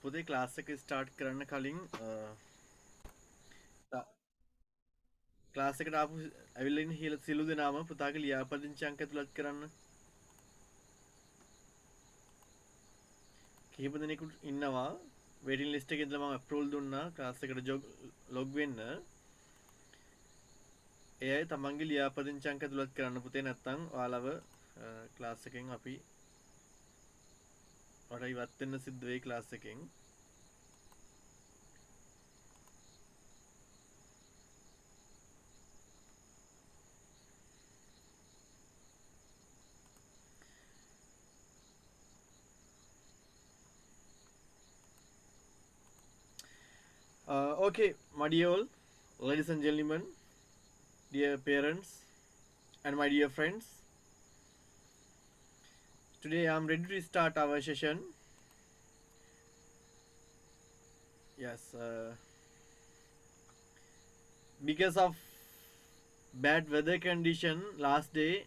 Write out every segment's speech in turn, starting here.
පුතේ ක්ලාස් එක ස්ටාර්ට් කරන්න කලින් ක්ලාස් එකට ආපු ඇවිල්ලා ඉන්න සියලු දෙනාම පුතාගේ ලියාපදිංචි අංක ඇතුළත් කරන්න. කිහිප දෙනෙකුට ඉන්නවා වේටින් ලිස්ට් එකේ ඉඳලා මම අප්‍රූවල් දුන්නා ක්ලාස් එකට ලොග් වෙන්න. ඒ අය තමන්ගේ ලියාපදිංචි අංක ඇතුළත් කරන්න පුතේ, නැත්තම් ඔයාලව ක්ලාස් එකෙන් අපි ඔයාලට ඉවත් වෙන්න සිද්ධ වෙයි ක්ලාස් එකෙන්. Okay, my dear all, ladies and gentlemen, dear parents, and my dear friends, today I am ready to start our session. Yes, because of bad weather condition last day,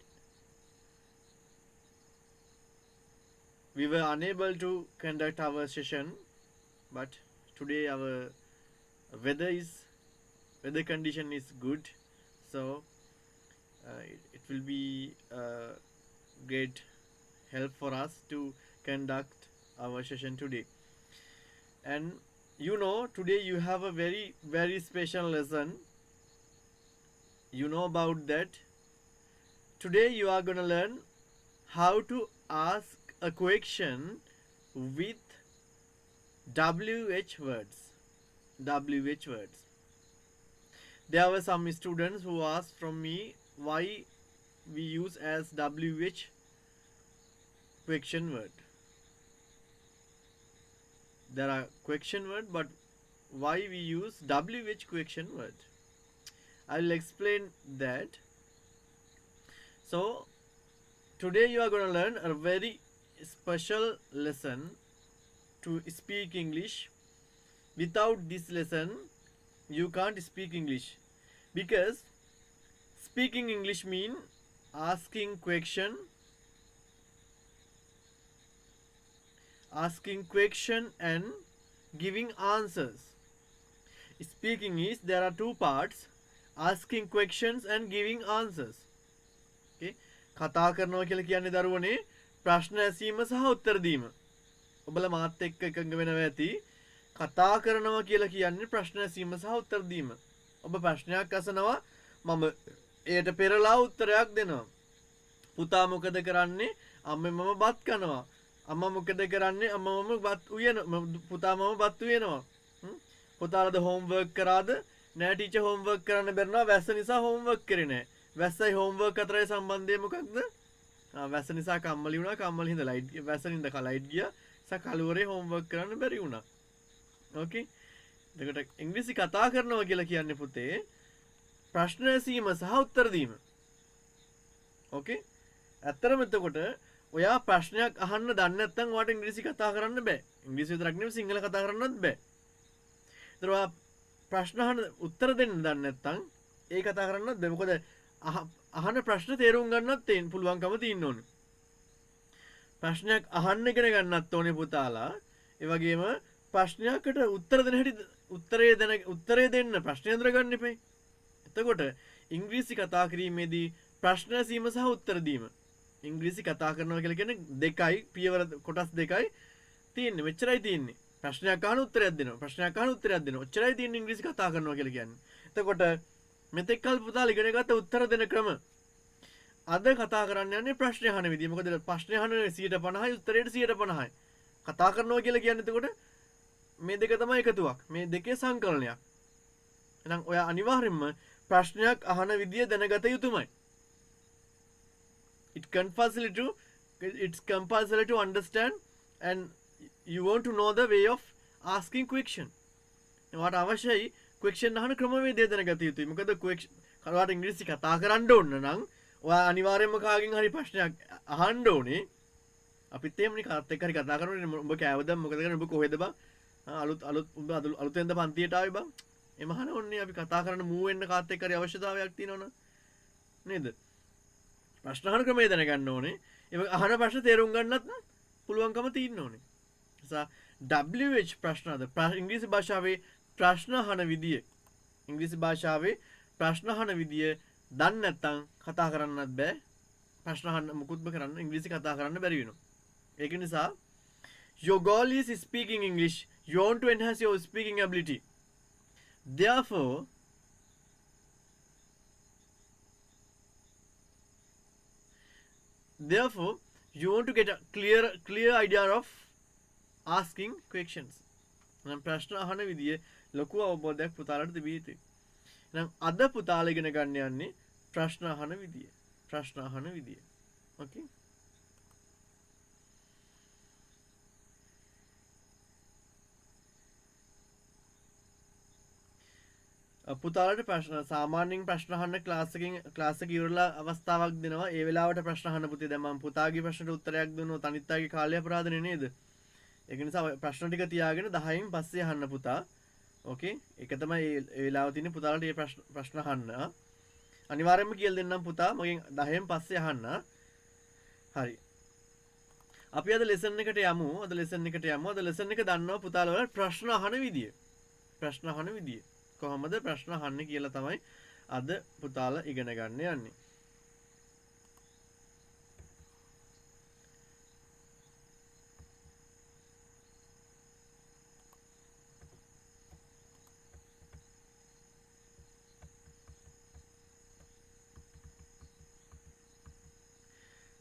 we were unable to conduct our session, but today our weather condition is good, so it will be great help for us to conduct our session today. And you know, today you have a very special lesson. You know about that. Today you are going to learn how to ask a question with WH words. WH words. There were some students who asked from me why we use as WH question word. There are question word, but why we use WH question word? I will explain that. So today you are going to learn a very special lesson to speak English. Without this lesson, you can't speak English, because speaking English mean asking question and giving answers. Speaking is, there are two parts: asking questions and giving answers. Okay, කතා කරනවා කියලා කියන්නේ දරුවනේ ප්‍රශ්න ඇසීම සහ උත්තර දීම. ඔබලා මාත් එක්ක එකඟ වෙනවා ඇති. කතා කරනවා කියලා කියන්නේ ප්‍රශ්න ඇසීම සහ උත්තර දීම. ඔබ ප්‍රශ්නයක් අසනවා, මම එයට පෙරලා උත්තරයක් දෙනවා. පුතා මොකද කරන්නේ? අම්මේ මම බත් කනවා. අම්මා මොකද කරන්නේ? අම්මා මම බත් උයනවා. පුතා මම බත් උයනවා. පුතාලද හෝම්වර්ක් කරාද? නෑ ටීචර් හෝම්වර්ක් කරන්න බැරිනවා, වැස්ස නිසා හෝම්වර්ක් කරේ නෑ. වැස්සයි හෝම්වර්ක් අතරේ සම්බන්ධය මොකක්ද? වැස්ස නිසා කම්මැලි වුණා, කම්මැලි හින්දා ලයිට් ගියා, වැස්ස හින්දා ලයිට් ගියා. කලුවරේ හෝම්වර්ක් කරන්න බැරි වුණා. ඕකේ, එතකොට ඉංග්‍රීසි කතා කරනවා කියලා කියන්නේ පුතේ ප්‍රශ්න ඇසීම සහ උත්තර දීම. ඕකේ, ඇත්තටම එතකොට ඔයා ප්‍රශ්නයක් අහන්න දන්නේ නැත්නම් ඔයාට ඉංග්‍රීසි කතා කරන්න බෑ. ඉංග්‍රීසි විතරක් නෙවෙයි සිංහල කතා කරන්නත් බෑ. ඒතර ඔයා ප්‍රශ්න අහන්න උත්තර දෙන්න දන්නේ නැත්නම් ඒ කතා කරන්නත් බෑ. මොකද අහන ප්‍රශ්න තේරුම් ගන්නත් පුළුවන්කම තියෙන්න ඕනේ. ප්‍රශ්නයක් අහන්න ඉගෙන ගන්නත් ඕනේ පුතාලා. ඒ වගේම ප්‍රශ්නයකට උත්තර දෙන හැටි උත්තරේ දෙන්න ප්‍රශ්නය අඳුරගන්න එපේ. එතකොට ඉංග්‍රීසි කතා කිරීමේදී ප්‍රශ්න ඇසීම සහ උත්තර දීම. ඉංග්‍රීසි කතා කරනවා කියලා කියන්නේ දෙකයි, පියවර කොටස් දෙකයි තියෙන්නේ. මෙච්චරයි තියෙන්නේ. ප්‍රශ්නයක් අහන උත්තරයක් දෙනවා. ප්‍රශ්නයක් අහන උත්තරයක් දෙනවා. ඔච්චරයි තියෙන්නේ ඉංග්‍රීසි කතා කරනවා කියලා කියන්නේ. එතකොට මෙතෙක් කල් පුතාලා ඉගෙන ගත්ත උත්තර දෙන ක්‍රම අද කතා කරන්න යන්නේ ප්‍රශ්න අහන විදිය. මොකද ප්‍රශ්න අහන 150යි උත්තරයට 150යි. කතා කරනවා කියලා කියන්නේ එතකොට මේ දෙක තමයි එකතුවක්. මේ දෙකේ සංකලනයක්. එහෙනම් ඔයා අනිවාර්යයෙන්ම ප්‍රශ්නයක් අහන විදිය දැනගත යුතුමයි. It's compulsory to understand, and you want to know the way of asking question. ඔයාට අවශ්‍යයි question අහන ක්‍රමවේදය දැනගත යුතුයි. මොකද ඔයාට ඉංග්‍රීසි කතා කරන්න ඕන නම් ඔයා අනිවාර්යයෙන්ම කාගෙන් හරි ප්‍රශ්නයක් අහන්න ඕනේ. අපිත් එහෙමනේ කාත් එක්ක හරි කතා කරනකොට ඔබ කෑවද මොකද කරන්නේ, ඔබ කොහෙද බං, අලුතෙන්ද පන්තියට ආවේ බං, එම අහන ඕනේ. අපි කතා කරන්න මූ වෙන්න කාත් එක්ක හරි අවශ්‍යතාවයක් තියෙනවනේ නේද? ප්‍රශ්න අහන ක්‍රමය දැනගන්න ඕනේ. ඒ අහන ප්‍රශ්න තේරුම් ගන්නත් පුළුවන්කම තියෙන්න ඕනේ. නිසා WH ප්‍රශ්න අද ඉංග්‍රීසි භාෂාවේ ප්‍රශ්න අහන විදිය. ඉංග්‍රීසි භාෂාවේ ප්‍රශ්න අහන විදිය දන්නේ නැත්නම් කතා කරන්නත් බෑ. ප්‍රශ්න අහන්න මුකුත්ම කරන්න ඉංග්‍රීසි කතා කරන්න බැරි වෙනවා. ඒක නිසා your goal is speaking English. You want to enhance your speaking ability. Therefore, you want to get a clear idea of asking questions. නම් ප්‍රශ්න අහන විදිය ලොකු අවබෝධයක් පුතාලට තිබිය යුතුයි. නම් අද පුතාලා ඉගෙන ගන්න යන්නේ ප්‍රශ්න අහන විදිය. ප්‍රශ්න අහන විදිය. ඕකේ? පුතාලට ප්‍රශ්න සාමාන්‍යයෙන් ප්‍රශ්න අහන්න ක්ලාස් එක ඉවරලා අවස්ථාවක් දෙනවා. ඒ වෙලාවට ප්‍රශ්න අහන්න පුතේ. දැන් මම පුතාගේ ප්‍රශ්නට උත්තරයක් දුන්නොත් අනිත් අයගේ කාලය අපරාධනේ නේද? ඒක නිසා ප්‍රශ්න ටික තියාගෙන 10න් පස්සේ අහන්න පුතා. ඕකේ? ඒක තමයි ඒ වෙලාව තියෙන පුතාලට මේ ප්‍රශ්න අහන්න. අනිවාර්යයෙන්ම කියලා දෙන්නම් පුතා. මගෙන් 10න් පස්සේ අහන්න. හරි. අපි අද ලෙසන් එකට යමු. අද ලෙසන් එක දන්නවා පුතාලා ප්‍රශ්න අහන විදිය. ප්‍රශ්න අහන විදිය. කොහොමද ප්‍රශ්න අහන්නේ කියලා තමයි අද පුතාලා ඉගෙන ගන්න යන්නේ.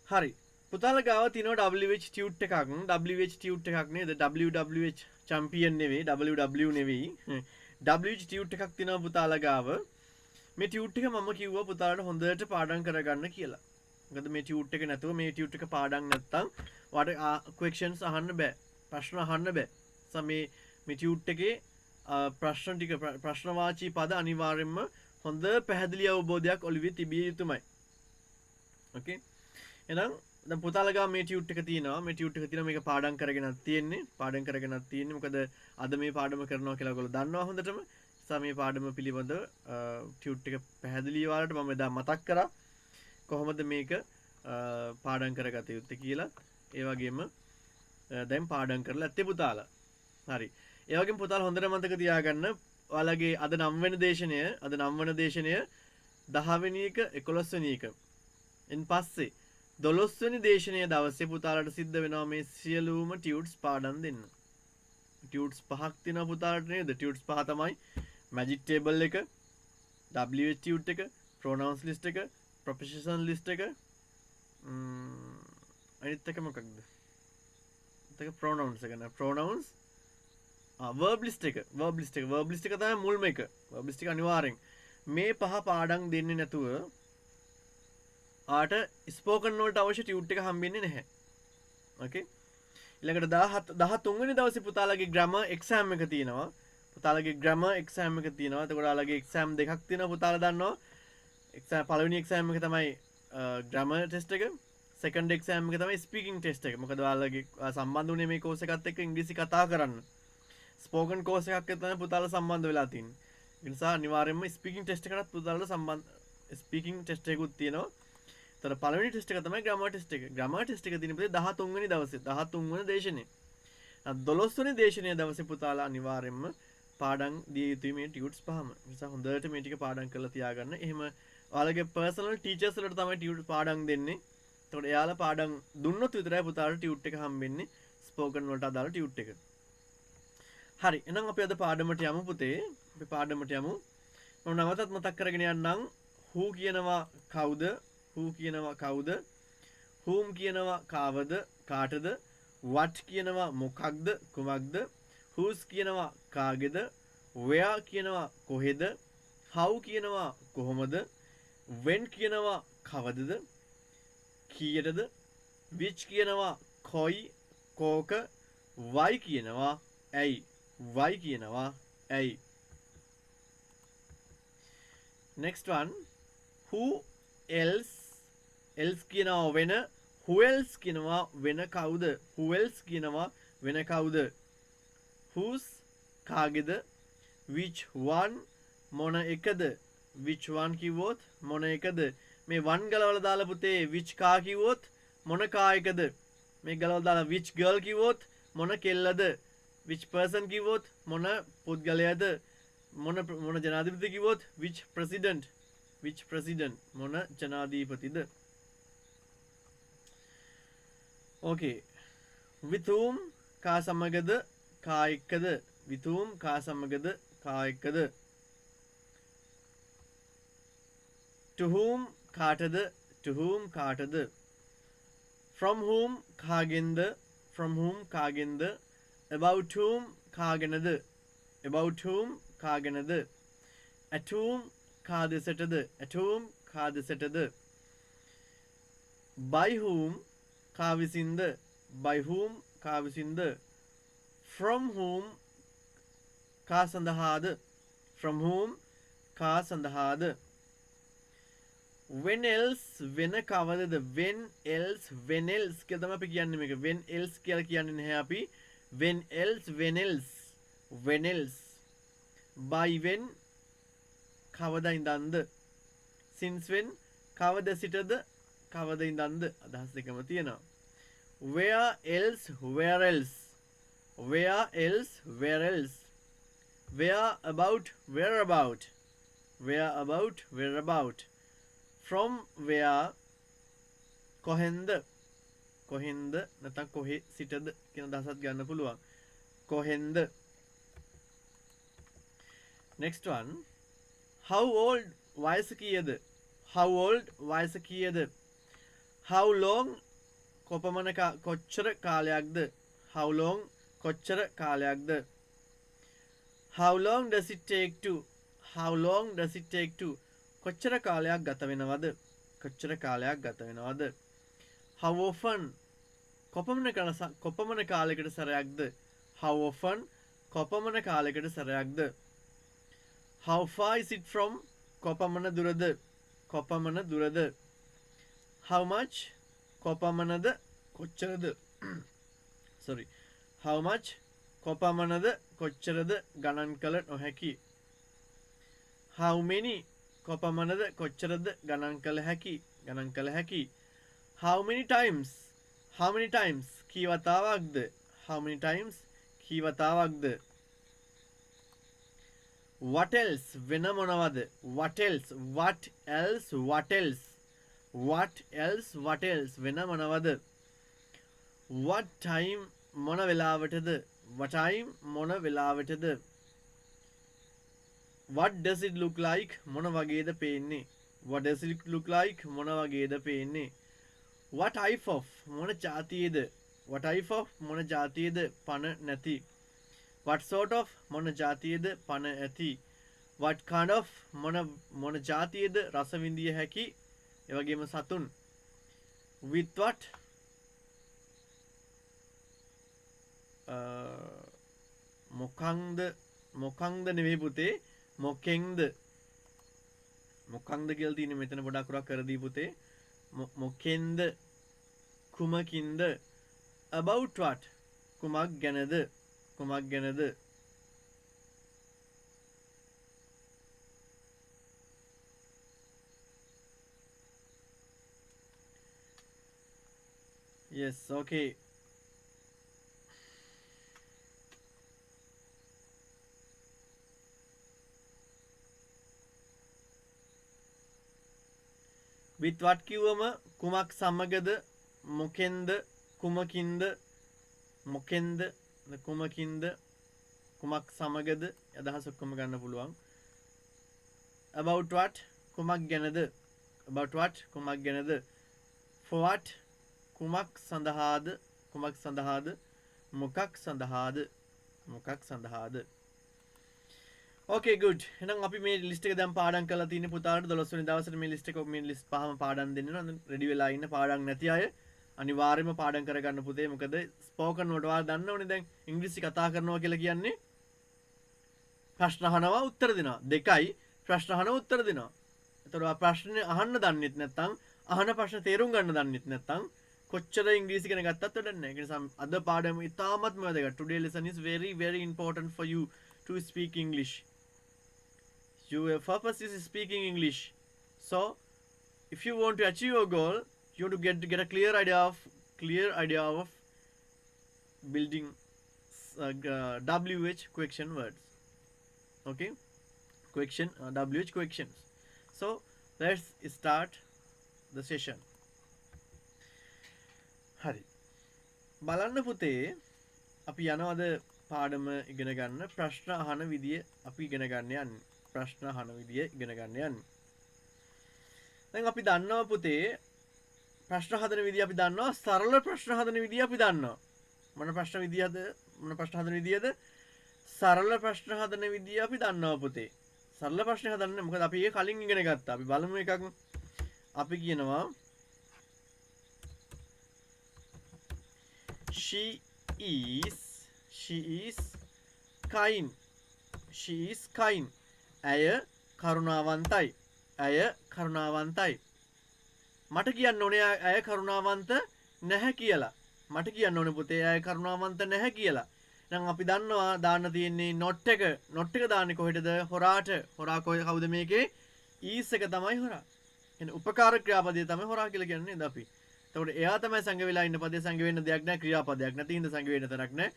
හරි. පුතාලා ගාව තියෙනවා WH ටියුට් එකක්. WH ටියුට් එකක් නේද? WWH චැම්පියන් නෙවෙයි, WW නෙවෙයි. WH ටියුට් එකක් තියෙනවා පුතාලා ගාව. මේ ටියුට් එක මම කිව්වා පුතාලට හොඳට පාඩම් කරගන්න කියලා. මොකද මේ ටියුට් එක නැතුව මේ ටියුට් එක පාඩම් නැත්තම් ඔයාලට questions අහන්න බෑ. ප්‍රශ්න අහන්න බෑ. මේ ටියුට් එකේ ප්‍රශ්න වාචී පද අනිවාර්යයෙන්ම හොඳ පැහැදිලි අවබෝධයක් ඔළුවේ තිබිය යුතුමයි. ඕකේ? එහෙනම් දැන් පුතාලා ගාව මේ ටියුට් එක තියෙනවා. මේ ටියුට් එක තියෙනවා මේක පාඩම් කරගෙනත් තියෙන්නේ. මොකද අද මේ පාඩම කරනවා කියලා ඔයගොල්ලෝ දන්නවා හොඳටම. නිසා මේ පාඩම පිළිබඳව ටියුට් එක පැහැදිලිව ඔයාලට මම එදා මතක් කරා. කොහොමද මේක පාඩම් කරගත යුත්තේ කියලා. ඒ වගේම දැන් පාඩම් කරලා ඇත්තේ පුතාලා. හරි. ඒ වගේම පුතාලා හොඳට මතක තියාගන්න ඔයාලගේ අද 9 වෙනි දේශනය 10 වෙනි එක 11 වෙනි එක. එන් පස්සේ 12 වෙනි දේශනය දවසේ පුතාලට සිද්ධ වෙනවා මේ සියලුම ටියුට්ස් පාඩම් දෙන්න. ටියුට්ස් 5ක් තියෙනවා පුතාලට නේද? ටියුට්ස් 5 තමයි මැජික් ටේබල් එක, WH ටියුට් එක, pronouns list එක, preposition list එක, අනිත් එක මොකක්ද? ඒක pronouns එක නේ. pronouns verb list එක තමයි මුල්ම එක. verb list එක අනිවාර්යෙන් මේ 5 පාඩම් දෙන්නේ නැතුව ආට ස්පෝකන් වලට අවශ්‍ය ටියුට් එක හම්බෙන්නේ නැහැ. ඕකේ? ඊළඟට 13 වෙනි දවසේ පුතාලගේ grammar exam එක තියෙනවා. එතකොට ඔයාලගේ exam දෙකක් තියෙනවා පුතාලා දන්නවා. පළවෙනි exam එක තමයි grammar test එක. second exam එක තමයි speaking test එක. මොකද ඔයාලගේ සම්බන්ධ වුණේ මේ course එකත් එක්ක ඉංග්‍රීසි කතා කරන්න. spoken course එකක් එක්ක තමයි පුතාලා සම්බන්ධ වෙලා තියෙන්නේ. ඒ නිසා අනිවාර්යයෙන්ම speaking test එකකට පුතාලට speaking test එකකුත් තියෙනවා. තර පළවෙනි ටෙස්ට් එක තමයි ග්‍රැමර් ටෙස්ට් එක. ග්‍රැමර් ටෙස්ට් එක දිනපොතේ 13 වෙනි දවසේ 13 වෙනි දේශනේ. 12 වෙනි දේශනය දවසේ පුතාලා අනිවාර්යයෙන්ම පාඩම් දිය යුතුයි මේ ටියුට්ස් පහම. ඒ නිසා හොඳට මේ ටික පාඩම් කරලා තියාගන්න. එහෙම ඔයාලගේ පර්සනල් ටීචර්ස් වලට තමයි ටියුට් පාඩම් දෙන්නේ. එතකොට එයාලා පාඩම් දුන්නොත් විතරයි පුතාලට ටියුට් එක හම්බෙන්නේ. ස්පෝකන් වලට අදාළ ටියුට් එක. හරි. එහෙනම් අපි අද පාඩමට යමු පුතේ. අපි පාඩමට යමු. මම නැවතත් මතක් කරගෙන යන්නම්. who කියනවා කවුද? who කියනවා කවුද? whom කියනවා කාවද කාටද? what කියනවා මොකක්ද කුමක්ද? whose කියනවා කාගේද? where කියනවා කොහෙද? how කියනවා කොහොමද? when කියනවා කවදද? කීයටද? which කියනවා කොයි කෝක? why කියනවා ඇයි? why කියනවා ඇයි? next one who else කියනවා වෙන who else කියනවා වෙන කවුද? who else කියනවා වෙන කවුද? whose කාගේද? which one මොන එකද? which one කිව්වොත් මොන එකද? මේ one ගලවලා දාලා පුතේ which කා කිව්වොත් මොන කා එකද? මේ ගලවලා දාලා which girl කිව්වොත් මොන කෙල්ලද? which person කිව්වොත් මොන පුද්ගලයාද මොන ජනාධිපති කිව්වොත් which president මොන ජනාධිපතිද okay with whom කා සමගද කා එක්කද with whom කා සමගද කා එක්කද to whom කාටද to whom කාටද from whom කාගෙන්ද from whom කාගෙන්ද about whom කාගෙනද about whom කාගෙනද at whom කා දෙසටද at whom කා දෙසටද by whom කා විසින්ද by whom කා විසින්ද from whom කා සඳහාද from whom කා සඳහාද when else වෙන කවදද when else කියලා තමයි අපි කියන්නේ මේක when else කියලා කියන්නේ නැහැ අපි when else by when කවදා ඉඳන්ද since when කවද සිටද කවද ඉඳන්ද අදහස් දෙකම තියෙනවා where else where about from where කොහෙන්ද නැත්නම් කොහෙ සිටද කියන අදහසක් ගන්න පුළුවන් කොහෙන්ද next one how old වයස කීයද how long කොච්චර කාලයක්ද how long කොච්චර කාලයක්ද how long does it take to කොච්චර කාලයක් ගත වෙනවද how often කොපමණ කාලයකට සැරයක්ද how often කොපමණ කාලයකට සැරයක්ද how far is it from කොපමණ දුරද how much කොපමණද කොච්චරද sorry how much කොපමණද කොච්චරද ගණන් කළ නොහැකි how many කොපමණද කොච්චරද ගණන් කළ හැකි how many times key වතාවක්ද what else වෙන මොනවද what else වෙන මොනවද what time මොන වෙලාවටද what does it look like මොන වගේද පේන්නේ what type of මොන ජාතියේද පණ නැති what sort of මොන ජාතියේද පණ ඇති what kind of මොන ජාතියේද රස විඳිය හැකි ඒ වගේම සතුන් with what මොකංද නෙවෙයි පුතේ මොකෙන්ද කියලා තියෙන්නේ මෙතන පොඩක් කරක් කරදී පුතේ මොකෙන්ද කුමකින්ද about what කුමක් ගැනද yes okay with what කිව්වම කුමක් සමගද මොකෙන්ද කුමකින්ද කුමක් සමගද අදහස් ඔක්කොම ගන්න පුළුවන් about what කුමක් ගැනද for what කුමක් සඳහාද මොකක් සඳහාද okay good එහෙනම් අපි මේ ලිස්ට් එක දැන් පාඩම් කරලා තියෙන පුතාට 12 වෙනි දවසේ මේ ලිස්ට් පහම පාඩම් දෙන්නවා රෙඩි වෙලා ඉන්න පාඩම් නැති අය අනිවාර්යයෙන්ම පාඩම් කරගන්න පුතේ මොකද ස්පෝකන් වලට ඔයාලා දන්නවනේ දැන් ඉංග්‍රීසි කතා කරනවා කියලා කියන්නේ ප්‍රශ්න අහනවා උත්තර දෙනවා දෙකයි ප්‍රශ්න අහනවා උත්තර දෙනවා එතකොට ඔයා ප්‍රශ්න අහන්න දන්නෙත් නැත්නම් අහන ප්‍රශ්න තේරුම් ගන්න දන්නෙත් නැත්නම් කොච්චර ඉංග්‍රීසි ඉගෙන ගත්තත් වැඩක් නැහැ ඒ නිසා අද පාඩම ඉතාමත්ම වැදගත් today lesson is very important for you to speak English your purpose is speaking English so if you want to achieve your goal you want to get a clear idea of building WH question words. Okay, question WH questions. So let's start the session. හරි. බලන්න පුතේ අපි යනවාද පාඩම ඉගෙන ගන්න ප්‍රශ්න අහන විදිය අපි ඉගෙන ගන්න යන්නේ. ප්‍රශ්න අහන විදිය ඉගෙන ගන්න යන්නේ. දැන් අපි දන්නවා පුතේ ප්‍රශ්න හදන විදිය අපි දන්නවා සරල ප්‍රශ්න හදන විදිය අපි දන්නවා. මොන ප්‍රශ්න හදන විදියද? සරල ප්‍රශ්න හදන විදිය අපි දන්නවා පුතේ. සරල ප්‍රශ්න හදන්න මොකද අපි ඒක කලින් ඉගෙන ගත්තා. අපි බලමු එකක්. අපි කියනවා she is kind. She is kind. ඇය කරුණාවන්තයි. ඇය කරුණාවන්තයි. මට කියන්න ඕනේ ඇය කරුණාවන්ත නැහැ කියලා. මට කියන්න ඕනේ පුතේ ඇය කරුණාවන්ත නැහැ කියලා. දැන් අපි දන්නවා දාන්න තියෙන්නේ not එක. not එක දාන්නේ කොහෙටද? හොරාට. හොරා කවුද මේකේ? is එක තමයි හොරා. කියන්නේ උපකාර ක්‍රියාපදයේ තමයි හොරා කියලා කියන්නේ නේද අපි. එතකොට එයා තමයි සංග වෙලා ඉන්න පදේ සංග වෙන්න දෙයක් නැහැ ක්‍රියාපදයක් නැති හින්දා සංග වෙන්න තරක් නැහැ.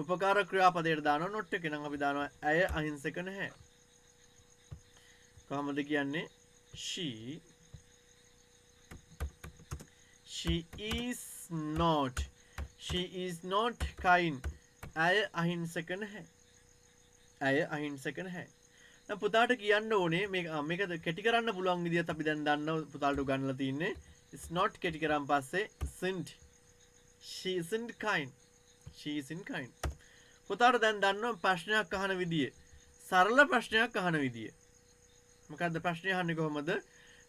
උපකාර ක්‍රියාපදයට දානවා not එක. නම් අපි දානවා ඇය අහිංසක නැහැ. කොහොමද කියන්නේ? she is not kind. ඇය අහිංසක නැහැ. ඇය අහිංසක නැහැ. දැන් පුතාට කියන්න ඕනේ මේක කෙටි කරන්න පුළුවන් විදිහත් අපි දැන් දන්නවා පුතාට උගන්වලා තින්නේ. It's not කෙටි කරන් පස්සේ isn't. She isn't kind. She isn't kind. පුතාට දැන් දන්නවා ප්‍රශ්නයක් අහන විදිය. සරල ප්‍රශ්නයක් අහන විදිය. මොකද්ද ප්‍රශ්නේ අහන්නේ කොහොමද?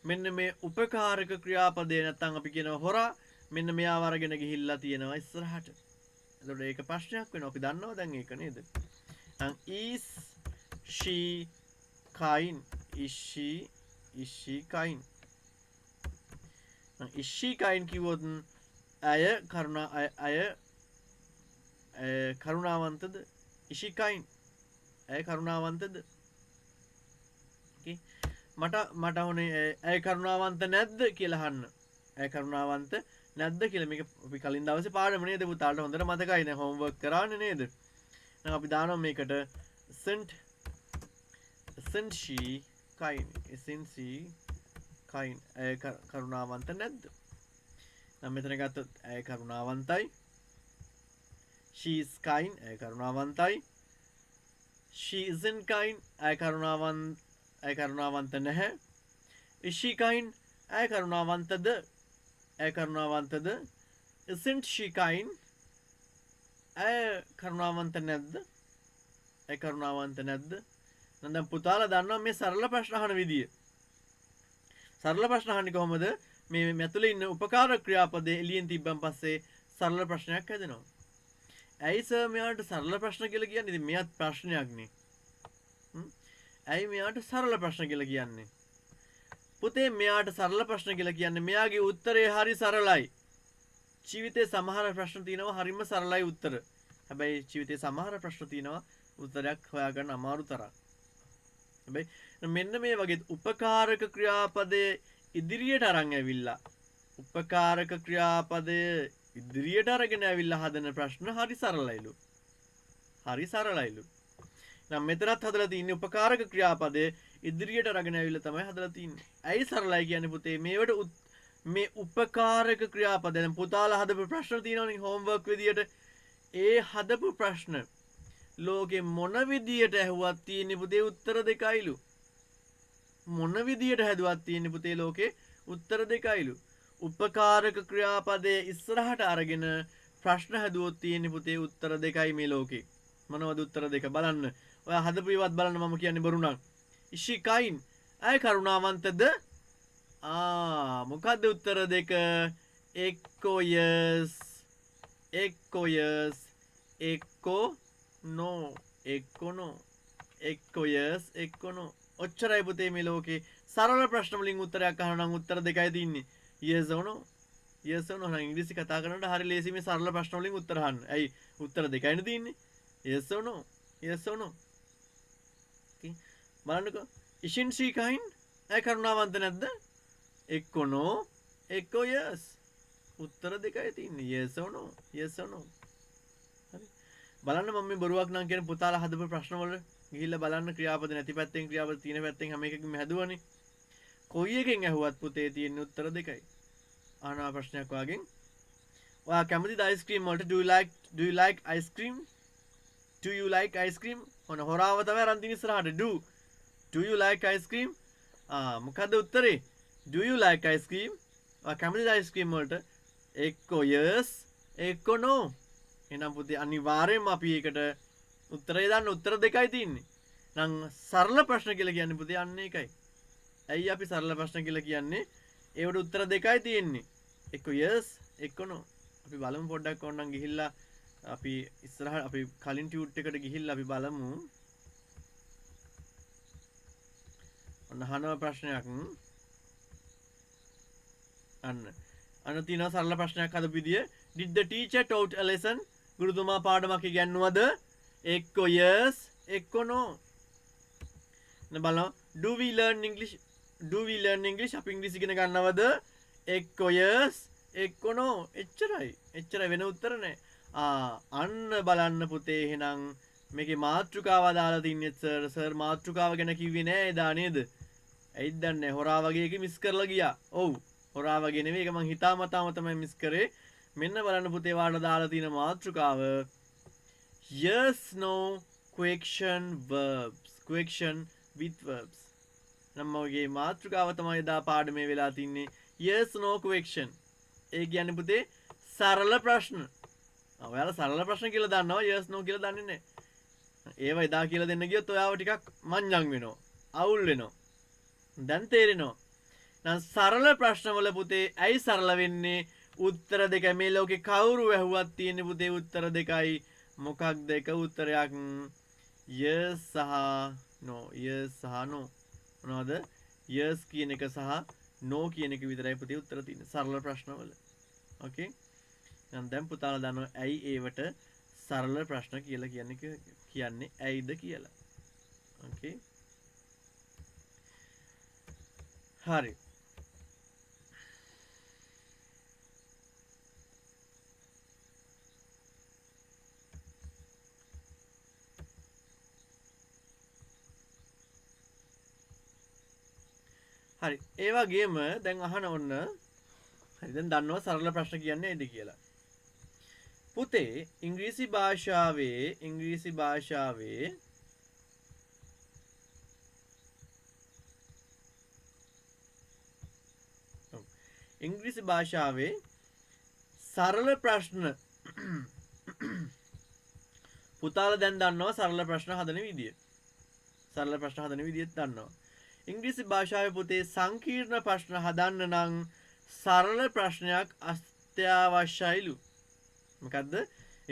මෙන්න මේ උපකාරක ක්‍රියාපදේ නැත්තම් අපි කියනවා හොරා මෙන්න මෙයාව අරගෙන ගිහිල්ලා තියෙනවා ඉස්සරහට. එතකොට ඒක ප්‍රශ්නයක් වෙනවා. අපි දන්නවා දැන් ඒක නේද? is she kind? Is she kind? Is she kind කිව්වොත් ඇය කරුණාවන්තද? Is she kind? ඇය කරුණාවන්තද? Okay. මට ඕනේ ඇය කරුණාවන්ත නැද්ද කියලා අහන්න. ඇය කරුණාවන්ත නැද්ද කියලා මේක අපි කලින් දවසේ පාඩම නේද පුතාට හොඳට මතකයි නේ හෝම්වර්ක් කරානේ නේද? දැන් අපි දානවා මේකට isn't she kind? Isn't she kind? ඇය කරුණාවන්ත නැද්ද? නම් මෙතන ගත්තොත් ඇය කරුණාවන්තයි. She is kind. ඇය කරුණාවන්තයි. She isn't kind. ඇය කරුණාවන්ත නැහැ. Is she kind? ඇය කරුණාවන්තද? ඇය කරුණාවන්තද? Isn't she kind? ඇය කරුණාවන්ත නැද්ද? ඇය කරුණාවන්ත නැද්ද? දැන් පුතාලා දන්නවා මේ සරල ප්‍රශ්න අහන විදිය. සරල ප්‍රශ්න අහන්නේ කොහොමද? මේ ඇතුලේ ඉන්න උපකාර ක්‍රියාපදේ එළියෙන් තිබ්බන් පස්සේ සරල ප්‍රශ්නයක් හැදෙනවා. ඇයි සර් මෙයාට සරල ප්‍රශ්න කියලා කියන්නේ? ඉතින් මෙයාත් ප්‍රශ්නයක් නේ. ඇයි මෙයාට සරල ප්‍රශ්න කියලා කියන්නේ? පුතේ මෙයාට සරල ප්‍රශ්න කියලා කියන්නේ මෙයාගේ උත්තරේ හරි සරලයි. ජීවිතේ සමහර ප්‍රශ්න තියෙනවා හරිම සරලයි උත්තර. හැබැයි ජීවිතේ සමහර ප්‍රශ්න තියෙනවා උත්තරයක් හොයාගන්න අමාරු තරම්. හැබැයි මෙන්න මේ වගේ උපකාරක ක්‍රියාපදයේ ඉදිරියට අරන් ඇවිල්ලා උපකාරක ක්‍රියාපදයේ ඉදිරියට අරගෙන ඇවිල්ලා හදන ප්‍රශ්න හරි සරලයිලු. හරි සරලයිලු. නම් මෙතනත් හදලා තියෙන්නේ උපකාරක ක්‍රියාපදයේ ඉදිරියට අරගෙන ඇවිල්ලා තමයි හදලා තියෙන්නේ. ඇයි සරලයි කියන්නේ පුතේ? මේවට මේ උපකාරක ක්‍රියාපද දැන් පුතාලා හදපු ප්‍රශ්න තියෙනවනේ හෝම්වර්ක් විදියට. ඒ හදපු ප්‍රශ්න ලෝකේ මොන විදියට ඇහුවත් තියෙන්නේ පුතේ උත්තර දෙකයිලු. මොන විදියට හැදුවත් තියෙන්නේ පුතේ ලෝකේ උත්තර දෙකයිලු. උපකාරක ක්‍රියාපදයේ ඉස්සරහට අරගෙන ප්‍රශ්න හැදුවොත් තියෙන්නේ පුතේ උත්තර දෙකයි මේ ලෝකේ. මොනවද උත්තර දෙක බලන්න. ඔයා හදපු ඒවත් බලන්න මම කියන්නේ බොරු නම්. Is she kind? ඇය කරුණාවන්තද? මොකද්ද උත්තර දෙක? එක්කෝ yes, එක්කෝ yes, එක්කෝ no, එක්කෝ no, එක්කෝ yes, එක්කෝ no. ඔච්චරයි පුතේ මේ ලෝකේ සරල ප්‍රශ්න වලින් උත්තරයක් අහනවා නම් උත්තර දෙකයි තියෙන්නේ. yes or no, yes or no. නම් ඉංග්‍රීසි කතා කරනකොට හරි ලේසි මේ සරල ප්‍රශ්න වලින් උත්තර අහන්න. ඇයි උත්තර දෙකයිනේ තියෙන්නේ. yes or no, yes or no. okay බලන්නකෝ. isn't she kind? ඇය කරුණාවන්ත නැද්ද? එක්කෝ no, එක්කෝ yes. උත්තර දෙකයි තියෙන්නේ. yes or no, yes or no. හරි. බලන්න මම මේ බොරුවක් නම් කියන පුතාලා හදපු ප්‍රශ්න වල ගිහිල්ලා බලන්න ක්‍රියාපද නැති පැත්තෙන් ක්‍රියාපද තියෙන පැත්තෙන් හැම එකකින්ම හැදුවනේ. කොයි එකෙන් ඇහුවත් පුතේ තියෙන උත්තර දෙකයි. ආනා ප්‍රශ්නයක් වාගෙන්. ඔයා කැමතිද අයිස්ක්‍රීම් වලට do you like ice cream? Do you like ice cream? ඔන්න හොරාව තමයි අරන් තියෙන ඉස්සරහට do you like ice cream? මොකද්ද උත්තරේ? Do you like ice cream? ඔයා කැමතිද අයිස්ක්‍රීම් වලට? එක්කෝ yes එක්කෝ no. එහෙනම් පුතේ අනිවාර්යයෙන්ම අපි ඒකට උත්තරය දාන්න උත්තර දෙකයි තියෙන්නේ. නම් සරල ප්‍රශ්න කියලා කියන්නේ පුතේ අන්න ඒකයි. ඇයි අපි සරල ප්‍රශ්න කියලා කියන්නේ? ඒවට උත්තර දෙකයි තියෙන්නේ. එක්කෝ yes එක්කෝ no. අපි බලමු පොඩ්ඩක් ඕනනම් ගිහිල්ලා අපි ඉස්සරහ අපි කලින් ටියුට් එකට ගිහිල්ලා අපි බලමු. ඔන්න අහනවා ප්‍රශ්නයක්. අන්න තියෙනවා සරල ප්‍රශ්නයක් හදපු විදිය. Did the teacher taught a lesson? ගුරුතුමා පාඩමක් ඉගැන්නුවද? එක්කෝ yes එක්කෝ no. බලන්න do we learn English අපි ඉංග්‍රීසි ඉගෙන ගන්නවද? එක්කෝ yes එක්කෝ no. එච්චරයි වෙන උත්තර නැහැ. අන්න බලන්න පුතේ එහෙනම් මේකේ මාතෘකාව දාලා තින්නේ සර් මාතෘකාව ගැන කිව්වේ නෑ එදා නේද? ඇයිද දන්නේ හොරා වගේ එක මිස් කරලා ගියා. ඔව් හොරා වගේ නෙවෙයි ඒක මං හිතාමතාම තමයි මිස් කරේ. මෙන්න බලන්න පුතේ වාට දාලා තියෙන මාතෘකාව yes no question with verbs. නම් මගේ මාතෘකාව තමයි එදා පාඩමේ වෙලා තින්නේ yes no question. ඒ කියන්නේ පුතේ සරල ප්‍රශ්න. ඔයාලා සරල ප්‍රශ්න කියලා දන්නවා yes no කියලා දන්නේ නැහැ. ඒව එදා කියලා දෙන්න ගියොත් ඔයාව ටිකක් මංජන් වෙනවා. අවුල් වෙනවා. දැන් තේරෙනවා. නම් සරල ප්‍රශ්නවල පුතේ ඇයි සරල වෙන්නේ? උත්තර දෙක මේ ලෝකේ කවුරු ඇහුවත් තියෙන පුතේ උත්තර දෙකයි. මොකක්ද එක උත්තරයක්? yes සහ no. yes සහ no. මොනවද? yes කියන එක සහ no කියන එක විතරයි පුතේ උත්තර තියෙන්නේ සරල ප්‍රශ්නවල. ඕකේ? දැන් පුතාලා දන්නවා ඇයි ඒවට සරල ප්‍රශ්න කියලා කියන්නේ ඇයිද කියලා. ඕකේ. හරි. හරි. ඒ වගේම දැන් අහන ඔන්න හරි දැන් දන්නවා සරල ප්‍රශ්න කියන්නේ ඇයිද කියලා. පුතේ ඉංග්‍රීසි භාෂාවේ සරල ප්‍රශ්න පුතාලා දැන් දන්නවා සරල ප්‍රශ්න හදන විදිය. සරල ප්‍රශ්න හදන විදියත් දන්නවා. ඉංග්‍රීසි භාෂාවේ පුතේ සංකීර්ණ ප්‍රශ්න හදන්න නම් සරල ප්‍රශ්නයක් අත්‍යවශ්‍යයිලු. මොකද්ද?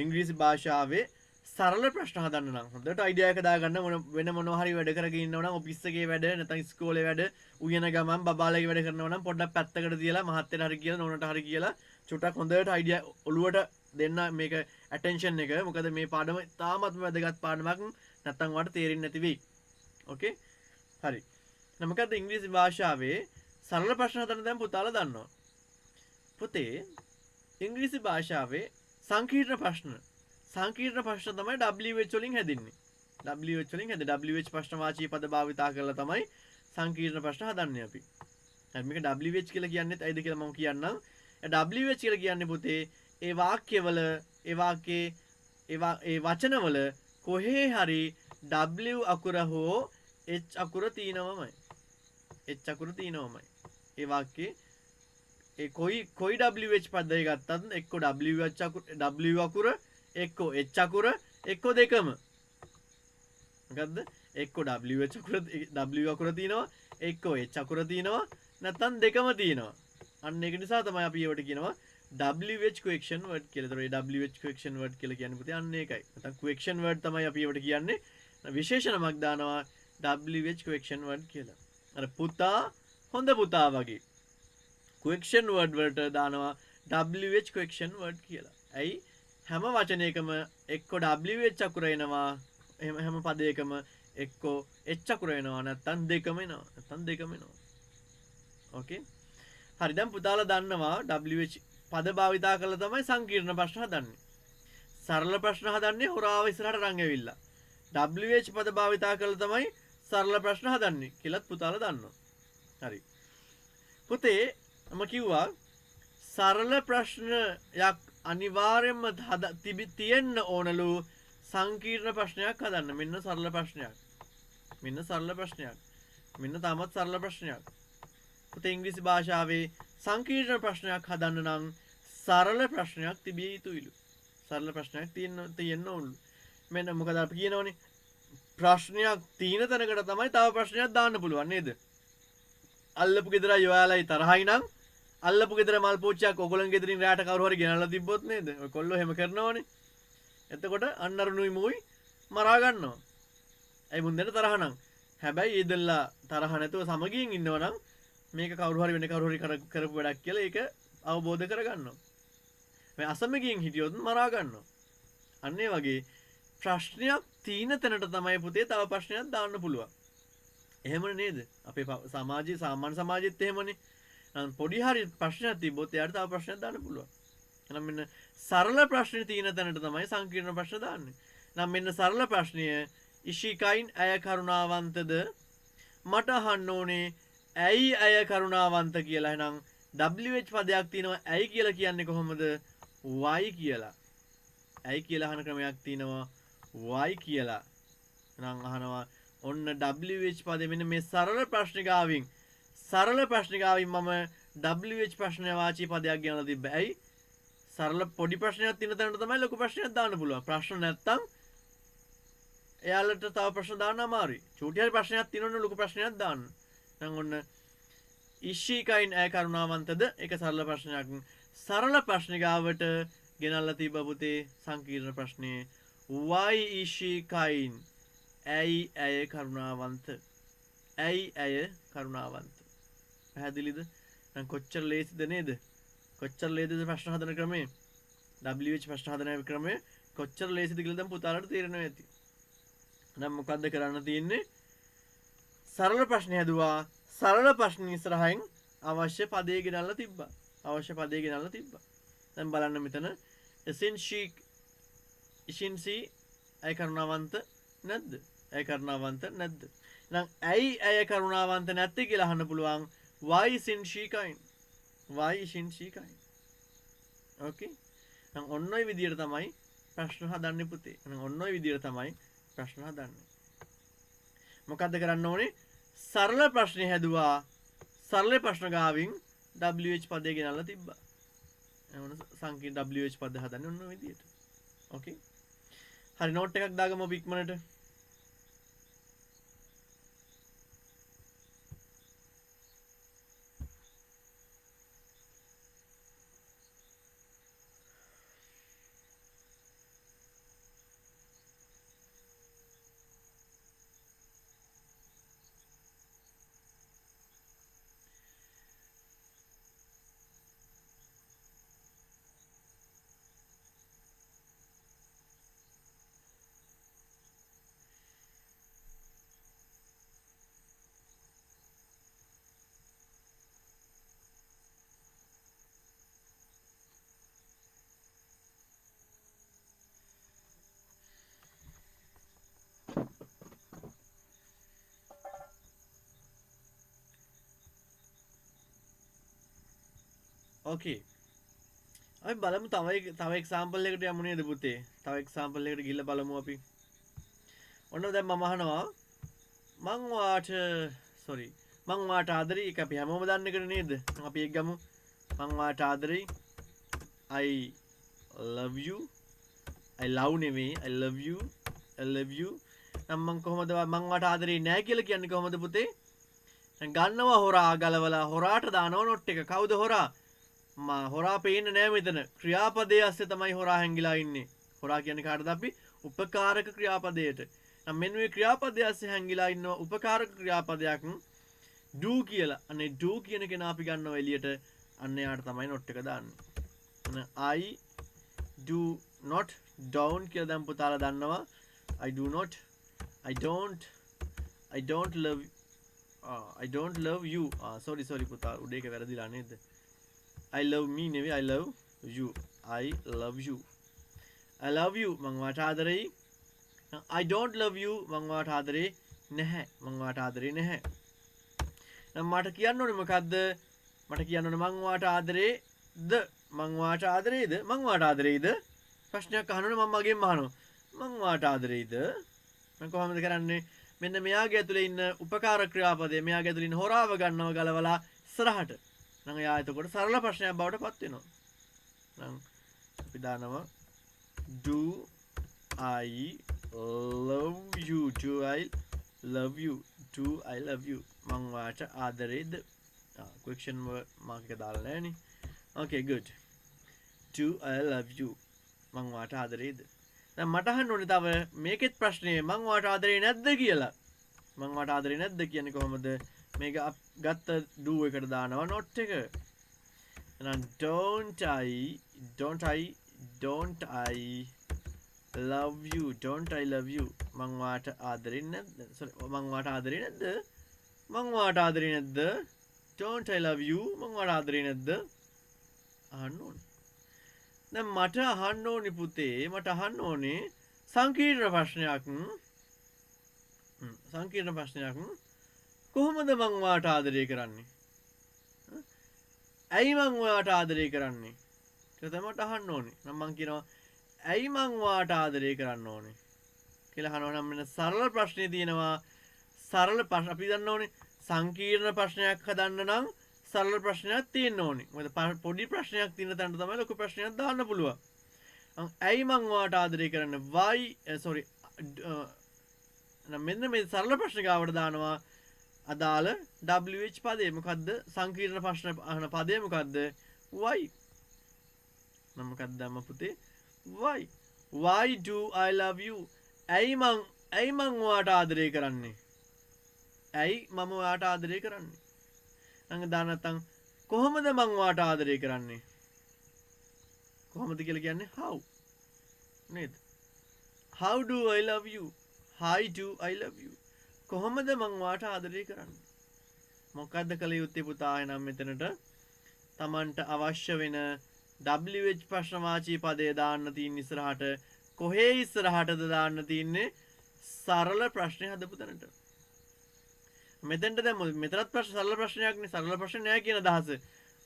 ඉංග්‍රීසි භාෂාවේ සරල ප්‍රශ්න හදන්න නම් හොඳට අයිඩියා එක දාගන්න වෙන මොනවා හරි වැඩ කරගෙන ඉන්නව නම් ඔෆිස් එකේ වැඩ නැත්නම් ඉස්කෝලේ වැඩ උයන ගමන් බබාලගේ වැඩ කරනවා නම් පොඩ්ඩක් පැත්තකට තියලා මහත්තයට හරි කියලා නෝනට හරි කියලා චුට්ටක් හොඳට අයිඩියා ඔලුවට දෙන්න මේක ඇටෙන්ෂන් එක. මොකද මේ පාඩම තාමත්ම වැදගත් පාඩමක් නැත්නම් ඔයාලට තේරෙන්නේ නැති වෙයි. ඕකේ? හරි. මොකද්ද ඉංග්‍රීසි භාෂාවේ සරල ප්‍රශ්න හදන්න දැන් පුතාලා දන්නවා. පුතේ ඉංග්‍රීසි භාෂාවේ සංකීර්ණ ප්‍රශ්න තමයි WH වලින් හැදින්නේ. WH වලින් හැදෙන WH ප්‍රශ්නවාචී පද භාවිතා කරලා තමයි සංකීර්ණ ප්‍රශ්න හදන්නේ අපි. හරි මේක WH කියලා කියන්නේත් ඇයිද කියලා මම කියන්නම්. WH කියලා කියන්නේ පුතේ ඒ වාක්‍යවල ඒ වචනවල කොහේ හරි W අකුර හෝ H අකුර තියෙනවමයි. H අකුර තියෙනවමයි. ඒ වාක්‍යයේ ඒ කොයි WH පදය ගත්තත් එක්ක W අකුර එක්ක H අකුර එක්ක දෙකම. මොකද්ද? එක්ක W අකුර තියෙනවා එක්ක H අකුර තියෙනවා නැත්නම් දෙකම තියෙනවා. අන්න ඒක නිසා තමයි අපි ඒවට කියනවා WH question word කියලා. ඒතර WH question word කියලා කියන්නේ පුතේ අන්න ඒකයි. නැත්නම් question word තමයි අපි ඒවට කියන්නේ. විශේෂණමක් දානවා WH question word කියලා. අර පුතා හොඳ පුතා වගේ. question word වලට දානවා WH question word කියලා. ඇයි? හැම වචනයකම එක්ක WH අකුර එනවා. හැම පදයකම එක්ක H අකුර එනවා නැත්නම් දෙකම එනවා. ඕකේ? හරි දැන් පුතාලා දන්නවා WH පද භාවිතා කරලා තමයි සංකීර්ණ ප්‍රශ්න හදන්නේ. සරල ප්‍රශ්න හදන්නේ හොරාව ඉස්සරහට රන් ඇවිල්ලා. WH පද භාවිතා කරලා තමයි සරල ප්‍රශ්න හදන්නේ කියලාත් පුතාලා දන්නවා. හරි. පුතේ මම කිව්වා සරල ප්‍රශ්නයක් අනිවාර්යයෙන්ම තියෙන්න ඕනලු සංකීර්ණ ප්‍රශ්නයක් හදන්න. මෙන්න සරල ප්‍රශ්නයක්. මෙන්න සරල ප්‍රශ්නයක්. මෙන්න තාමත් සරල ප්‍රශ්නයක්. පුතේ ඉංග්‍රීසි භාෂාවේ සංකීර්ණ ප්‍රශ්නයක් හදන්න නම් සරල ප්‍රශ්නයක් තිබිය යුතුයිලු. සරල ප්‍රශ්නයක් තියෙන්න ඕනලු. මෙන්න මොකද අපි කියනවනේ ප්‍රශ්නයක් තියෙන තැනකට තමයි තව ප්‍රශ්නයක් දාන්න පුළුවන් නේද? අල්ලපු ගෙදරයි ඔයාලයි තරහයි නම් අල්ලපු ගෙදර මල් පෝච්චියක් ඔයගොල්ලන් ගෙදරින් රැට කවුරු හරි ගෙනල්ලා තිබ්බොත් නේද? ඔය කොල්ලෝ එහෙම කරනවනේ. එතකොට අන්නරුණුයි මුයි මරා ගන්නවා. ඇයි මුන් දෙන්න තරහ නම්. හැබැයි ඒ දෙල්ලා තරහ නැතුව සමගියෙන් ඉන්නවනම් මේක කවුරු හරි වෙන කවුරු හරි කරපු වැඩක් කියලා ඒක අවබෝධ කරගන්නවා. මේ අසමගියෙන් හිටියොත් මරා ගන්නවා. අන්න ඒ වගේ ප්‍රශ්නයක් තියෙන තැනට තමයි පුතේ තව ප්‍රශ්නයක් දාන්න පුළුවන්. එහෙමනේ නේද? අපේ සමාජයේ සාමාන්‍ය සමාජෙත් එහෙමනේ. පොඩි හරි ප්‍රශ්නයක් තිබ්බොත් එයාට තව ප්‍රශ්නයක් දාන්න පුළුවන්. එහෙනම් මෙන්න සරල ප්‍රශ්නේ තියෙන තැනට තමයි සංකීර්ණ ප්‍රශ්න දාන්නේ. නම් මෙන්න සරල ප්‍රශ්නය ඉෂිකයින් ඇය කරුණාවන්තද? මට අහන්න ඕනේ ඇයි ඇය කරුණාවන්ත කියලා. එහෙනම් WH පදයක් තියෙනවා ඇයි කියලා කියන්නේ කොහොමද? why කියලා. ඇයි කියලා අහන ක්‍රමයක් තියෙනවා why කියලා. එහෙනම් අහනවා ඔන්න WH පදේ මෙන්න මේ සරල ප්‍රශ්නිකාවෙන් මම WH ප්‍රශ්න වාචී පදයක් ගෙනලා තිබ්බා. ඇයි? සරල පොඩි ප්‍රශ්නයක් තියෙන තැනට තමයි ලොකු ප්‍රශ්නයක් දාන්න පුළුවන්. ප්‍රශ්න නැත්තම් එයාලට තව ප්‍රශ්න දාන්න අමාරුයි. චූටි හරි ප්‍රශ්නයක් තියෙනවනේ ලොකු ප්‍රශ්නයක් දාන්න. දැන් ඔන්න ඉෂිකයින් ඇය කරුණාවන්තද? ඒක සරල ප්‍රශ්නයක්. සරල ප්‍රශ්නිකාවට ගෙනල්ලා තිබ්බ පුතේ සංකීර්ණ ප්‍රශ්නේ why is she kind? ඇයි ඇය කරුණාවන්ත? ඇයි ඇය කරුණාවන්ත? පැහැදිලිද? දැන් කොච්චර ලේසිද නේද? කොච්චර ලේසිද ප්‍රශ්න හදන ක්‍රමය? WH ප්‍රශ්න හදන ක්‍රමය කොච්චර ලේසිද කියලා දැන් පුතාලට තේරෙනවා ඇති. දැන් මොකද්ද කරන්න තියෙන්නේ? සරල ප්‍රශ්න හැදුවා. සරල ප්‍රශ්න ඉස්සරහින් අවශ්‍ය පදේ ගෙනල්ලා තිබ්බා. දැන් බලන්න මෙතන isn't she ඇය කරුණාවන්ත නැද්ද? ඇය කරුණාවන්ත නැද්ද? එහෙනම් ඇයි ඇය කරුණාවන්ත නැත්තේ කියලා අහන්න පුළුවන්. why isn't she kind? Okay? එහෙනම් ඔන්න ඔය විදිහට තමයි ප්‍රශ්න හදන්නේ පුතේ. එහෙනම් ඔන්න ඔය විදිහට තමයි ප්‍රශ්න හදන්නේ. මොකද්ද කරන්න ඕනේ? සරල ප්‍රශ්නේ හැදුවා. සරල ප්‍රශ්න ගාවින් WH පදේ ගෙනල්ලා තිබ්බා. එහෙනම් සංකීර්ණ WH පද හදන්නේ ඔන්න ඔය විදිහට. Okay? හරි නෝට් එකක් දාගමු අපි ඉක්මනට. Okay. අපි බලමු තව එක්සැම්පල් එකකට යමු නේද පුතේ? තව එක්සැම්පල් එකකට ගිහිල්ලා බලමු අපි. ඔන්න දැන් මම අහනවා මං වාට ආදරේ. ඒක අපි හැමෝම දන්න එකනේ නේද? අපි ඒක ගමු. මං වාට ආදරේ. I love you. I love නෙමෙයි. I love you. නම් මං කොහොමද මං වාට ආදරේ නෑ කියලා කියන්නේ කොහොමද පුතේ? දැන් ගන්නවා හොරා ගලවලා හොරාට දානවා නොට් එක. කවුද හොරා? හොරා පේන්නේ නෑ මෙතන. ක්‍රියාපදයේ ඇස්සේ තමයි හොරා හැංගිලා ඉන්නේ. හොරා කියන්නේ කාටද අපි? උපකාරක ක්‍රියාපදයට. නම් මෙන්න මේ ක්‍රියාපදයේ ඇස්සේ හැංගිලා ඉන්නවා උපකාරක ක්‍රියාපදයක් do කියලා. අනේ do කියන කෙනා අපි ගන්නවා එළියට. අන්න යාට තමයි නොට් එක දාන්නේ. I do not don't කියලා දැන් පුතාලා දන්නවා. I don't love you. sorry පුතා උඩ එක වැරදිලා නේද? I love me නෙවෙයි I love you. I love you මං වාට ආදරෙයි. I don't love you මං වාට ආදරේ නැහැ. මං වාට ආදරේ නැහැ. නම් මට කියන්න ඕනේ මොකද්ද? මට කියන්න ඕනේ මං වාට ආදරේද? මං වාට ආදරේද? මං වාට ආදරේද? ප්‍රශ්නයක් අහනවනේ මම මගෙන් අහනවා. මං වාට ආදරේද? මම කොහොමද කරන්නේ? මෙන්න මෙයාගේ ඇතුලේ ඉන්න උපකාර ක්‍රියාපදය මෙයාගේ ඇතුලේ ඉන්න හොරාව ගන්නව ගලවලා ඉස්සරහට. නම් එයා එතකොට සරල ප්‍රශ්නයක් බවට පත් වෙනවා. නම් අපි දානවා do I love you? Do I love you? Do I love you? මං වාට ආදරේද? question mark එක දාලා නැහැ නේ. Okay good. Do I love you? මං වාට ආදරේද? දැන් මට අහන්න ඕනේ තව මේකෙත් ප්‍රශ්නේ මං වාට ආදරේ නැද්ද කියලා. මං වාට ආදරේ නැද්ද කියන්නේ කොහොමද? මේක ගත්ත do එකට දානවා not එක. එහෙනම් don't I love you? Don't I love you? මං වාට ආදරේ නැද්ද? sorry මං වාට ආදරේ නැද්ද? මං වාට ආදරේ නැද්ද? Don't I love you? මං වාට ආදරේ නැද්ද? අහන්න ඕනේ. දැන් මට අහන්න ඕනේ පුතේ මට අහන්න ඕනේ සංකීර්ණ ප්‍රශ්නයක් කොහොමද මං වාට ආදරය කරන්නේ? ඇයි මං ඔයාට ආදරය කරන්නේ? කියලා තමයි මට අහන්න ඕනේ. නම් මං කියනවා ඇයි මං වාට ආදරය කරන්න ඕනේ කියලා අහනවා නම් මෙන්න සරල ප්‍රශ්නේ තියෙනවා. සරල ප්‍රශ්න අපි දන්න ඕනේ සංකීර්ණ ප්‍රශ්නයක් හදන්න නම් සරල ප්‍රශ්නයක් තියෙන්න ඕනේ. මොකද පොඩි ප්‍රශ්නයක් තියෙන තැනට තමයි ලොකු ප්‍රශ්නයක් දාන්න පුළුවන්. ඇයි මං ඔයාට ආදරය කරන්නේ? why sorry මෙන්න මේ සරල ප්‍රශ්න ගාවට දානවා අදාළ WH පදේ. මොකද්ද? සංකීර්ණ ප්‍රශ්න අහන පදේ මොකද්ද? why. නම් මොකක්ද දැම්ම පුතේ? why do I love you? ඇයි මං ඔයාට ආදරය කරන්නේ? ඇයි මම ඔයාට ආදරය කරන්නේ? අංග දාන්න නැත්නම් කොහොමද මං ඔයාට ආදරය කරන්නේ? කොහොමද කියලා කියන්නේ how නේද? how do I love you? how do I love you? කොහොමද මං ඔයාට ආදරය කරන්නේ? මොකද්ද කළ යුත්තේ පුතා? එහෙනම් මෙතනට Tamanට අවශ්‍ය වෙන WH ප්‍රශ්න වාචී පදේ දාන්න තියෙන ඉස්සරහට කොහේ ඉස්සරහටද දාන්න තියෙන්නේ? සරල ප්‍රශ්නේ හදපු තැනට. මෙතෙන්ට දැන් මෙතනත් ප්‍රශ්න සරල ප්‍රශ්නයක් නේ. සරල ප්‍රශ්න නෑ කියන අදහස.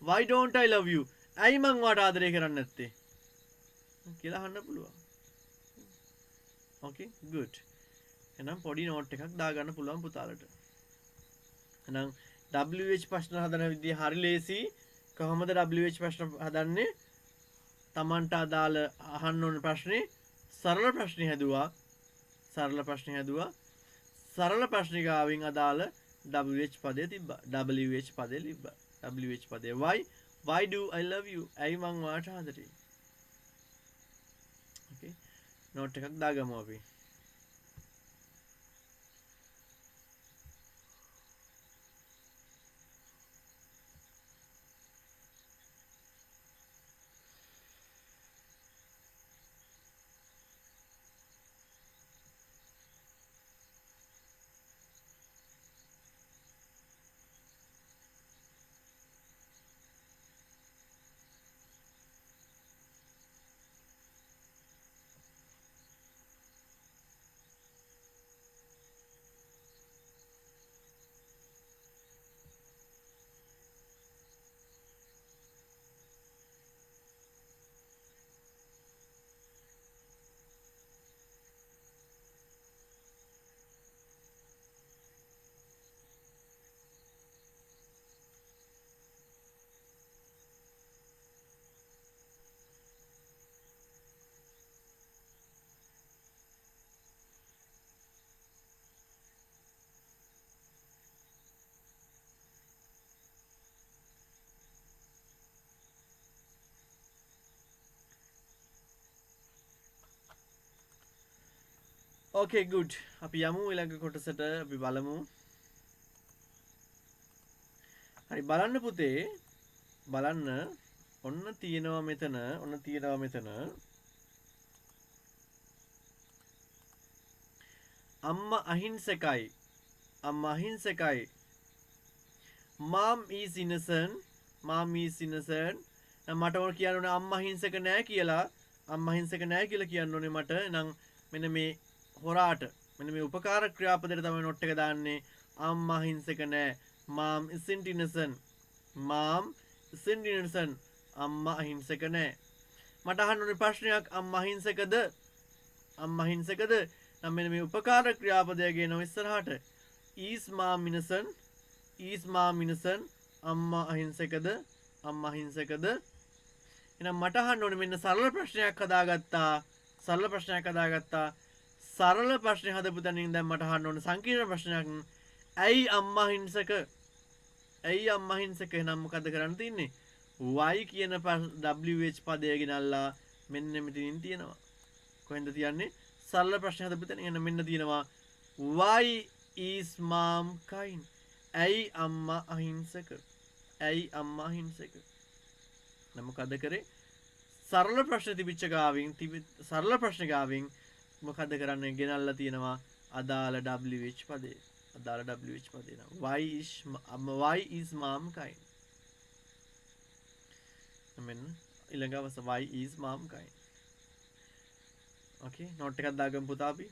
why don't I love you? ඇයි මං ඔයාට ආදරය කරන්නේ නැත්තේ? කියලා අහන්න පුළුවන්. okay good. එහෙනම් පොඩි නෝට් එකක් දාගන්න පුළුවන් පුතාලට. එහෙනම් WH ප්‍රශ්න හදන විදිය හරි ලේසි. කොහොමද WH ප්‍රශ්න හදන්නේ? Tamanට අදාළ අහන්න ඕන ප්‍රශ්නේ සරල ප්‍රශ්නේ හැදුවා. සරල ප්‍රශ්න ගාවින් අදාළ WH පදේ තිබ්බා. WH පදේ තිබ්බා. WH පදේ why do I love you? ඇයි මං ඔයාට ආදරේ? okay නෝට් එකක් දාගමු අපි. okay good. අපි යමු ඊළඟ කොටසට. අපි බලමු. හරි බලන්න පුතේ. බලන්න. ඔන්න තියෙනවා මෙතන. අම්මා අහිංසකයි. mom is innocent. මට ඕන කියන්න ඕනේ අම්මා අහිංසක නෑ කියලා. අම්මා හිංසක නෑ කියලා කියන්න ඕනේ මට. නම් මෙන්න මේ හොරාට මෙන්න මේ උපකාර ක්‍රියාපදයට තමයි නොට් එක දාන්නේ. අම්මා හිංසක නෑ. mom isn't innocent. mom isn't innocent. අම්මා අහිංසක නෑ. මට අහන්න ඕනේ ප්‍රශ්නයක් අම්මා අහිංසකද? අම්මා අහිංසකද? නම් මෙන්න මේ උපකාර ක්‍රියාපදය ගේනවා ඉස්සරහට. is mom innocent? is mom innocent? අම්මා අහිංසකද? අම්මා අහිංසකද? එහෙනම් මට අහන්න ඕනේ මෙන්න සරල ප්‍රශ්නයක් හදාගත්තා. සරල ප්‍රශ්නයක් හදාගත්තා. සරල ප්‍රශ්නේ හදපු තැනින් දැන් මට අහන්න ඕනේ සංකීර්ණ ප්‍රශ්නයක්. ඇයි අම්මා හිංසක? ඇයි අම්මා හිංසක? එහෙනම් මොකද කරන්න තියෙන්නේ? why කියන wh පදය ගෙනල්ලා මෙන්න මෙතනින් තියෙනවා. කොහෙන්ද තියන්නේ? සරල ප්‍රශ්න හදපු තැන එන්න මෙන්න තියෙනවා. why is mom kind? ඇයි අම්මා අහිංසක? ඇයි අම්මා අහිංසක? නම් මොකද කරේ? සරල ප්‍රශ්න තිබිච්ච ගාවින් සරල ප්‍රශ්න ගාවින් මොකද කරන්නේ? ගෙනල්ලා තියෙනවා අදාළ wh පදේ. අදාළ wh පදේ නම why is mom kind? මෙන්න ඊළඟ අවස්ථ why is mom kind? okay note එකක් දාගමු පුතා අපි.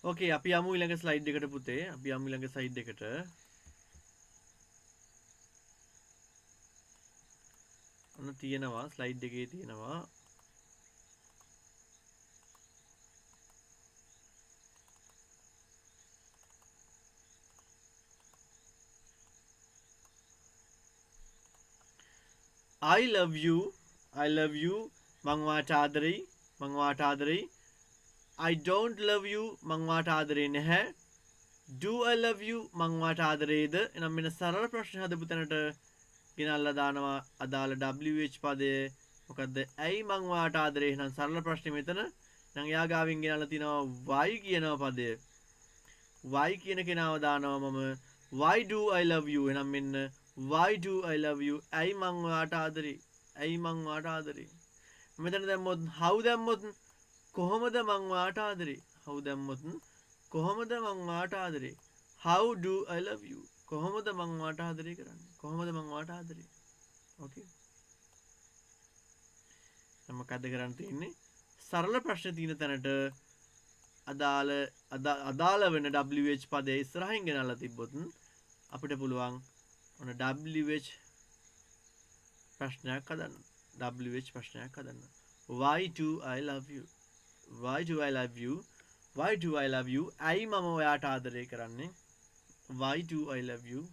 ඕකේ අපි යමු ඊළඟ ස්ලයිඩ් එකට පුතේ. අපි යමු ඊළඟ ස්ලයිඩ් එකට. ඔන්න තියෙනවා ස්ලයිඩ් එකේ තියෙනවා. I love you මං වාට ආදරෙයි මං වාට ආදරෙයි. I don't love you මං වාට ආදරේ නැහැ. Do I love you මං වාට ආදරේද? එහෙනම් මෙන්න සරල ප්‍රශ්න හදපු තැනට ගෙනල්ලා දානවා අදාළ wh පදය. මොකද්ද? ඇයි මං වාට ආදරේ? එහෙනම් සරල ප්‍රශ්නේ මෙතන. එහෙනම් එයා ගාවින් ගෙනල්ලා තිනවා why කියනවා පදය. why කියන කෙනාව දානවා මම why do I love you? එහෙනම් මෙන්න why do I love you? ඇයි මං වාට ආදරේ? ඇයි මං වාට ආදරේ? මෙතන දැම්මොත් how දැම්මොත් කොහොමද මං වාට ආදරේ? how දැම්මොත් කොහොමද මං වාට ආදරේ? how do I love you? කොහොමද මං වාට ආදරේ කරන්නේ? කොහොමද මං වාට ආදරේ? ඕකේ. දැන් මොකද කරන්න තියෙන්නේ? සරල ප්‍රශ්න තියෙන තැනට අදාළ වෙන wh පදේ ඉස්සරහින් ගෙනල්ලා තිබ්බොත් අපිට පුළුවන් ඔන්න wh ප්‍රශ්නයක් හදන්න. wh ප්‍රශ්නයක් හදන්න. why do I love you? why do I love you? why do I love you? ඇයි මම ඔයාට ආදරේ කරන්නේ? why do I love you?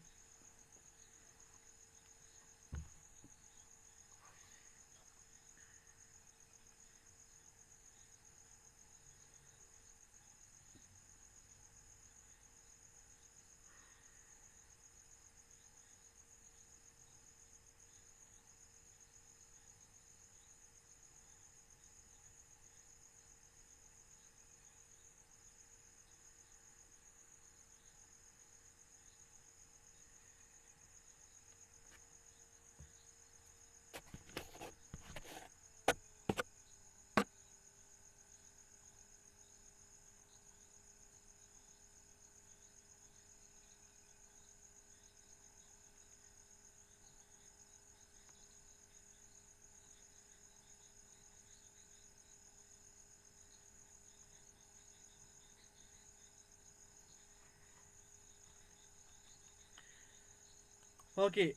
ඕකේ.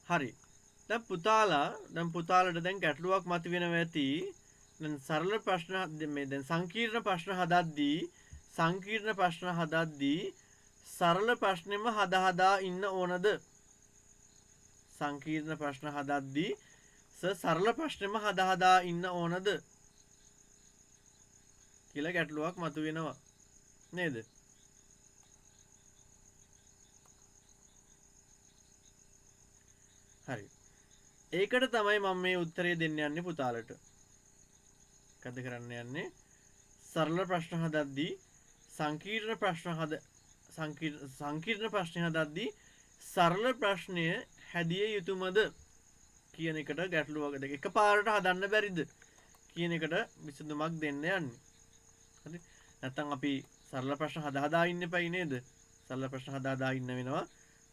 හරි. දැන් පුතාලට දැන් ගැටලුවක් මතුවෙනවා ඇති. දැන් සරල ප්‍රශ්න මේ දැන් සංකීර්ණ ප්‍රශ්න හදද්දී සරල ප්‍රශ්නෙම හදා ඉන්න ඕනද? සංකීර්ණ ප්‍රශ්න හදද්දී සරල ප්‍රශ්නෙම හදා ඉන්න ඕනද කියලා ගැටලුවක් මතුවෙනවා නේද? හරි. ඒකට තමයි මම මේ උත්තරේ දෙන්න යන්නේ පුතාලට. මොකද කරන්න යන්නේ? සරල ප්‍රශ්න හදද්දී සංකීර්ණ ප්‍රශ්න හදද්දී සරල ප්‍රශ්නය හැදිය යුතුමද කියන එකට ගැටලුවක් දෙක එකපාරට හදන්න බැරිද කියන එකට විසඳුමක් දෙන්න යන්නේ. හරි. නැත්තම් අපි සරල ප්‍රශ්න හදා ඉන්න එපයි නේද? සරල ප්‍රශ්න හදා ඉන්න වෙනවා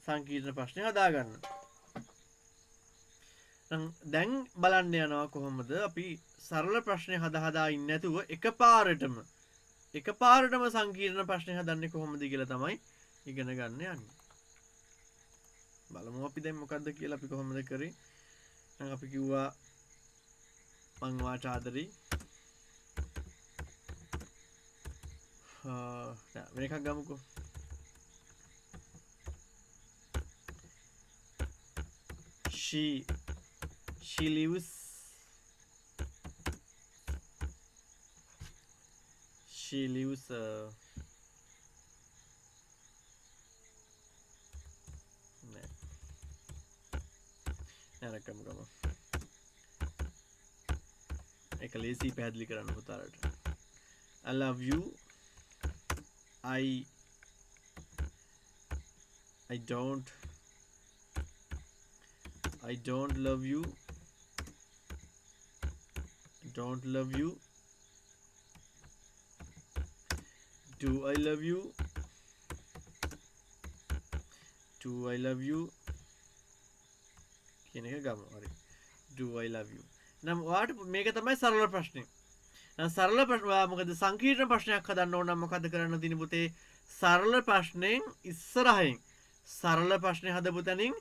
සංකීර්ණ ප්‍රශ්න හදාගන්න. දැන් බලන්න යනවා කොහොමද අපි සරල ප්‍රශ්නේ හදා ඉන්නේ නැතුව එකපාරටම සංකීර්ණ ප්‍රශ්නේ හදන්නේ කොහොමද කියලා තමයි ඉගෙන ගන්න යන්නේ. බලමු අපි දැන් මොකද්ද කියලා අපි කොහොමද කරේ. දැන් අපි කිව්වා මං වාට ආදරේ. මේකක් ගමුකෝ. She lives එක ලේසි පැහැදිලි කරන්න පුතාලට. I love you. I don't love you. Don't love you. Do I love you? Do I love you? කියන එක ගමු. හරි. Do I love you. නම් ඔයාට මේක තමයි සරල ප්‍රශ්නේ. නම් සරල ප්‍රශ්න මොකද සංකීර්ණ ප්‍රශ්නයක් හදන්න ඕන නම් මොකද කරන්න තියෙන්නේ පුතේ? සරල ප්‍රශ්නෙන් ඉස්සරහින් සරල ප්‍රශ්නේ හදපු තැනින්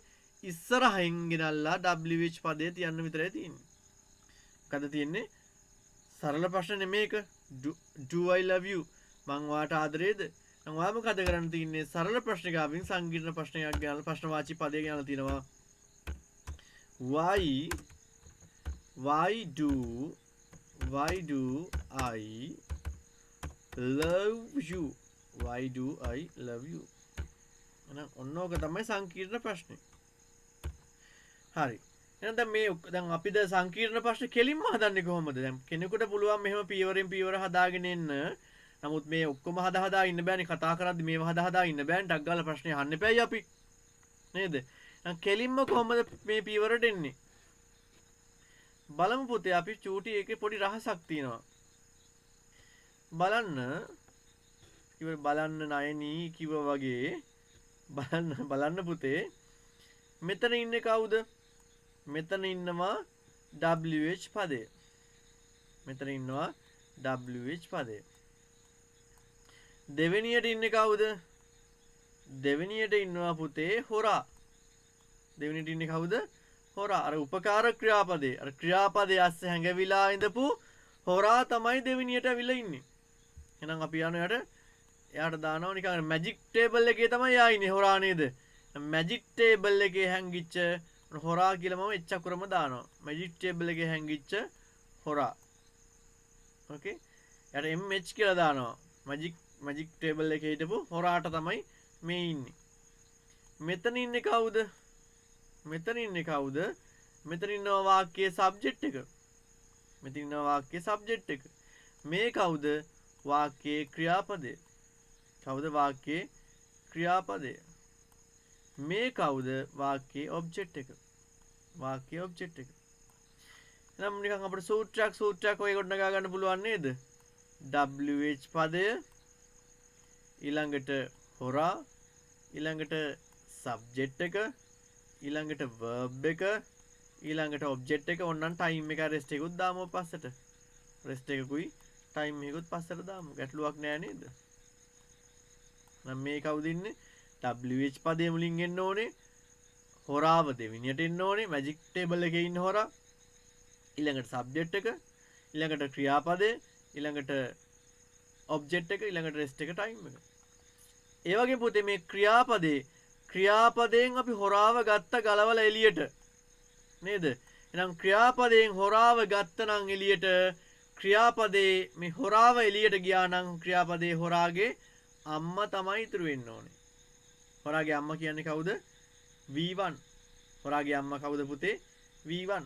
ඉස්සරහින් ගෙනල්ලා WH පදේ තියන්න විතරයි තියෙන්නේ. මොකද තියෙන්නේ? සරල ප්‍රශ්න නෙමේක. Do I love you? මං ඔයාට ආදරේද? නම් ඔයා මොකද කරන්න තියෙන්නේ? සරල ප්‍රශ්න ගාවින් සංකීර්ණ ප්‍රශ්නයක් ගෙනල්ලා ප්‍රශ්නවාචී පදේ ගෙනල්ලා තිනවා. Why do I love you? Why do I love you? එහෙනම් ඔන්න ඕක තමයි සංකීර්ණ ප්‍රශ්නේ. හරි. එහෙනම් දැන් අපි ද සංකීර්ණ ප්‍රශ්න කෙලින්ම හදන්නේ කොහොමද? දැන් කෙනෙකුට පුළුවන් මෙහෙම පියවරෙන් පියවර හදාගෙන එන්න. නමුත් මේ ඔක්කොම හදා ඉන්න බෑනේ. කතා කරද්දි මේව හදා ඉන්න බෑනේ. ඩක් ගාලා ප්‍රශ්නේ අහන්න එපායි අපි. නේද? දැන් කෙලින්ම කොහොමද මේ පියවරට එන්නේ? බලමු පුතේ අපි චූටි එකේ පොඩි රහසක් තියෙනවා. බලන්න නයනී කිව්වා වගේ බලන්න පුතේ මෙතන ඉන්නේ කවුද? මෙතන ඉන්නවා WH පදය. දෙවෙනියට ඉන්නේ කවුද? දෙවෙනියට ඉන්නවා පුතේ හොරා. දෙවෙනියට ඉන්නේ කවුද? හොරා. අර උපකාර ක්‍රියාපදේ. අර ක්‍රියාපදේ ඇස්ස හැංගවිලා ඉඳපු හොරා තමයි දෙවෙනියට අවිලා ඉන්නේ. එහෙනම් අපි එයාට දානවා නිකන් මැජික් ටේබල් එකේ තමයි යා ඉන්නේ හොරා නේද? මැජික් ටේබල් එකේ හැංගිච්ච හොරා කියලා මම එච්චකුරම දානවා. මැජික් ටේබල් එකේ හැංගිච්ච හොරා. ඕකේ? යාට MH කියලා දානවා. මැජික් ටේබල් එකේ හිටපු හොරාට තමයි මේ ඉන්නේ. මෙතන ඉන්නේ කවුද? මෙතන ඉන්නවා වාක්‍යයේ සබ්ජෙක්ට් එක. මේ කවුද? වාක්‍යයේ ක්‍රියාපදය. මේ කවුද? වාක්‍යයේ ඔබ්ජෙක්ට් එක. එහෙනම් නිකන් අපිට සූත්‍රයක් ඔය ගොඩනගා ගන්න පුළුවන් නේද? WH පදය ඊළඟට හොරා ඊළඟට සබ්ජෙක්ට් එක ඊළඟට verb එක ඊළඟට ඔබ්ජෙක්ට් එක ඕනනම් ටයිම් එක රෙස්ට් එකකුත් දාමු පස්සට. රෙස්ට් එකකුයි ටයිම් එකකුත් පස්සට දාමු. ගැටලුවක් නෑ නේද? නම් මේ කවුද ඉන්නේ? WH පදේ මුලින් එන්න ඕනේ. හොරාව දෙවෙනියට එන්න ඕනේ. මැජික් ටේබල් එකේ ඉන්න හොරා. ඊළඟට සබ්ජෙක්ට් එක, ඊළඟට ක්‍රියාපදේ, ඊළඟට ඔබ්ජෙක්ට් එක, ඊළඟට රෙස්ට් එක ටයිම් එක. ඒ වගේ පුතේ මේ ක්‍රියාපදයෙන් අපි හොරාව ගත්ත ගලවලා එළියට නේද? එහෙනම් ක්‍රියාපදයෙන් හොරාව ගත්තනම් එළියට ක්‍රියාපදේ මේ හොරාව එළියට ගියා නම් ක්‍රියාපදේ හොරාගේ අම්මා තමයි ඉතුරු වෙන්න ඕනේ. හොරාගේ අම්මා කියන්නේ කවුද? V1. හොරාගේ අම්මා කවුද පුතේ? V1.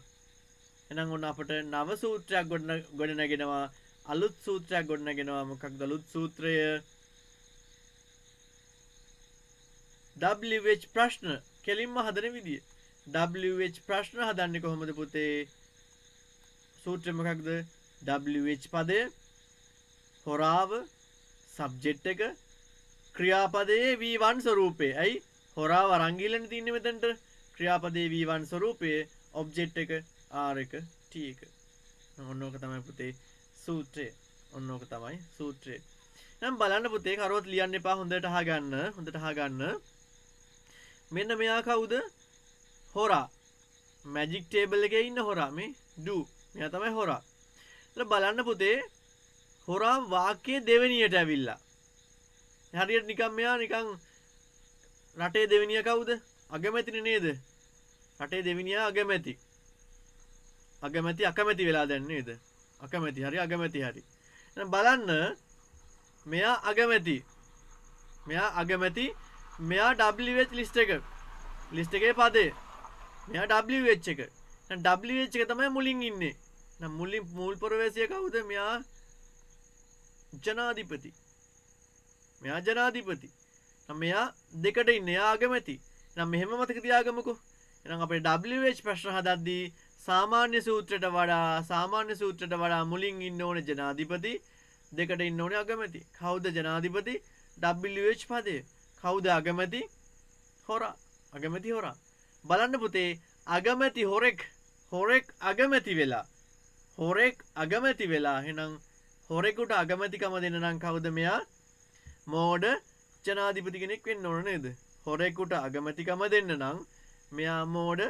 එහෙනම් ඔන්න අපිට නව සූත්‍රයක් ගොඩනගෙනවා. අලුත් සූත්‍රයක් ගොඩනගෙනවා. මොකක්ද අලුත් සූත්‍රය? WH ප්‍රශ්න කෙලින්ම හදන විදිය. WH ප්‍රශ්න හදන්නේ කොහොමද පුතේ? සූත්‍රය මොකක්ද? WH පදය, හොරාව, සබ්ජෙක්ට් එක, ක්‍රියාපදයේ V1 ස්වරූපේ. ඇයි? හොරාව අරන් ගිහලා තින්නේ මෙතනට. ක්‍රියාපදයේ V1 ස්වරූපයේ ඔබ්ජෙක්ට් එක R1 T1. ඔන්නෝක තමයි පුතේ සූත්‍රය. ඔන්නෝක තමයි සූත්‍රය. නම් බලන්න පුතේ කරොත් ලියන්න එපා. හොඳට අහගන්න. මෙන්න මෙයා කවුද? හොරා. මැජික් ටේබල් එකේ ඉන්න හොරා. මේ do. මෙයා තමයි හොරා. එතන බලන්න පුතේ හොරා වාක්‍යයේ දෙවෙනියට ඇවිල්ලා. හරියට නිකන් මෙයා නිකන් රටේ දෙවෙනිය කවුද? අගමැතිනේ නේද? රටේ දෙවෙනියා අගමැති. අකමැති වෙලා දැන් නේද? අකමැති හරි. එහෙනම් බලන්න මෙයා අගමැති. මෙයා WH ලිස්ට් එකේ පදේ. මෙයා WH එක. දැන් WH එක තමයි මුලින් ඉන්නේ. නම් මූල් පුරවැසිය කවුද? මෙයා ජනාධිපති. නම් මෙයා දෙකට ඉන්නේ. එයා අගමැති. නම් මෙහෙම මතක තියාගමුකෝ. එහෙනම් අපේ WH ප්‍රශ්න හදද්දී සාමාන්‍ය සූත්‍රයට වඩා මුලින් ඉන්න ඕනේ ජනාධිපති. දෙකට ඉන්න ඕනේ අගමැති. කවුද ජනාධිපති? WH පදේ. කවුද අගමැති? හොරා. බලන්න පුතේ අගමැති හොරෙක් අගමැති වෙලා එහෙනම් හොරෙකුට අගමැතිකම දෙන්න නම් කවුද මෙයා? මෝඩ ජනාධිපති කෙනෙක් වෙන්න ඕන නේද? හොරෙකුට අගමැතිකම දෙන්න නම් මෙයා මෝඩ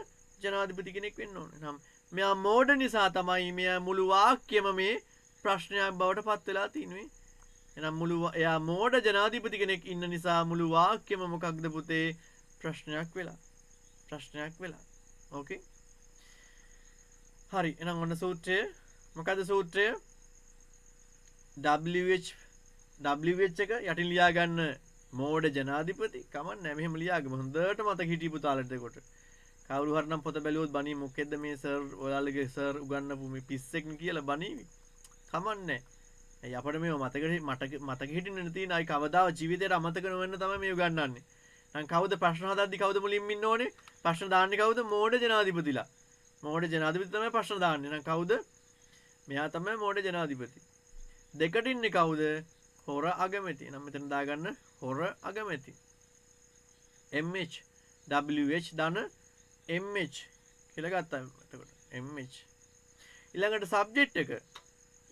ජනාධිපති කෙනෙක් වෙන්න ඕන. නම් මෙයා මෝඩ නිසා තමයි මෙයා මුළු වාක්‍යම මේ ප්‍රශ්නයක් බවට පත් වෙලා තින්නේ. එහෙනම් එයා මෝඩ ජනාධිපති කෙනෙක් ඉන්න නිසා මුළු වාක්‍යම මොකක්ද පුතේ? ප්‍රශ්නයක් වෙලා. ඕකේ. හරි. එහෙනම් ඔන්න සූත්‍රය. මොකද්ද සූත්‍රය? WH එක යටින් ලියා ගන්න මෝඩ ජනාධිපති. කමක් නැහැ. මෙහෙම ලියාගමු. හොඳට මතක හිටිය පුතාලට එතකොට. කවුරු හරි නම් පොත බැලුවොත් බණී මොකෙද්ද මේ සර් ඔයාලගේ සර් උගන්වපු මේ පිස්සෙක්නේ කියලා බණීවි. කමක් නැහැ. ඇයි අපිට මේව මතක හිටින්න තියෙන අය කවදාවත් ජීවිතේට අමතක නොවෙන්න තමයි මේ උගන්වන්නේ. නම් කවුද ප්‍රශ්න හදද්දි කවුද මුලින්ම ඉන්න ඕනේ? ප්‍රශ්න දාන්නේ කවුද? මෝඩ ජනාධිපතිලා. මෝඩ ජනාධිපති තමයි ප්‍රශ්න දාන්නේ. නම් කවුද? මෙයා තමයි මෝඩ ජනාධිපති. දෙකට ඉන්නේ කවුද? හොර අගමැති. නම් මෙතන දාගන්න හොර අගමැති. MH WH දන MH කියලා ගත්තා. එතකොට MH. ඊළඟට සබ්ජෙක්ට් එක.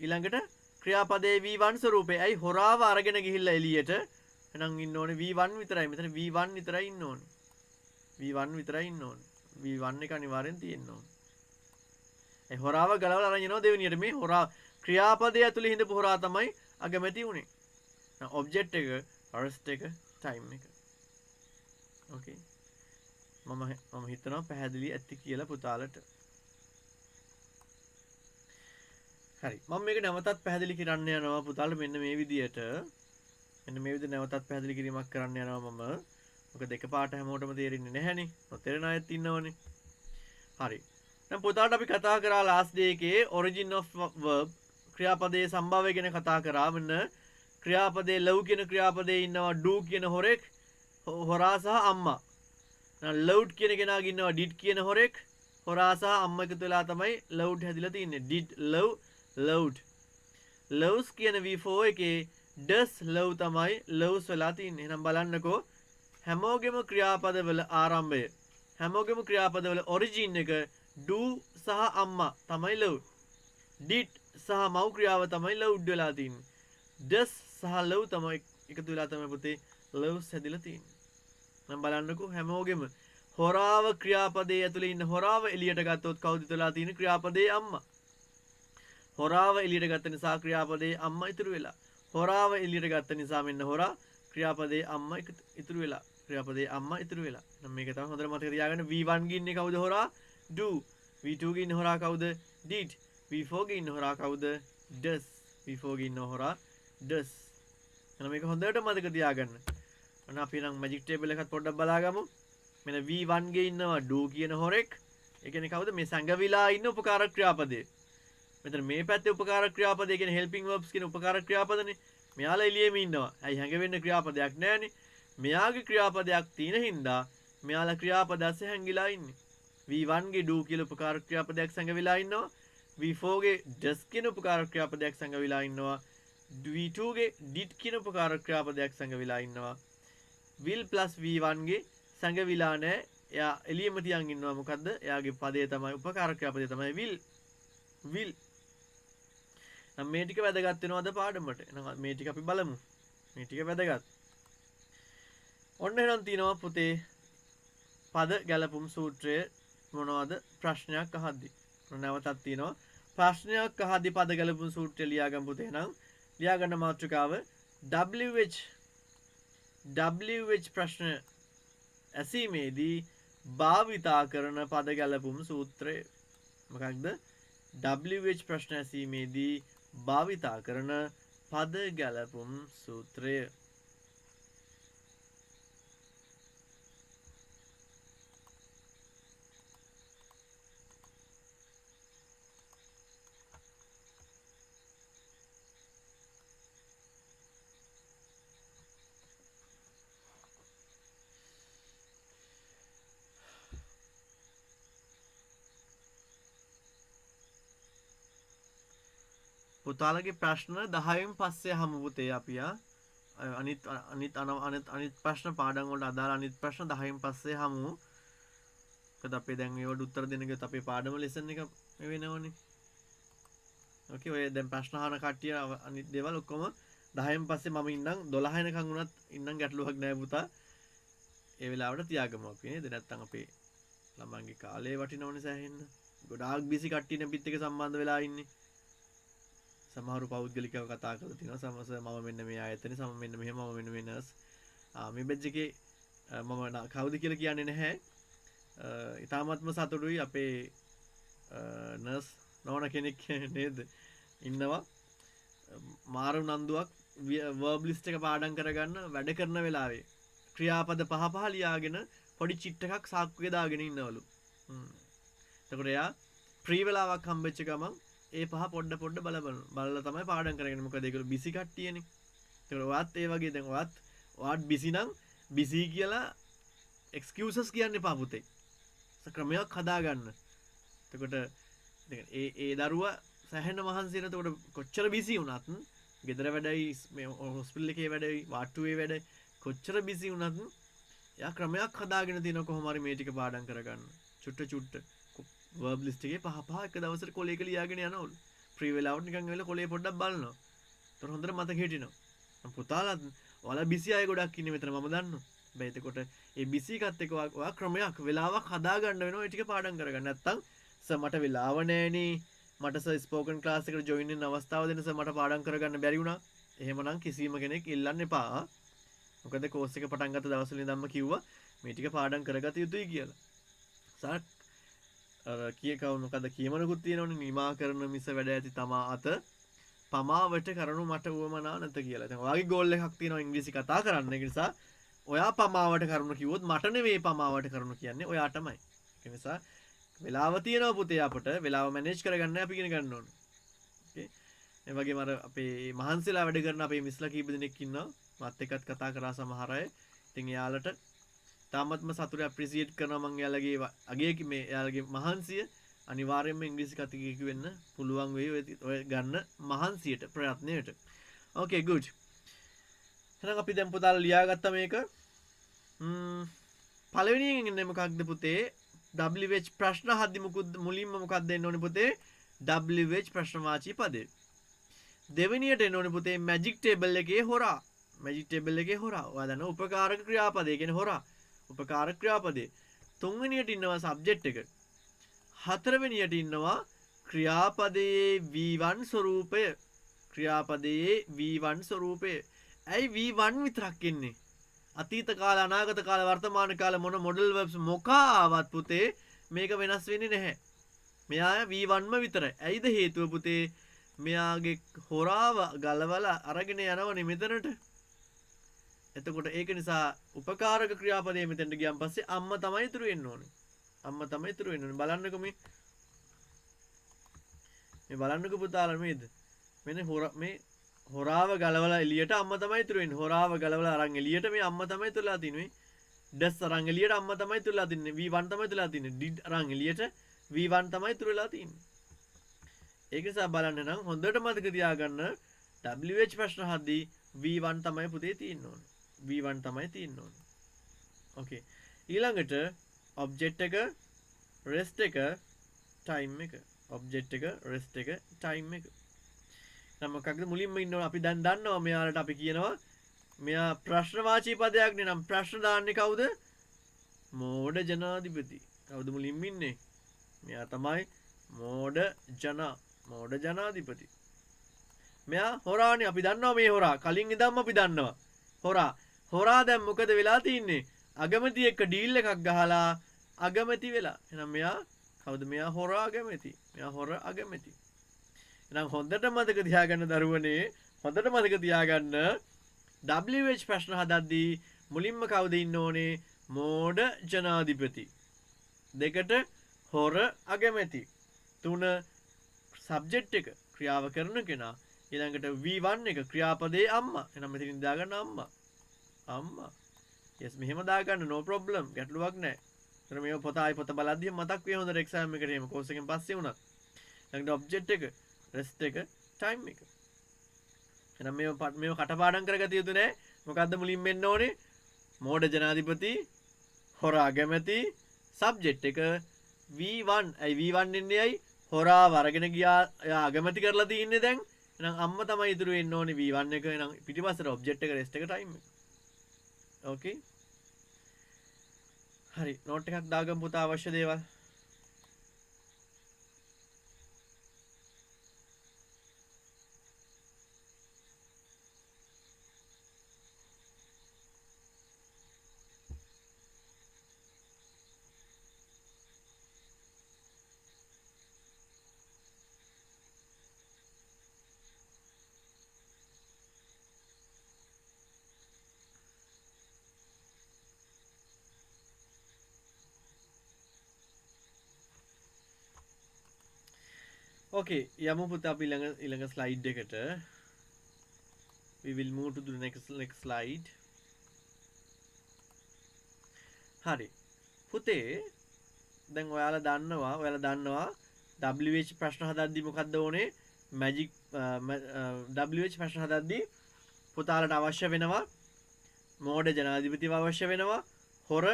ඊළඟට ක්‍රියාපදයේ V1 ස්වරූපේ. ඇයි හොරාව අරගෙන ගිහිල්ලා එළියට. එහෙනම් ඉන්න ඕනේ V1 විතරයි. මෙතන V1 විතරයි ඉන්න ඕනේ. V1 එක අනිවාර්යෙන් තියෙන්න ඕනේ. ඒ හොරාව ගලවලා අරන් යනවා දෙවෙනියට. මේ හොරා ක්‍රියාපදයේ ඇතුලේ හිඳපු හොරා තමයි අගමැති උනේ. ඔබ්ජෙක්ට් එක, රෙස්ට් එක, ටයිම් එක. ඕකේ. මම හිතනවා පැහැදිලි ඇති කියලා පුතාලට. හරි. මම මේක නැවතත් පැහැදිලි කරන්න යනවා පුතාලට මෙන්න මේ විදියට. නැවතත් පැහැදිලි කිරීමක් කරන්න යනවා මම. මොකද එකපාරට හැමෝටම තේරෙන්නේ නැහැනේ. නොතේරෙන අයත් ඉන්නවනේ. හරි. දැන් පුතාලට අපි කතා කරා last day එකේ origin of verb ක්‍රියාපදයේ සම්භාවය ගැන කතා කරා. මෙන්න ක්‍රියාපදයේ love කියන ක්‍රියාපදයේ ඉන්නවා do කියන හොරෙක්, හොරා සහ අම්මා. ලව්ඩ් කියන කෙනාගේ ඉන්නවා ඩිඩ් කියන හොරෙක්, හොරා සහ අම්මා එකතු වෙලා තමයි ලව්ඩ් හැදිලා තින්නේ. Did love ලව්ඩ්. ලව්ස් කියන V4 එකේ does love තමයි loves වෙලා තින්නේ. එහෙනම් බලන්නකෝ හැමෝගෙම ක්‍රියාපදවල ආරම්භය, හැමෝගෙම ක්‍රියාපදවල ඔරිජින් එක do සහ අම්මා තමයි love. did සහ මව් ක්‍රියාව තමයි loved වෙලා තියෙන්නේ. does සහ love තමයි එකතු වෙලා තමයි පුතේ loves හැදිලා තියෙන්නේ. නම් බලන්නකෝ හැමෝගෙම හොරාව ක්‍රියාපදයේ ඇතුලේ ඉන්න හොරාව එළියට ගත්තොත් කවුද ඉතුරුලා තියෙන්නේ ක්‍රියාපදයේ අම්මා. හොරාව එළියට ගත්ත නිසා ක්‍රියාපදයේ අම්මා ඉතුරු වෙලා. හොරාව එළියට ගත්ත නිසා මෙන්න හොරා ක්‍රියාපදයේ අම්මා ඉතුරු වෙලා. ක්‍රියාපදයේ අම්මා ඉතුරු වෙලා. නම් මේක තමයි හොඳට මතක තියාගන්න. V1 ගේ ඉන්නේ කවුද හොරා? do. V2 ගේ ඉන්න හොරා කවුද? did. V4 ගේ ඉන්න හොරා කවුද? does. V4 ගේ ඉන්න හොරා does. එහෙනම් මේක හොඳට මතක තියාගන්න. අන්න අපි නම් මැජික් ටේබල් එකත් පොඩ්ඩක් බලාගමු. මෙන්න V1 ගේ ඉන්නවා do කියන හොරෙක්. ඒ කියන්නේ කවුද? මේ සංගවිලා ඉන්න උපකාරක ක්‍රියාපදේ. මෙතන මේ පැත්තේ උපකාරක ක්‍රියාපදේ කියන්නේ helping verbs කියන උපකාරක ක්‍රියාපදනේ. මෙයාලා එළියෙම ඉන්නවා. ඇයි හැංගෙවෙන්න ක්‍රියාපදයක් නැහැනේ. මෙයාගේ ක්‍රියාපදයක් තියෙන හින්දා මෙයාලා ක්‍රියාපදස්ස හැංගිලා ඉන්නේ. V1 ගේ do කියලා උපකාරක ක්‍රියාපදයක් සංගවිලා ඉන්නවා. V4 ගේ does කියන උපකාරක ක්‍රියාපදයක් සංගවිලා ඉන්නවා. V2 ගේ did කියන උපකාරක ක්‍රියාපදයක් සංගවිලා ඉන්නවා. will plus V1 ගේ සංගවිලා නැහැ. එයා එළියෙම තියන් ඉන්නවා. මොකද්ද? එයාගේ පදේ තමයි උපකාරක ක්‍රියාපදේ තමයි will. නම් මේ ටික වැදගත් වෙනවද පාඩමට? එහෙනම් මේ ටික අපි බලමු. මේ ටික වැදගත්. ඔන්න එහෙනම් තියෙනවා පුතේ පද ගැලපුම් සූත්‍රය මොනවද ප්‍රශ්නයක් අහද්දි. නැවතත් තියෙනවා ප්‍රශ්නයක් අහද්දි පද ගැලපුම් සූත්‍රය ලියාගන්න පුතේ. එහෙනම් ලියාගන්න මාතෘකාව WH ප්‍රශ්න ඇසීමේදී භාවිතා කරන පද ගැලපුම් සූත්‍රය මොකක්ද? WH ප්‍රශ්න ඇසීමේදී භාවිතා කරන පද ගැලපුම් සූත්‍රය. පුතාලගේ ප්‍රශ්න 10න් පස්සේ හමු පුතේ අපි අනිත් ප්‍රශ්න පාඩම් වලට අදාළ අනිත් ප්‍රශ්න 10න් පස්සේ හමු. මොකද අපි දැන් ඒවට උත්තර දෙන්න ගියොත් අපේ පාඩම ලෙසන් එක වෙනවනේ. ඕකේ ඔය දැන් ප්‍රශ්න අහන කට්ටිය අනිත් දේවල් ඔක්කොම 10න් පස්සේ මම ඉන්නම් 12 වෙනකන් උනත් ඉන්නම් ගැටලුවක් නැහැ පුතා. ඒ වෙලාවට තියාගමු අපි නේද? නැත්තම් අපේ ළමන්ගේ කාලේ වටිනවනේ සෑහෙන්න. ගොඩාක් බිසි කට්ටිය නෙපිත් එක සම්බන්ධ වෙලා ඉන්නේ. සමහරු පෞද්ගලිකව කතා කරලා තිනවා සමහර මම මෙන්න මේ ආයතනේ සම මෙන්න මෙහෙම මම මෙන්න මේ නර්ස් මේ බෙජ් එකේ මම කවුද කියලා කියන්නේ නැහැ. ඊටාත්ම සතුටුයි අපේ නර්ස් නෝන කෙනෙක් නේද ඉන්නවා. මාරු නන්දුවක් verb list එක පාඩම් කරගන්න වැඩ කරන වෙලාවේ ක්‍රියාපද පහ පහ ලියාගෙන පොඩි චිට් එකක් සාක්කුවේ දාගෙන ඉන්නවලු. එතකොට එයා ෆ්‍රී වෙලාවක් හම්බෙච්ච ගමන් ඒ පහ පොඩ බලලා තමයි පාඩම් කරගන්නේ. මොකද ඒගොල්ලෝ බිසි කට්ටියනේ. ඒතකොට ඔයත් ඒ වගේ දැන් ඔයත් බිසි නම් බිසි කියලා එක්ස්කියුසස් කියන්න එපා පුතේ. ක්‍රමයක් හදාගන්න. එතකොට ඒ දරුවා සැහෙන මහන්සි වෙන. එතකොට කොච්චර බිසි වුණත් ගෙදර වැඩයි මේ හොස්පිටල් එකේ වැඩයි වාට්ටුවේ වැඩයි කොච්චර බිසි වුණත් එයා ක්‍රමයක් හදාගෙන තියෙනවා කොහොම හරි මේ ටික පාඩම් කරගන්න. චුට්ට verb list එකේ පහ එක දවසට කොලේක ලියාගෙන යනවලු. ෆ්‍රී වෙලාවට නිකන් ඇවිල්ලා කොලේ පොඩ්ඩක් බලනවා. ඒතර හොඳට මතක හිටිනවා. පුතාලා ඔයාලා බිසි අය ගොඩක් ඉන්නේ මෙතන මම දන්නවා. බෑ එතකොට ඒ බිසි එකත් එක්ක ඔයා ක්‍රමයක් වෙලාවක් හදාගන්න වෙනවා ඒ ටික පාඩම් කරගන්න. නැත්තම් සර් මට වෙලාව නෑනේ. මට සර් ස්පෝකන් ක්ලාස් එකට ජොයින් වෙන්න අවස්ථාව දෙන්න සර් මට පාඩම් කරගන්න බැරි වුණා. එහෙමනම් කිසිම කෙනෙක් ඉල්ලන්න එපා. මොකද කෝස් එක පටන් ගත්ත දවස් වලින් ඉඳන්ම කිව්වා මේ ටික පාඩම් කරගත යුතුයි කියලා. සර් මොකද කියමනකුත් තියෙනවනේ නිමා කරන මිස වැඩ ඇති තමා අත පමාවට කරනු මට උවමනා නැත කියලා. දැන් ඔයාගේ ගෝල් එකක් තියෙනවා ඉංග්‍රීසි කතා කරන්න. ඒ නිසා ඔයා පමාවට කරනු කිව්වොත් මට නෙවෙයි පමාවට කරනු කියන්නේ ඔයාටමයි. ඒ නිසා වෙලාව තියෙනවා පුතේ අපට. වෙලාව මැනේජ් කරගන්න අපි ඉගෙන ගන්න ඕනේ. ඕකේ. ඒ වගේම අර අපේ මහන්සිලා වැඩ කරන අපේ මිස්ලා කීප දෙනෙක් ඉන්නවා. මාත් එක්කත් කතා කරා සමහර අය. ඉතින් එයාලට තාමත්ම සතුට ඇප්‍රීසියේට් කරනවා මම එයාලගේ අගේ මේ එයාලගේ මහන්සිය. අනිවාර්යයෙන්ම ඉංග්‍රීසි කතිකයෙක් වෙන්න පුළුවන් වෙයි ඔය ගන්න මහන්සියට ප්‍රයත්නයට. ඕකේ good. එහෙනම් අපි දැන් පුතාලා ලියාගත්තා මේක. පළවෙනියෙන් ඉන්නේ මොකක්ද පුතේ? WH ප්‍රශ්න හද්දි මුලින්ම මොකක්ද දෙන්න ඕනේ පුතේ? WH ප්‍රශ්නවාචී පදේ. දෙවෙනියට එන්න ඕනේ පුතේ මැජික් ටේබල් එකේ හොරා. මැජික් ටේබල් එකේ හොරා. ඔයා දන්නවා උපකාරක ක්‍රියාපදේ කියන්නේ හොරා. උපකාරක ක්‍රියාපදේ. තුන්වෙනියට ඉන්නවා සබ්ජෙක්ට් එක. හතරවෙනියට ඉන්නවා ක්‍රියාපදයේ V1 ස්වරූපය. ක්‍රියාපදයේ V1 ස්වරූපය. ඇයි V1 විතරක් එන්නේ? අතීත කාල අනාගත කාල වර්තමාන කාල මොන මොඩල් වෙබ්ස් මොකාවත් පුතේ මේක වෙනස් වෙන්නේ නැහැ. මෙයා V1ම විතරයි. ඇයිද හේතුව පුතේ? මෙයාගේ හොරාව ගලවලා අරගෙන යනවනේ මෙතනට. එතකොට ඒක නිසා උපකාරක ක්‍රියාපදයේ මෙතෙන්ට ගියන් පස්සේ අම්මා තමයි ඉතුරු වෙන්න ඕනේ. අම්මා තමයි ඉතුරු වෙන්න ඕනේ. බලන්නකෝ මේ බලන්නකෝ පුතාලා මේද? මේ හොරාව ගලවලා එළියට අම්මා තමයි ඉතුරු වෙන්නේ. හොරාව ගලවලා අරන් එළියට මේ අම්මා තමයි ඉතුරුලා තින්නේ. ඩස් අරන් එළියට අම්මා තමයි ඉතුරුලා තින්නේ. V1 තමයි ඉතුරුලා තින්නේ. ඩිඩ් අරන් එළියට V1 තමයි ඉතුරුලා තින්නේ. ඒක නිසා බලන්න නම් හොඳට මතක තියාගන්න WH ප්‍රශ්න හද්දී V1 තමයි පුතේ තියෙන්න ඕනේ. V1 තමයි තියෙන්න ඕනේ. ඕකේ. ඊළඟට ඔබ්ජෙක්ට් එක, රෙස්ට් එක, ටයිම් එක. ඔබ්ජෙක්ට් එක, රෙස්ට් එක, ටයිම් එක. නම් මොකක්ද මුලින්ම ඉන්නවා අපි දැන් දන්නවා මෙයාලට අපි කියනවා මෙයා ප්‍රශ්නවාචී පදයක් නේ නම් ප්‍රශ්න දාන්නේ කවුද? මෝඩ ජනාධිපති. කවුද මුලින්ම ඉන්නේ? මෙයා තමයි මෝඩ ජනාධිපති. මෙයා හොරානේ අපි දන්නවා මේ හොරා. කලින් ඉඳන්ම අපි දන්නවා. හොරා දැන් මොකද වෙලා තින්නේ? අගමැති එක්ක ඩීල් එකක් ගහලා අගමැති වෙලා. එහෙනම් මෙයා කවුද? මෙයා හොරා අගමැති. මෙයා හොර අගමැති. එහෙනම් හොඳට මතක තියාගන්න දරුවනේ. හොඳට මතක තියාගන්න WH ප්‍රශ්න හදද්දී මුලින්ම කවුද ඉන්න ඕනේ? මෝඩ ජනාධිපති. දෙකට හොර අගමැති. තුන සබ්ජෙක්ට් එක ක්‍රියාව කරන කෙනා. ඊළඟට V1 එක ක්‍රියාපදයේ අම්මා. එහෙනම් මෙතනින් දාගන්න අම්මා. yes මෙහෙම දාගන්න no problem. ගැටලුවක් නැහැ. එතන මේව පොත බලද්දී මතක් වෙයි හොඳට එක්සෑම් එකට එහෙම කෝස් එකෙන් පස්සේ වුණා. ඊළඟට ඔබ්ජෙක්ට් එක, රෙස්ට් එක, ටයිම් එක. එහෙනම් මේව කටපාඩම් කරගatiya යුතු නැහැ. මොකද්ද මුලින්ම එන්න ඕනේ? මෝඩ ජනාධිපති, හොරා අගමැති, සබ්ජෙක්ට් එක V1. ඇයි V1 එන්නේ ඇයි? හොරාව අරගෙන ගියා අගමැති කරලා තින්නේ දැන්. එහෙනම් අම්මා තමයි ඉතුරු වෙන්න ඕනේ V1 එක. එහෙනම් පිටිපස්සට ඔබ්ජෙක්ට් එක, රෙස්ට් එක, ටයිම් එක. ඕකේ. හරි නෝට් එකක් දාගමු පුතා අවශ්‍ය දේවල්. Okay, යමු පුතා අපි ඊළඟ slide එකට. We will move to the next slide. හරි. පුතේ දැන් ඔයාලා දන්නවා WH ප්‍රශ්න හදද්දී මොකක්ද ඕනේ? මැජික් WH ප්‍රශ්න හදද්දී පුතාලට අවශ්‍ය වෙනවා මෝඩ ජනාධිපතිව අවශ්‍ය වෙනවා, හොර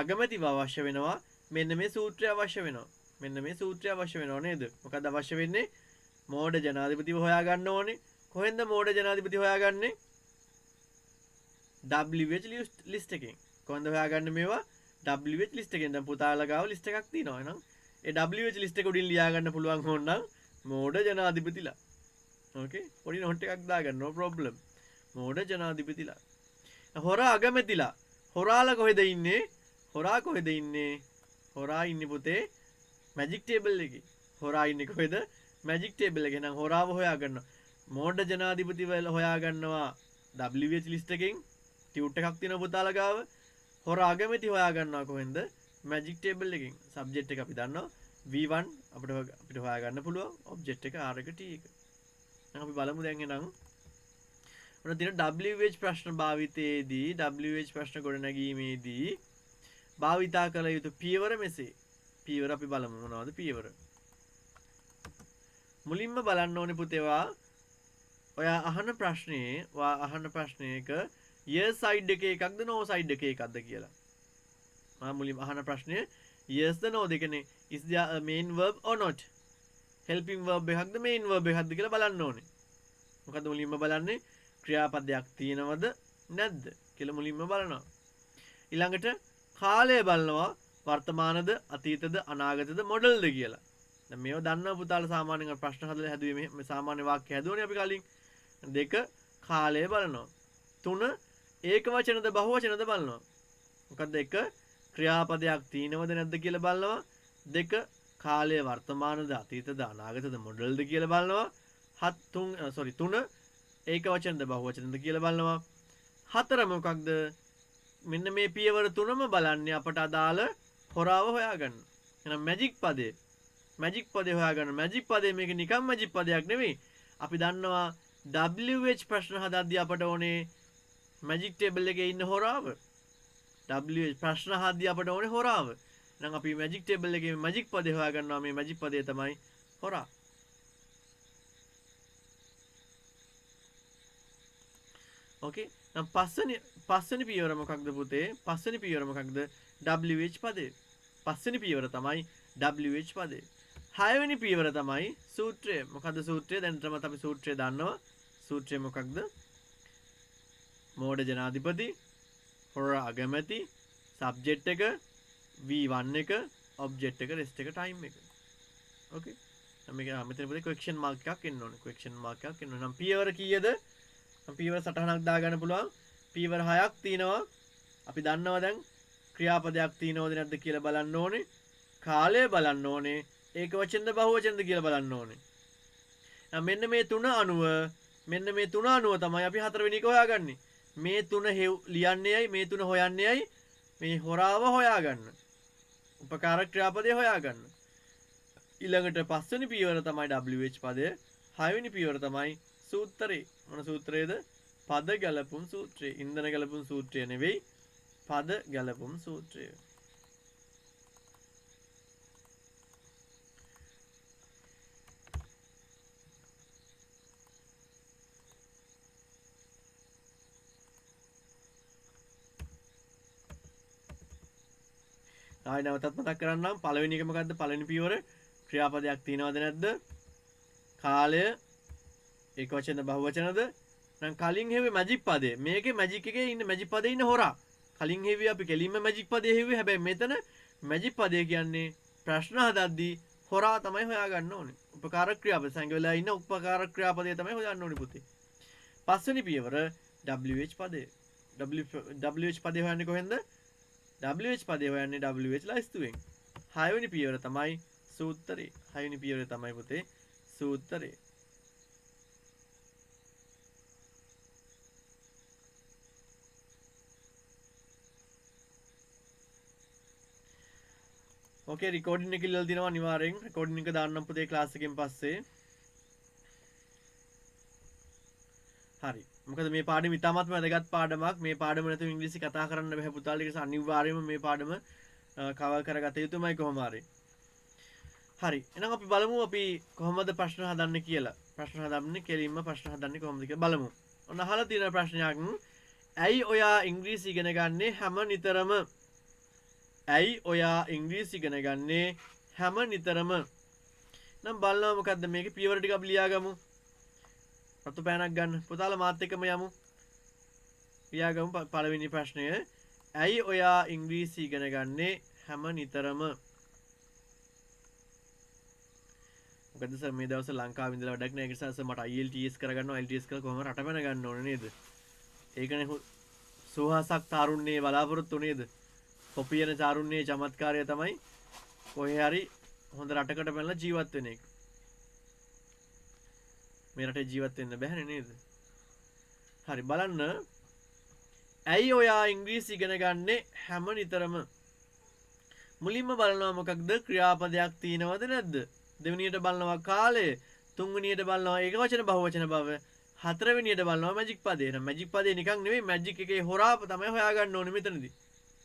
අගමැතිව අවශ්‍ය වෙනවා, මෙන්න මේ සූත්‍රය අවශ්‍ය වෙනවා. මෙන්න මේ සූත්‍රය අවශ්‍ය වෙනව නේද? මොකද අවශ්‍ය වෙන්නේ? මෝඩ ජනාධිපතිව හොයාගන්න ඕනේ. කොහෙන්ද මෝඩ ජනාධිපති හොයාගන්නේ? WH ලිස්ට් එකෙන්. කොහෙන්ද හොයාගන්නේ මේවා? WH ලිස්ට් එකෙන්. දැන් පුතාලා ගාව ලිස්ට් එකක් තියෙනවා. එහෙනම් ඒ WH ලිස්ට් එක උඩින් ලියා ගන්න පුළුවන් ඕනනම් මෝඩ ජනාධිපතිලා. ඕකේ? පොඩි නෝට් එකක් දාගන්න no problem. මෝඩ ජනාධිපතිලා. හොරා අගමැතිලා. හොරාලා කොහෙද ඉන්නේ? හොරා ඉන්නේ පුතේ මැජික් ටේබල් එකේ. හොරා ඉන්නේ කොහෙද? මැජික් ටේබල් එකේ. එහෙනම් හොරාව හොයාගන්නවා. මෝඩ ජනාධිපතිව හොයාගන්නවා WH ලිස්ට් එකෙන්. ටියුට් එකක් තියෙනවා පුතාලා ගාව. හොරා අගමැති හොයාගන්නවා කොහෙන්ද? මැජික් ටේබල් එකෙන්. සබ්ජෙක්ට් එක අපි දන්නවා V1 අපිට හොයාගන්න පුළුවන්. ඔබ්ජෙක්ට් එක R එක T එක. දැන් අපි බලමු දැන් එහෙනම් ඔන්න තියෙන WH ප්‍රශ්න භාවිතයේදී WH ප්‍රශ්න ගොඩනැගීමේදී භාවිතා කළ යුතු පියවර මෙසේ. පියවර අපි බලමු මොනවද පියවර. මුලින්ම බලන්න ඕනේ පුතේවා ඔයා අහන ප්‍රශ්නයක yes side එකේ එකක්ද no side එකේ එකක්ද කියලා. මුලින්ම අහන ප්‍රශ්නය yes ද no ද කියන්නේ is there a main verb or not helping verb එකක්ද main verb එකක්ද කියලා බලන්න ඕනේ. මොකද මුලින්ම බලන්නේ ක්‍රියාපදයක් තියෙනවද නැද්ද කියලා මුලින්ම බලනවා. ඊළඟට කාලය බලනවා වර්තමානද අතීතද අනාගතද මොඩල්ද කියලා. දැන් මේව දන්නවා පුතාලා සාමාන්‍යයෙන් ප්‍රශ්න හදලා හැදුවේ මේ සාමාන්‍ය වාක්‍ය හැදුවනේ අපි කලින්. 2 කාලය බලනවා. 3 ඒක වචනද බහු වචනද බලනවා. මොකද 1 ක්‍රියාපදයක් තියෙනවද නැද්ද කියලා බලනවා. 2 කාලය වර්තමානද අතීතද අනාගතද මොඩල්ද කියලා බලනවා. 3 ඒක වචනද බහු වචනද කියලා බලනවා. 4 මොකක්ද? මෙන්න මේ පියවර තුනම බලන්නේ අපට අදාළ හොරාව හොයාගන්න. එහෙනම් මැජික් පදේ. මැජික් පදේ හොයාගන්න. මැජික් පදේ මේක නිකම් මැජික් පදයක් නෙවෙයි. අපි දන්නවා WH ප්‍රශ්න හදද්දී අපට ඕනේ මැජික් ටේබල් එකේ ඉන්න හොරාව. WH ප්‍රශ්න හදද්දී අපට ඕනේ හොරාව. එහෙනම් අපි මැජික් ටේබල් එකේ මැජික් පදේ හොයාගන්නවා. මේ මැජික් පදේ තමයි හොරා. ඕකේ. නම් පස්වෙනි පියවර මොකක්ද පුතේ? පස්වෙනි පියවර මොකක්ද? WH පදේ. පස්වෙනි පියවර තමයි WH පදේ. හයවෙනි පියවර තමයි සූත්‍රය. මොකද්ද සූත්‍රය? දැනටම අපි සූත්‍රය දන්නවා. සූත්‍රය මොකක්ද? මෝඩ ජනාධිපති, හොර අගමැති, සබ්ජෙක්ට් එක, V1 එක, ඔබ්ජෙක්ට් එක, රෙස්ට් එක, ටයිම් එක. ඕකේ. මේක මෙතන පුතේ ක්වෙස්චන් මාක් එකක් එන්න ඕනේ. ක්වෙස්චන් මාක් එකක් එන්න ඕනේ. නම් පියවර කීයද? පියවර සටහනක් දාගන්න පුළුවන්. පියවර 6ක් තියෙනවා. අපි දන්නවා දැන් ක්‍රියාපදයක් තියෙනවද නැද්ද කියලා බලන්න ඕනේ. කාලය බලන්න ඕනේ. ඒක වචනද බහු වචනද කියලා බලන්න ඕනේ. මෙන්න මේ තුන අනුව තමයි අපි හතරවෙනි එක හොයාගන්නේ. මේ තුන ලියන්නේයි මේ තුන හොයන්නේයි මේ හොරාව හොයාගන්න. උපකාරක ක්‍රියාපදය හොයාගන්න. ඊළඟට පස්වෙනි පියවර තමයි WH පදය. හයවෙනි පියවර තමයි සූත්‍රය. මොන සූත්‍රයේද? පද ගැලපුම් සූත්‍රය. ඉන්ධන ගැලපුම් සූත්‍රය නෙවෙයි. පද ගැලපුම් සූත්‍රය. ආයෙ නැවතත් මතක් කරන්නම්. පළවෙනි එක මොකද්ද? පළවෙනි පියවර ක්‍රියාපදයක් තියෙනවද නැද්ද? කාලය ඒක වචනද බහු වචනද? නම් කලින් හෙව්වේ මැජික් පදේ. මේකේ මැජික් එකේ ඉන්න මැජික් පදේ ඉන්න හොරා. කලින් හෙව්වේ අපි කෙලින්ම මැජික් පදේ හෙව්වේ. හැබැයි මෙතන මැජික් පදේ කියන්නේ ප්‍රශ්න හදද්දී හොරා තමයි හොයාගන්න ඕනේ. උපකාරක ක්‍රියාපද සංගය වෙලා ඉන්න උපකාරක ක්‍රියාපදේ තමයි හොයන්න ඕනේ පුතේ. පස්වෙනි පියවර WH පදේ. WH පදේ හොයන්නේ කොහෙන්ද? WH පදේ හොයන්නේ WH ලයිස්තුවෙන්. හයවෙනි පියවර තමයි සූත්‍රය. හයවෙනි පියවර තමයි පුතේ සූත්‍රය. ඕකේ රෙකෝඩින් එක ඉල්ලලා දිනවා අනිවාර්යෙන්. රෙකෝඩින් එක දාන්නම් පුතේ ක්ලාස් එකෙන් පස්සේ. හරි. මොකද මේ පාඩම ඉතාමත්ම වැදගත් පාඩමක්. මේ පාඩම නැතුව ඉංග්‍රීසි කතා කරන්න බෑ පුතාලා. ඒක අනිවාර්යයෙන්ම මේ පාඩම කවර් කරගත යුතුමයි කොහොම හරි. හරි. එහෙනම් අපි බලමු අපි කොහොමද ප්‍රශ්න හදන්නේ කියලා. ප්‍රශ්න හදන්නේ කෙලින්ම ප්‍රශ්න හදන්නේ කොහොමද කියලා බලමු. ඔන්න අහලා තියෙන ප්‍රශ්නයක්. ඇයි ඔයා ඉංග්‍රීසි ඉගෙන ගන්නේ හැම නිතරම? ඇයි ඔයා ඉංග්‍රීසි ඉගෙන ගන්නේ හැම නිතරම? නම් බලනවා මොකද්ද මේකේ පියවර ටික අපි ලියාගමු. රතු පෑනක් ගන්න. පුතාලා මාත් එක්කම යමු. ලියාගමු පළවෙනි ප්‍රශ්නය. ඇයි ඔයා ඉංග්‍රීසි ඉගෙන ගන්නේ හැම නිතරම? මොකද සර් මේ දවස්වල ලංකාවේ ඉඳලා වැඩක් නැහැ. ඒක නිසා සර් මට IELTS කරගන්නවා. IELTS කරලා කොහොම රට පැන ගන්න ඕනේ නේද? ඒකනේ සුහසක් තාරුණ්‍යයේ බලාපොරොත්තු නේද? කොපියන තාරුණ්‍යයේ චමත්කාරය තමයි කොහේ හරි හොඳ රටකට පැනලා ජීවත් වෙන එක. මේ රටේ ජීවත් වෙන්න බැහැනේ නේද? හරි බලන්න. ඇයි ඔයා ඉංග්‍රීසි ඉගෙන ගන්නේ හැම නිතරම? මුලින්ම බලනවා මොකක්ද ක්‍රියාපදයක් තියෙනවද නැද්ද? දෙවෙනියට බලනවා කාලය. තුන්වෙනියට බලනවා ඒක වචන බහු වචන බව. හතරවෙනියට බලනවා මැජික් පදේ. එහෙනම් මැජික් පදේ නිකන් නෙවෙයි මැජික් එකේ හොරා තමයි හොයාගන්න ඕනේ මෙතනදී.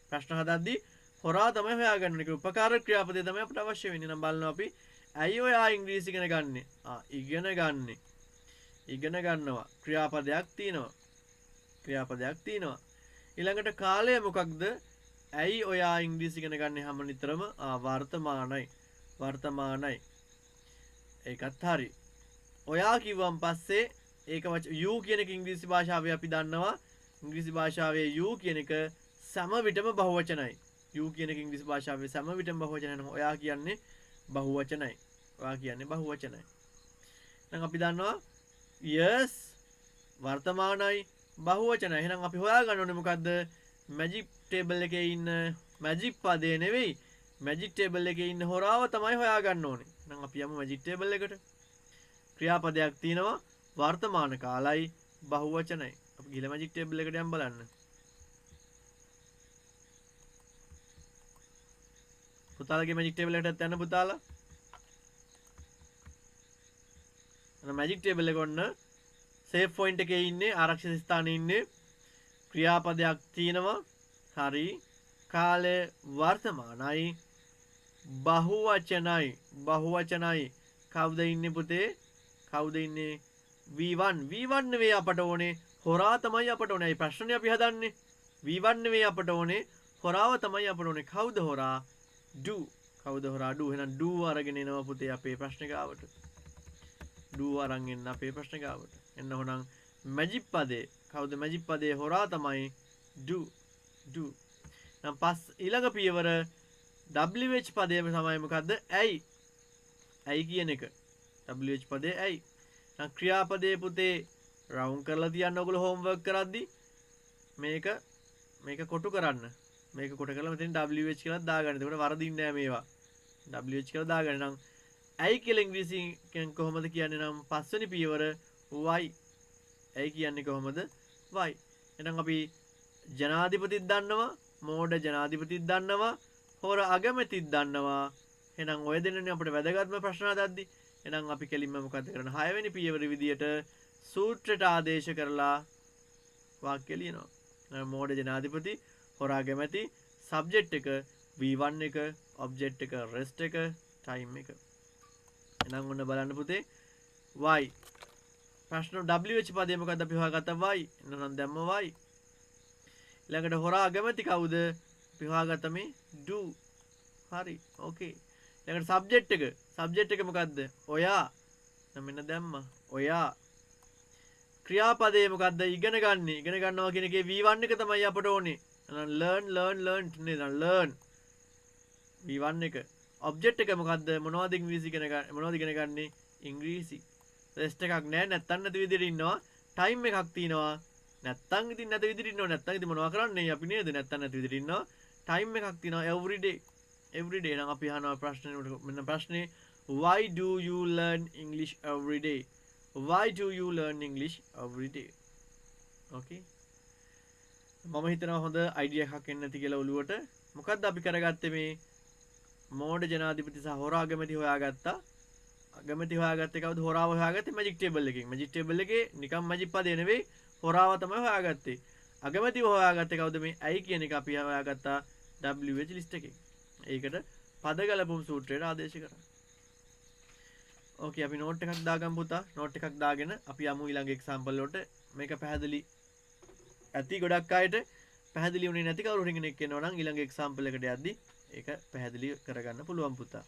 ප්‍රශ්න හදද්දී හොරා තමයි හොයාගන්න ඕනේ. ඒක උපකාරක ක්‍රියාපදේ තමයි අපිට අවශ්‍ය වෙන්නේ. නම් බලනවා අපි ඇයි ඔයා ඉංග්‍රීසි ඉගෙන ගන්නේ? ඉගෙන ගන්නේ. ඉගෙන ගන්නවා. ක්‍රියාපදයක් තියෙනවා. ඊළඟට කාලය මොකක්ද? ඇයි ඔයා ඉංග්‍රීසි ඉගෙන ගන්න හැම නිතරම වර්තමානයි ඒකත් හරි ඔයා කිව්වන් පස්සේ ඒක you කියන එක ඉංග්‍රීසි භාෂාවේ අපි දන්නවා ඉංග්‍රීසි භාෂාවේ you කියන එක සම විටම බහුවචනයි you කියන එක ඉංග්‍රීසි භාෂාවේ සම විටම බහුවචනයි නම් ඔයා කියන්නේ බහුවචනයි දැන් අපි දන්නවා yes වර්තමානයි බහුවචනයි එහෙනම් අපි හොයාගන්න ඕනේ මොකද්ද මැජික් ටේබල් එකේ ඉන්න මැජික් පදේ නෙවෙයි මැජික් ටේබල් එකේ ඉන්න හොරාව තමයි හොයාගන්න ඕනේ එහෙනම් අපි යමු මැජික් ටේබල් එකට ක්‍රියාපදයක් තියෙනවා වර්තමාන කාලයි බහුවචනයි අපි ගිහලා මැජික් ටේබල් එකට යම් බලන්න පුතාලගේ මැජික් ටේබල් එකටත් යන්න පුතාලා අර මැජික් ටේබල් එක ඔන්න සේව් පොයින්ට් එකේ ඉන්නේ ආරක්ෂිත ස්ථානයේ ඉන්නේ ක්‍රියාපදයක් තියෙනවා හරි කාලය වර්තමානයි බහුවචනයි කවුද ඉන්නේ පුතේ කවුද ඉන්නේ v1 නෙවෙයි අපට ඕනේ හොරා තමයි අපට ඕනේ ප්‍රශ්නේ අපි හදන්නේ v1 නෙවෙයි අපට ඕනේ හොරාව තමයි අපට ඕනේ කවුද හොරා do එහෙනම් do අරගෙන එනවා පුතේ අපේ ප්‍රශ්නේ ගාවට do අරන් එන්න අපේ ප්‍රශ්නේ ගාවට එන්න හොනම් මැජික් පදේ කවුද මැජික් පදේ හොරා තමයි do නම් පස් ඊළඟ පියවර wh පදේම තමයි මොකද්ද ඇයි කියන එක wh පදේ ඇයි නම් ක්‍රියාපදේ පුතේ රවුන්ඩ් කරලා තියන්න ඔයගොල්ලෝ හෝම්වර්ක් කරද්දි මේක කොටු කරන්න මේක කොට කරලා මෙතන wh කියලා දාගන්න. එතකොට වරදින්නේ නැහැ මේවා. wh කියලා දාගන්න නම් ඇයි කියලා ඉංග්‍රීසියෙන් කොහොමද කියන්නේ නම් පස්වෙනි පියවර why ඇයි කියන්නේ කොහොමද why එහෙනම් අපි ජනාධිපතිත් දන්නවා මෝඩ ජනාධිපතිත් දන්නවා හොර අගමැතිත් දන්නවා එහෙනම් ඔය දෙන්නනේ අපිට වැදගත්ම ප්‍රශ්න හදද්දි එහෙනම් අපි කෙලින්ම මොකද කරන්නේ 6 වෙනි පියවර විදියට සූත්‍රයට ආදේශ කරලා වාක්‍ය ලියනවා මෝඩ ජනාධිපති හොර අගමැති සබ්ජෙක්ට් එක v1 එක ඔබ්ජෙක්ට් එක රෙස්ට් එක ටයිම් එක එහෙනම් ඔන්න බලන්න පුතේ why ප්‍රශ්න wh පදේ මොකද්ද අපි හොයාගත්තා why එහෙනම් දැම්ම why ඊළඟට හොරා අගමැති කවුද අපි හොයාගත්තා මේ do හරි ඕකේ ඊළඟට සබ්ජෙක්ට් එක මොකද්ද ඔයා දැන් මෙන්න දැම්මා ඔයා ක්‍රියාපදේ මොකද්ද ඉගෙන ගන්නවා කියන එකේ v1 එක තමයි අපට ඕනේ එහෙනම් learn නේද learn v1 එක ඔබ්ජෙක්ට් එක මොකද්ද මොනවද ඉගෙන ගන්නේ ඉංග්‍රීසි රෙස්ට් එකක් නැහැ නැත්තම් නැති විදිහට ඉන්නවා ටයිම් එකක් තියෙනවා නැත්තම් ඉතින් නැති විදිහට ඉන්නවා නැත්තම් ඉතින් මොනවා කරන්නේ අපි නේද නැත්තම් නැති විදිහට ඉන්නවා ටයිම් එකක් තියෙනවා every day නම් අපි අහනවා මෙන්න ප්‍රශ්නේ why do you learn english every day okay මම හිතනවා හොඳ අයිඩියා එකක් එන්න ඇති කියලා ඔළුවට මොකද්ද අපි කරගත්තේ මේ මෝඩ ජනාධිපති සහ හොරා අගමැති හොයාගත්තා කවුද හොරාව හොයාගත්තේ මැජික් ටේබල් එකේ නිකම් මැජික් පදේ නෙවෙයි හොරාව තමයි හොයාගත්තේ අගමැතිව හොයාගත්තේ කවුද මේ ඇයි කියන එක අපි හොයාගත්තා wh ලිස්ට් එකේ ඒකට පද ගලපුම් සූත්‍රයට ආදේශ කරා ඕකේ අපි නෝට් එකක් දාගමු පුතා නෝට් එකක් දාගෙන අපි යමු ඊළඟ එක්සැම්පල් වලට මේක පැහැදිලි ඇති ගොඩක් අයට පැහැදිලි වුණේ නැති කවුරු හරි කෙනෙක් ඉන්නවා නම් ඊළඟ එක්සැම්පල් එකට යද්දි ඒක පැහැදිලි කරගන්න පුළුවන් පුතා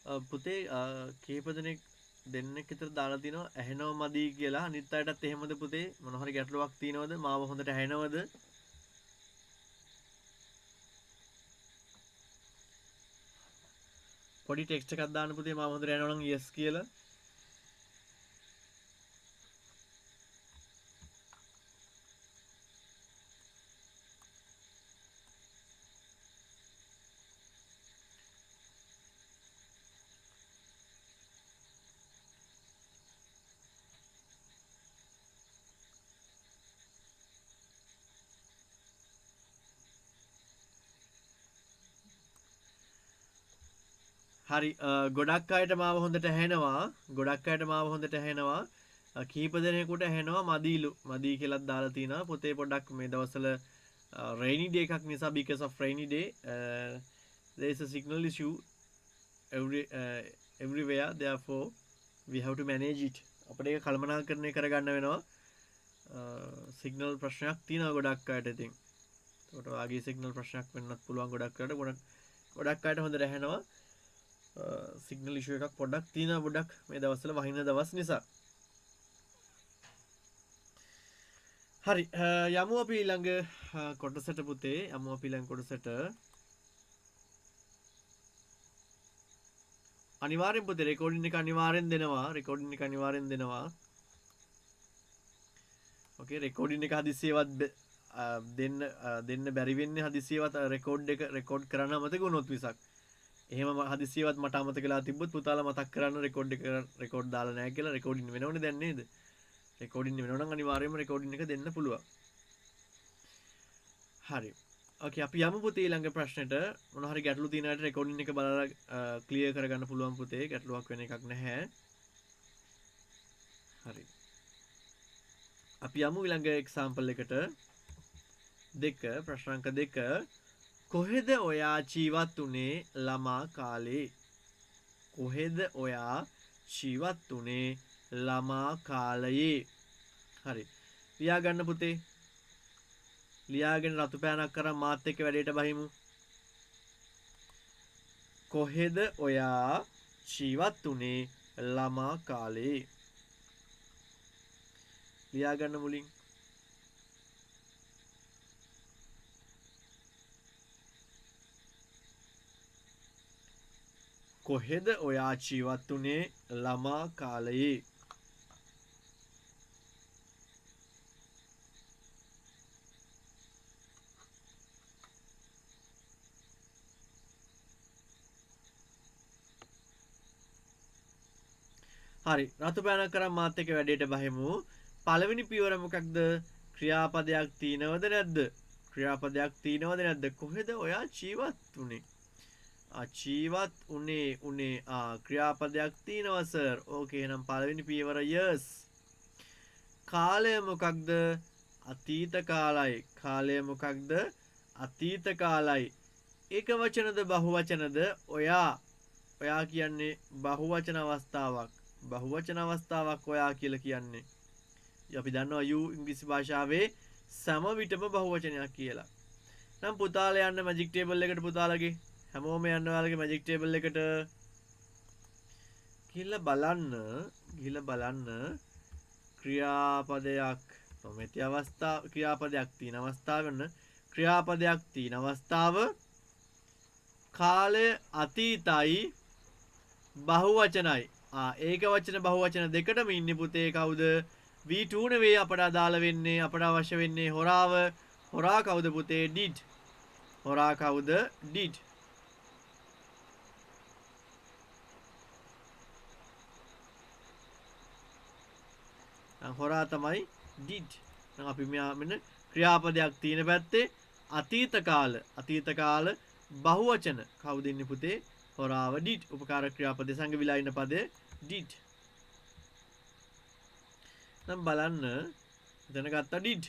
පුතේ කීප දෙනෙක් දෙන්නෙක් විතර දාලා තිනවා ඇහෙනව මදි කියලා අනිත් අයටත් එහෙමද පුතේ මොන හරි ගැටලුවක් තියෙනවද මාව හොඳට ඇහෙනවද පොඩි ටෙක්ස්ට් එකක් දාන්න පුතේ මම හොඳට යනවා නම් yes කියලා. හරි ගොඩක් අයට මාව හොඳට ඇහෙනවා. ගොඩක් අයට මාව හොඳට ඇහෙනවා. කීප දෙනෙකුට ඇහෙනවා මදීලු. මදී කියලාත් දාලා තිනවා. පොතේ පොඩ්ඩක් මේ දවස්වල rainy day එකක් නිසා because of rainy day there is a signal issue everywhere, therefore we have to manage it. අපිට ඒක කළමනාකරණය කරගන්න වෙනවා. සිග්නල් ප්‍රශ්නයක් තියෙනවා ගොඩක් අයට ඉතින්. ඒකට වාගේ සිග්නල් ප්‍රශ්නයක් වෙන්නත් පුළුවන් ගොඩක් අයට. ගොඩක් අයට හොඳට ඇහෙනවා. සිග්නල් ඉෂුව එකක් පොඩ්ඩක් තියෙනවා පොඩ්ඩක් මේ දවස්වල වහින දවස් නිසා. හරි යමු අපි ඊළඟ කොටසට පුතේ. යමු අපි ඊළඟ කොටසට. අනිවාර්යෙන් පුතේ රෙකෝඩින් එක අනිවාර්යෙන් දෙනවා. රෙකෝඩින් එක අනිවාර්යෙන් දෙනවා. ඕකේ රෙකෝඩින් එක හදිසියෙවත් දෙන්න බැරි වෙන්නේ හදිසියෙවත් රෙකෝඩ් එක රෙකෝඩ් කරන්න අමතක වුණොත් විසක්. එහෙම හදිසියෙවත් මට අමතක වෙලා තිබ්බොත් පුතාලා මතක් කරන්න රෙකෝඩ් එක රෙකෝඩ් දාලා නැහැ කියලා. රෙකෝඩින් වෙනවනේ දැන් නේද? රෙකෝඩින් වෙනව නම් අනිවාර්යයෙන්ම රෙකෝඩින් එක දෙන්න පුළුවන්. හරි. ඕකේ අපි යමු පුතේ ඊළඟ ප්‍රශ්නෙට. මොන හරි ගැටලු තියෙන අයට රෙකෝඩින් එක බලලා ක්ලියර් කරගන්න පුළුවන් පුතේ. ගැටලුවක් වෙන එකක් නැහැ. හරි. අපි යමු ඊළඟ එක්සැම්පල් එකට. ප්‍රශ්න අංක 2. කොහෙද ඔයා ජීවත් උනේ ළමා කාලේ? කොහෙද ඔයා ජීවත් උනේ ළමා කාලයේ? හරි. ලියා ගන්න පුතේ. ලියාගෙන රතු පෑනක් කරන් මාත් එක්ක වැඩේට බහිමු. කොහෙද ඔයා ජීවත් උනේ ළමා කාලේ? ලියා ගන්න මුලින්. කොහෙද ඔයා ජීවත් උනේ ළමා කාලයේ? හරි රතු පෑනක් කරන් මාත් එක්ක වැඩේට බහිමු. පළවෙනි පියවර මොකක්ද? ක්‍රියාපදයක් තියෙනවද නැද්ද? ක්‍රියාපදයක් තියෙනවද නැද්ද? කොහෙද ඔයා ජීවත් උනේ? ජීවත් උනේ ක්‍රියාපදයක් තියෙනවා සර්. ඕකේ එහෙනම් පළවෙනි පියවර yes. කාලය මොකක්ද? අතීත කාලයි. කාලය මොකක්ද? අතීත කාලයි. ඒක වචනද බහුවචනද? ඔයා කියන්නේ බහුවචන අවස්ථාවක්. බහුවචන අවස්ථාවක් ඔයා කියලා කියන්නේ. අපි දන්නවා you ඉංග්‍රීසි භාෂාවේ සම විටම බහුවචනයක් කියලා. නම් පුතාලා යන්න මැජික් ටේබල් එකට පුතාලගේ හැමෝම යන්න ඔයාලගේ මැජික් ටේබල් එකට ගිහිල්ලා බලන්න ක්‍රියාපදයක් නොමැති අවස්ථාව ක්‍රියාපදයක් තියෙන අවස්ථාව වෙන ක්‍රියාපදයක් තියෙන අවස්ථාව කාලය අතීතයි බහුවචනයි. ඒක වචන බහුවචන දෙකටම ඉන්නේ පුතේ කවුද? V2 නෙවෙයි අපට අදාළ වෙන්නේ. අපට අවශ්‍ය වෙන්නේ හොරාව. හොරා කවුද පුතේ? did. හොරා කවුද? did. හොරා තමයි did. නම් අපි මෙන්න ක්‍රියාපදයක් තියෙන පැත්තේ අතීත කාල බහුවචන කවුද ඉන්නේ පුතේ? හොරාව did. උපකාර ක්‍රියාපදේ සංග විලා ඉන්න පදේ did. නම් බලන්න එතන ගත්තා did.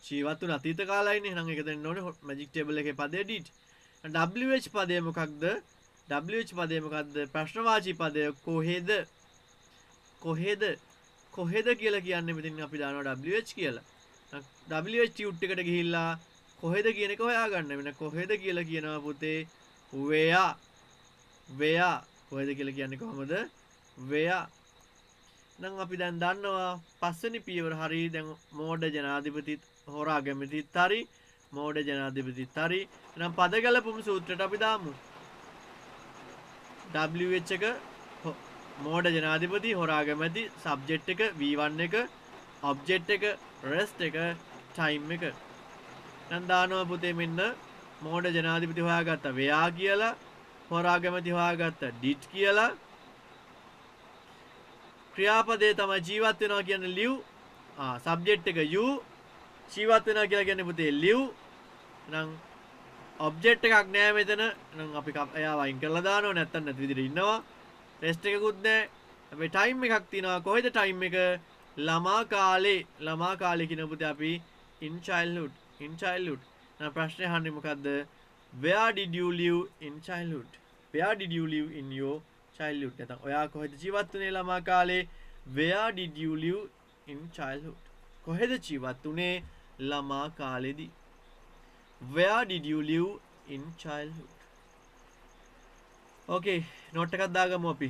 ජීවත් වුණ අතීත කාලයනේ. එහෙනම් ඒක දෙන්න ඕනේ මැජික් ටේබල් එකේ පදේ did. WH පදේ මොකක්ද? WH පදේ මොකක්ද? ප්‍රශ්නවාචී පදය කොහෙද? කොහෙද කියලා කියන්නේ මෙතන අපි දානවා WH කියලා. WH ටියුට් එකට ගිහිල්ලා කොහෙද කියන එක හොයාගන්න වෙන. කොහෙද කියලා කියනවා පුතේ where. කොහෙද කියලා කියන්නේ කොහමද? where. නම් අපි දැන් දන්නවා පස්වෙනි පියවර හරි. දැන් මෝඩ ජනාධිපතිත් හොරා ගැමතිත් හරි. මෝඩ ජනාධිපතිත් හරි. එහෙනම් පද ගැලපුම් සූත්‍රයට අපි දාමු. WH එක මෝඩ ජනාධිපති හොරාගමැති සබ්ජෙක්ට් එක V1 එක ඔබ්ජෙක්ට් එක රෙස්ට් එක ටයිම් එක දැන් දානවා පුතේ මෙන්න මෝඩ ජනාධිපති හොයාගත්ත වයා කියලා හොරාගමැති හොයාගත්ත ඩිට් කියලා ක්‍රියාපදේ තමයි ජීවත් වෙනවා කියන්නේ live සබ්ජෙක්ට් එක you ජීවත් වෙනවා කියලා කියන්නේ පුතේ live නම් ඔබ්ජෙක්ට් එකක් නෑ මෙතන නම් අපි එයාව අයින් කරලා දානවා නැත්තම් නැති විදිහට ඉන්නවා රෙස්ට් එකකුත් නෑ අපි ටයිම් එකක් තියනවා කොහෙද ටයිම් එක ළමා කාලේ කියන පුතේ අපි in childhood නම් ප්‍රශ්නේ අහන්නේ මොකද්ද where did you live in childhood where did you live in your childhood නැත්නම් ඔයා කොහෙද ජීවත් වුනේ ළමා කාලේ where did you live in childhood කොහෙද ජීවත් වුනේ ළමා කාලේදී where did you live in childhood okay note එකක් දාගමු අපි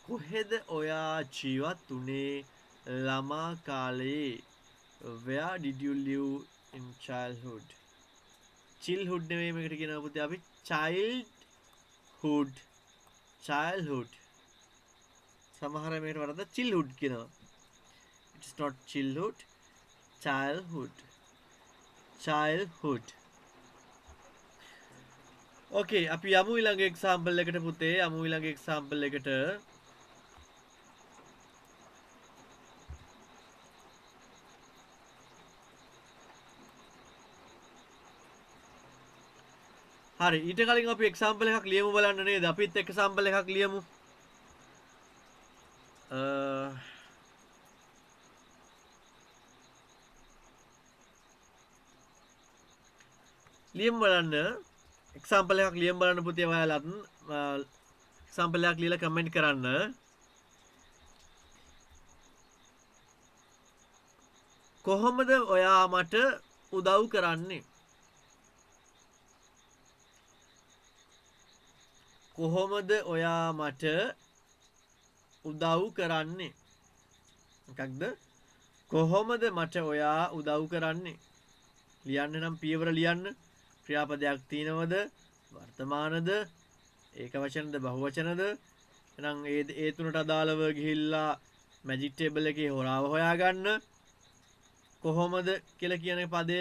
කොහෙද ඔයා ජීවත් වුනේ ළමා කාලේ where did you live in childhood childhood නෙවෙයි මේකට කියනවා පුතේ අපි childhood සමහර මේකට වරද්ද childhood කියනවා it's not childhood okay අපි යමු ඊළඟ example එකට පුතේ හරි ඊට කලින් අපි එක්සැම්පල් එකක් ලියමු බලන්න නේද අපිත් එක්සැම්පල් එකක් ලියමු බලන්න එක්සැම්පල් එකක් ලියමු බලන්න පුතේ ඔයාලත් එක්සැම්පල් එකක් ලියලා කමෙන්ට් කරන්න කොහොමද ඔයා මට උදව් කරන්නේ කොහොමද ඔයා මට උදව් කරන්නේ මොකක්ද කොහොමද මට ඔයා උදව් කරන්නේ ලියන්න නම් පියවර ලියන්න ක්‍රියාපදයක් තියෙනවද වර්තමානද ඒක වචනද බහු වචනද එහෙනම් ඒ තුනට අදාළව ගිහිල්ලා මැජික් ටේබල් එකේ හොරාව හොයාගන්න කොහොමද කියලා කියන පදය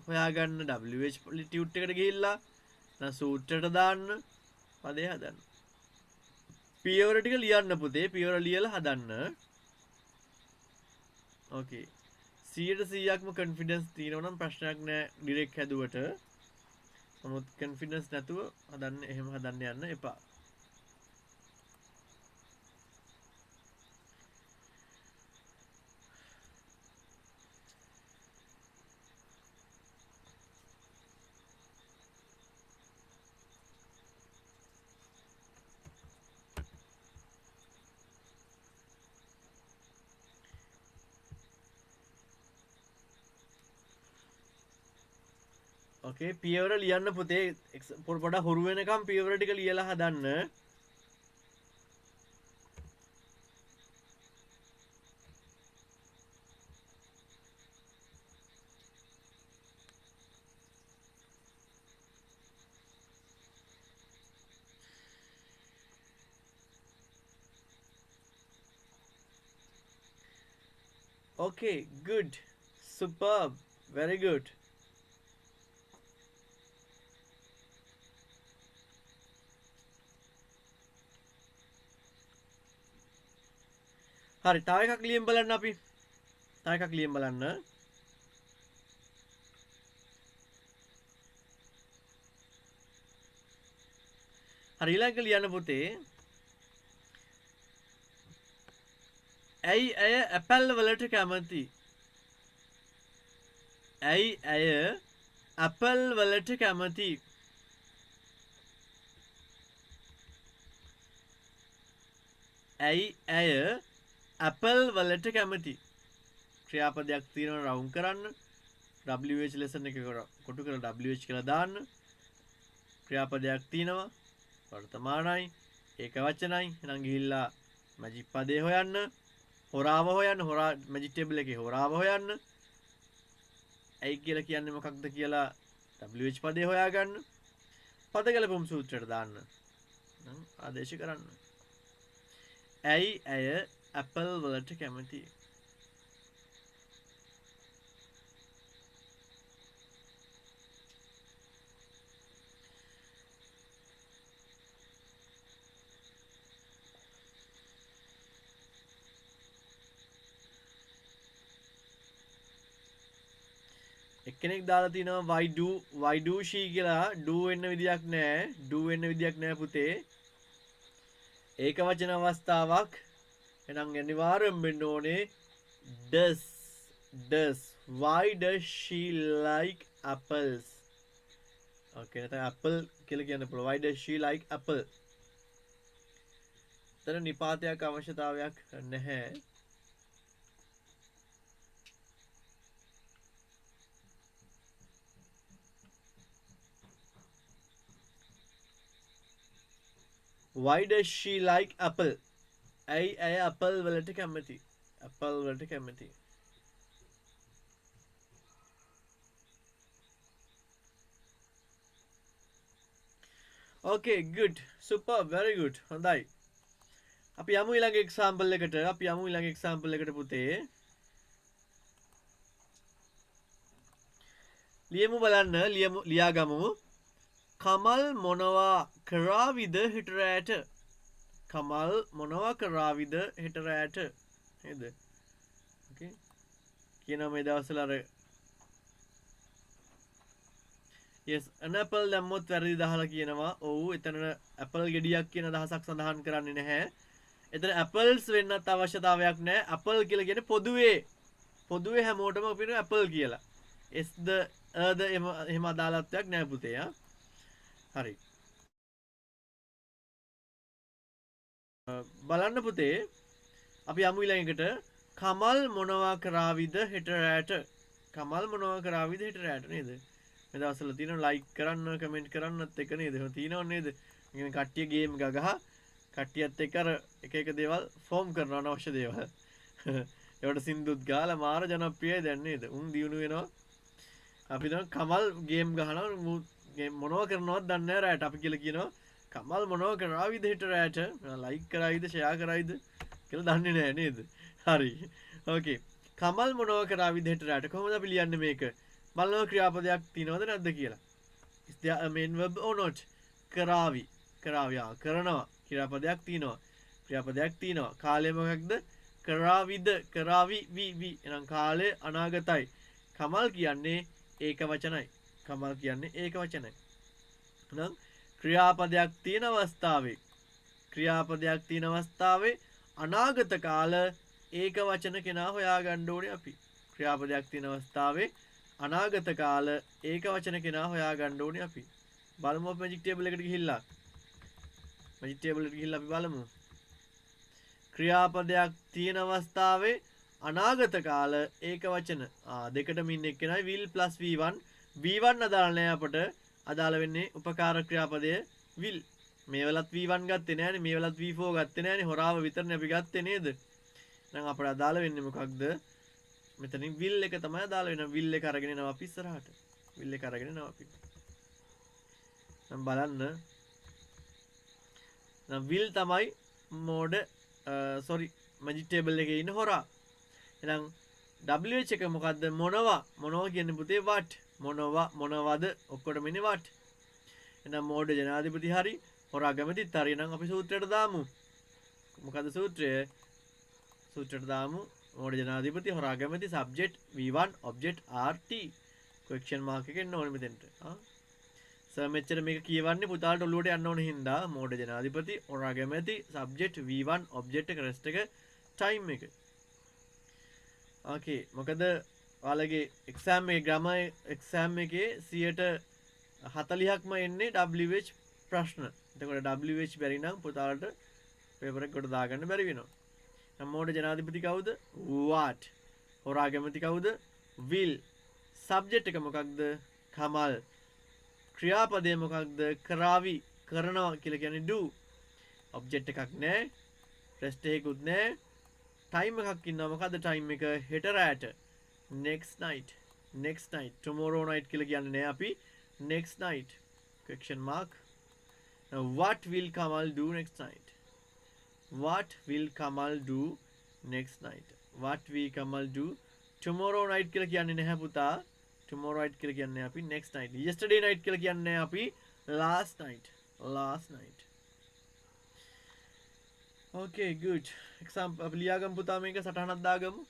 හොයාගන්න WH ටියුට් එකට ගිහිල්ලා නැත්නම් සූත්‍රයට දාන්න පදේ හදන්න. පියවර ටික ලියන්න පුතේ. පියවර ලියලා හදන්න. ඕකේ. 100%ක්ම කොන්ෆිඩන්ස් තියෙනවා නම් ප්‍රශ්නයක් නෑ ඩිරෙක්ට් හැදුවට. නමුත් කොන්ෆිඩන්ස් නැතුව හදන්න එහෙම හදන්න යන්න එපා. ඕකේ පියවර ලියන්න පුතේ පොඩ හුරු වෙනකම් පියවර ටික ලියලා හදන්න okay good superb very good. හරි තව එකක් ලියමු බලන්න අපි. තව එකක් ලියමු බලන්න. හරි ඊළඟ ලියන්න පුතේ. ඇයි ඇය ඇපල් වලට කැමති? ඇයි ඇය ඇපල් වලට කැමති? ඇයි ඇය ඇපල් වලට කැමති? ක්‍රියාපදයක් තියෙනවා රවුම් කරන්න. WH lesson එක කොටු කරලා WH කියලා දාන්න. ක්‍රියාපදයක් තියෙනවා වර්තමානයි ඒක වචනයි. එහෙනම් ගිහිල්ලා මැජික් පදේ හොයන්න. හොරාව හොයන්න. හොරා මැජික් ටේබල් එකේ හොරාව හොයන්න. ඇයි කියලා කියන්නේ මොකක්ද කියලා WH පදේ හොයාගන්න. පද ගැලපුම් සූත්‍රයට දාන්න. ආදේශ කරන්න. ඇයි ඇය ඇපල් වලට කැමති? එක්කෙනෙක් දාලා තිනවා why do she කියලා. do වෙන්න විදියක් නැහැ. do වෙන්න විදියක් නැහැ පුතේ. ඒක වචන අවස්ථාවක්. එහෙනම් අනිවාර්යෙන් වෙන්න ඕනේ does. Why does she like apples? Okay නැත්නම් apple කියලා කියන්න පුළුවන්. Why does she like apple? තර නිපාතයක් අවශ්‍යතාවයක් නැහැ. Why does she like apple? ඇයි ඇය apple වලට කැමති? apple වලට කැමති. Okay good. Super very good. හොඳයි. අපි යමු ඊළඟ example එකට. පුතේ. ලියමු බලන්න. ලියාගමු. කමල් මොනවා කරාවිද හෙට රැට? කමල් මොනවා කරාවිද හෙට රැට? නේද? ඕකේ. කියනවා මේ දවස්වල අර yes an apple දැම්මොත් වැරදි දහලා කියනවා. ඔව් එතන apple ගෙඩියක් කියන අදහසක් සඳහන් කරන්නේ නැහැ. එතන apples වෙන්නත් අවශ්‍යතාවයක් නැහැ. apple කියලා කියන්නේ පොදුවේ හැමෝටම අපින apple කියලා. s the the එහෙම අදාළත්වයක් නැහැ පුතේ ආ. හරි. බලන්න පුතේ අපි යමු ඊළඟට. කමල් මොනවා කරාවිද හෙට රැට? කමල් මොනවා කරාවිද හෙට රැට නේද? මේ දවස්වල තියෙන ලයික් කරන්න කමෙන්ට් කරන්නත් එක නේද? එහෙම තියෙනව නේද? ඉතින් කට්ටිය ගේම් ගහ කට්ටියත් එක්ක අර එක දේවල් ෆෝම් කරනවා අනවශ්‍ය දේවල්. ඒවට සින්දුත් ගාලා මාර ජනප්‍රියයි දැන් නේද? උන් දියුණු වෙනවා. අපි දැන් කමල් ගේම් ගහනවා මොනවා කරනවද දන්නේ නැහැ රැට. අපි කියලා කියනවා කමල් මොනවා කරාවිද හෙට රැට? ලයික් කරයිද ෂෙයා කරයිද කියලා දන්නේ නැහැ නේද? හරි. ඕකේ. කමල් මොනවා කරාවිද හෙට රැට? කොහොමද අපි ලියන්නේ මේක? බලනවා ක්‍රියාපදයක් තියෙනවද නැද්ද කියලා. Is there a main verb or not? කරාවි. කරනවා. ක්‍රියාපදයක් තියෙනවා. කාලය මොකක්ද? කරාවිද. කරාවි වි. එහෙනම් කාලය අනාගතයි. කමල් කියන්නේ ඒක වචනයි. එහෙනම් ක්‍රියාපදයක් තියෙන අවස්ථාවේ අනාගත කාල ඒක වචන කෙනා හොයාගන්න ඕනේ අපි. ක්‍රියාපදයක් තියෙන අවස්ථාවේ අනාගත කාල ඒක වචන කෙනා හොයාගන්න ඕනේ අපි. බලමු අපි මැජික් ටේබල් එකට ගිහිල්ලා. අපි බලමු. ක්‍රියාපදයක් තියෙන අවස්ථාවේ අනාගත කාල ඒක වචන. දෙකටම ඉන්න එක්කෙනයි will plus v1. v1 අදාළ නැහැ අපට. අදාළ වෙන්නේ උපකාර ක්‍රියාපදය will. මේ වෙලත් v1 ගත්තේ නැහැනේ. මේ වෙලත් v4 ගත්තේ නැහැනේ. හොරාව විතරනේ අපි ගත්තේ නේද? එහෙනම් අපට අදාළ වෙන්නේ මොකක්ද? මෙතනින් will එක තමයි අදාළ වෙනවා. will එක අරගෙන එනවා අපි ඉස්සරහට. දැන් බලන්න. දැන් will තමයි මැජික් ටේබල් එකේ ඉන්න හොරා. එහෙනම් WH එක මොකද්ද? මොනවා කියන්නේ පුතේ what. මොනවද ඔක්කොටම ඉන්නේ what. එහෙනම් මෝඩ ජනාධිපති හරි හොරා ඇමතිත් හරි. එහෙනම් අපි සූත්‍රයට දාමු. මොකද්ද සූත්‍රය? සූත්‍රයට දාමු මෝඩ ජනාධිපති හොරා ඇමති subject V1 object RT. question mark එක එන්න ඕනේ මෙතෙන්ට. සර් මෙච්චර මේක කියවන්නේ පුතාලට ඔළුවට යන්න ඕන හින්දා මෝඩ ජනාධිපති හොරා ඇමති subject V1 object එක rest එක time එක. ඕකේ මොකද ඔයාලගේ exam එකේ grammar exam එකේ 40%ක්ම එන්නේ WH ප්‍රශ්න. එතකොට WH බැරි නම් පුතාලට පේපර් එක කොට දාගන්න බැරි වෙනවා. මෝඩ ජනාධිපති කවුද? what. හොරා ඇමති කවුද? will. subject එක මොකක්ද? කමල්. ක්‍රියාපදය මොකක්ද? කරાવી. කරනවා කියලා කියන්නේ do. object එකක් නෑ. rest එකකුත් නෑ. time එකක් ඉන්නවා. මොකද්ද time එක? හෙට රැට. next night. tomorrow night කියලා කියන්නේ නෑ අපි. next night. question mark. Now what will Kamal do next night? What will Kamal do next night? What will Kamal do tomorrow night කියලා කියන්නේ නැහැ පුතා. tomorrow night කියලා කියන්නේ අපි next night. yesterday night කියලා කියන්නේ අපි last night. Okay good. example අපි ලියාගමු පුතා මේක සටහනක් දාගමු.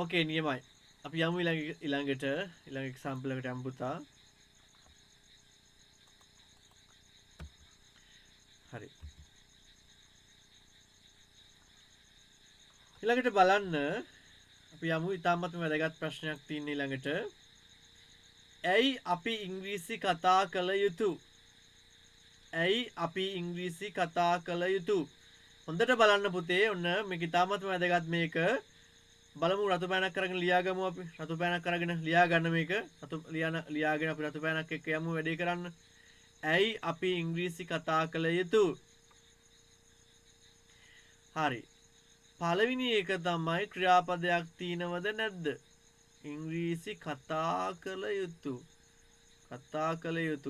Okay නියමයි. අපි යමු ඊළඟට example එකට යමු පුතා. හරි. ඊළඟට බලන්න අපි යමු ඉතාමත්ම වැදගත් ප්‍රශ්නයක් තියෙන ඊළඟට. ඇයි අපි ඉංග්‍රීසි කතා කළ යුතු? හොඳට බලන්න පුතේ. ඔන්න මේක ඉතාමත්ම වැදගත් මේක. බලමු රතු පෑනක් අරගෙන ලියාගමු අපි. රතු පෑනක් අරගෙන ලියා ගන්න මේක. ලියාගෙන අපි රතු පෑනක් එක්ක යමු වැඩේ කරන්න. ඇයි අපි ඉංග්‍රීසි කතා කළ යුතු? හරි. පළවෙනි එක තමයි ක්‍රියාපදයක් තියෙනවද නැද්ද? ඉංග්‍රීසි කතා කළ යුතු.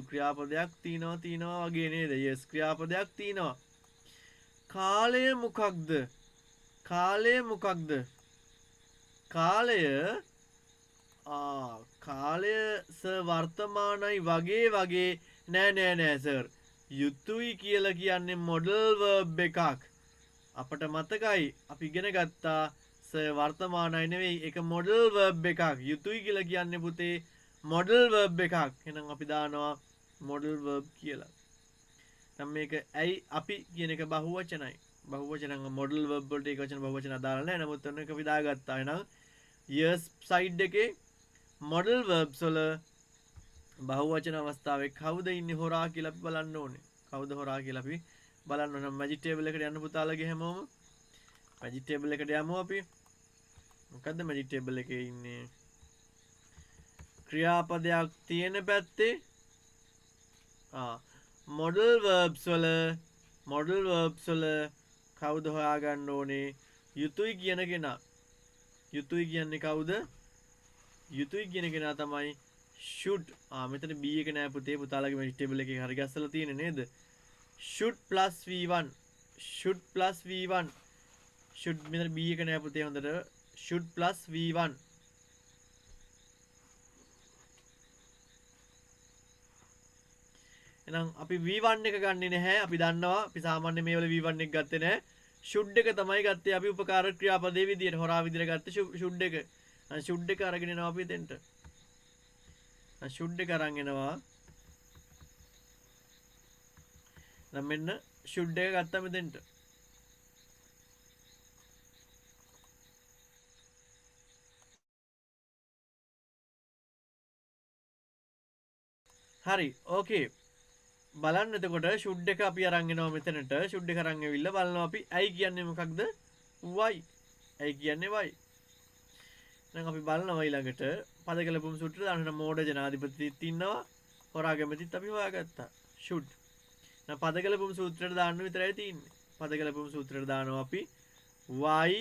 ක්‍රියාපදයක් තියෙනවා වගේ නේද? yes ක්‍රියාපදයක් තියෙනවා. කාලය මොකක්ද? කාලය සර් වර්තමානයි වගේ නෑ සර්. යුතුයි කියලා කියන්නේ මොඩල් verb එකක්. අපට මතකයි අපි ඉගෙන ගත්තා සර් වර්තමානයි නෙවෙයි ඒක මොඩල් verb එකක්. යුතුයි කියලා කියන්නේ පුතේ මොඩල් verb එකක්. එහෙනම් අපි දානවා මොඩල් verb කියලා. දැන් මේක ඇයි අපි කියන එක බහුවචනයි. බහුවචන මොඩල් verb වලට ඒක වචන බහුවචන අදාළ නැහැ. නමුත් ඔන්න එක අපි දාගත්තා. එහෙනම් yes side එකේ model verbs වල බහුවචන අවස්ථාවේ කවුද ඉන්නේ හොරා කියලා අපි බලන්න ඕනේ. කවුද හොරා කියලා අපි බලන්න ඕනේ. මැජික් ටේබල් එකට යන්න පුතාලගේ හැමෝම. මැජික් ටේබල් එකට යමු අපි. මොකද්ද මැජික් ටේබල් එකේ ඉන්නේ? ක්‍රියාපදයක් තියෙන පැත්තේ model verbs වල කවුද හොයාගන්න ඕනේ? යුතුයි කියන කෙනා. යුතුයි කියන්නේ කවුද? යුතුයි කියන කෙනා තමයි should. මෙතන B එක නෑ පුතේ. පුතාලගේ මේ ටේබල් එකේ හරි ගස්සලා තියෙන්නේ නේද? should plus V1. should plus V1. should මෙතන B එක නෑ පුතේ හොඳට. should plus V1. එහෙනම් අපි V1 එක ගන්නෙ නැහැ. අපි දන්නවා අපි සාමාන්‍ය මේවල V1 එක ගත්තේ නැහැ. should එක තමයි ගත්තේ අපි උපකාරක ක්‍රියාපදයේ විදියට හොරා විදියට ගත්තේ should එක. should එක අරගෙන එනවා අපි දෙන්න. should එක අරන් එනවා. දැන් මෙන්න should එක ගත්තා මෙතෙන්ට. හරි. ඕකේ. බලන්න එතකොට should එක අපි අරන් එනවා මෙතනට. should එක අරන් එවිල්ලා බලනවා අපි I කියන්නේ මොකක්ද? y. I කියන්නේ y. දැන් අපි බලනවා ඊළඟට පදකලපුම් සූත්‍රය දාන්න මෝඩ ජනාධිපතිත් ඉන්නවා. හොරා කැමතිත් අපි හොයාගත්තා. should. දැන් පදකලපුම් සූත්‍රයට දාන්න විතරයි තියෙන්නේ. පදකලපුම් සූත්‍රයට දානවා අපි y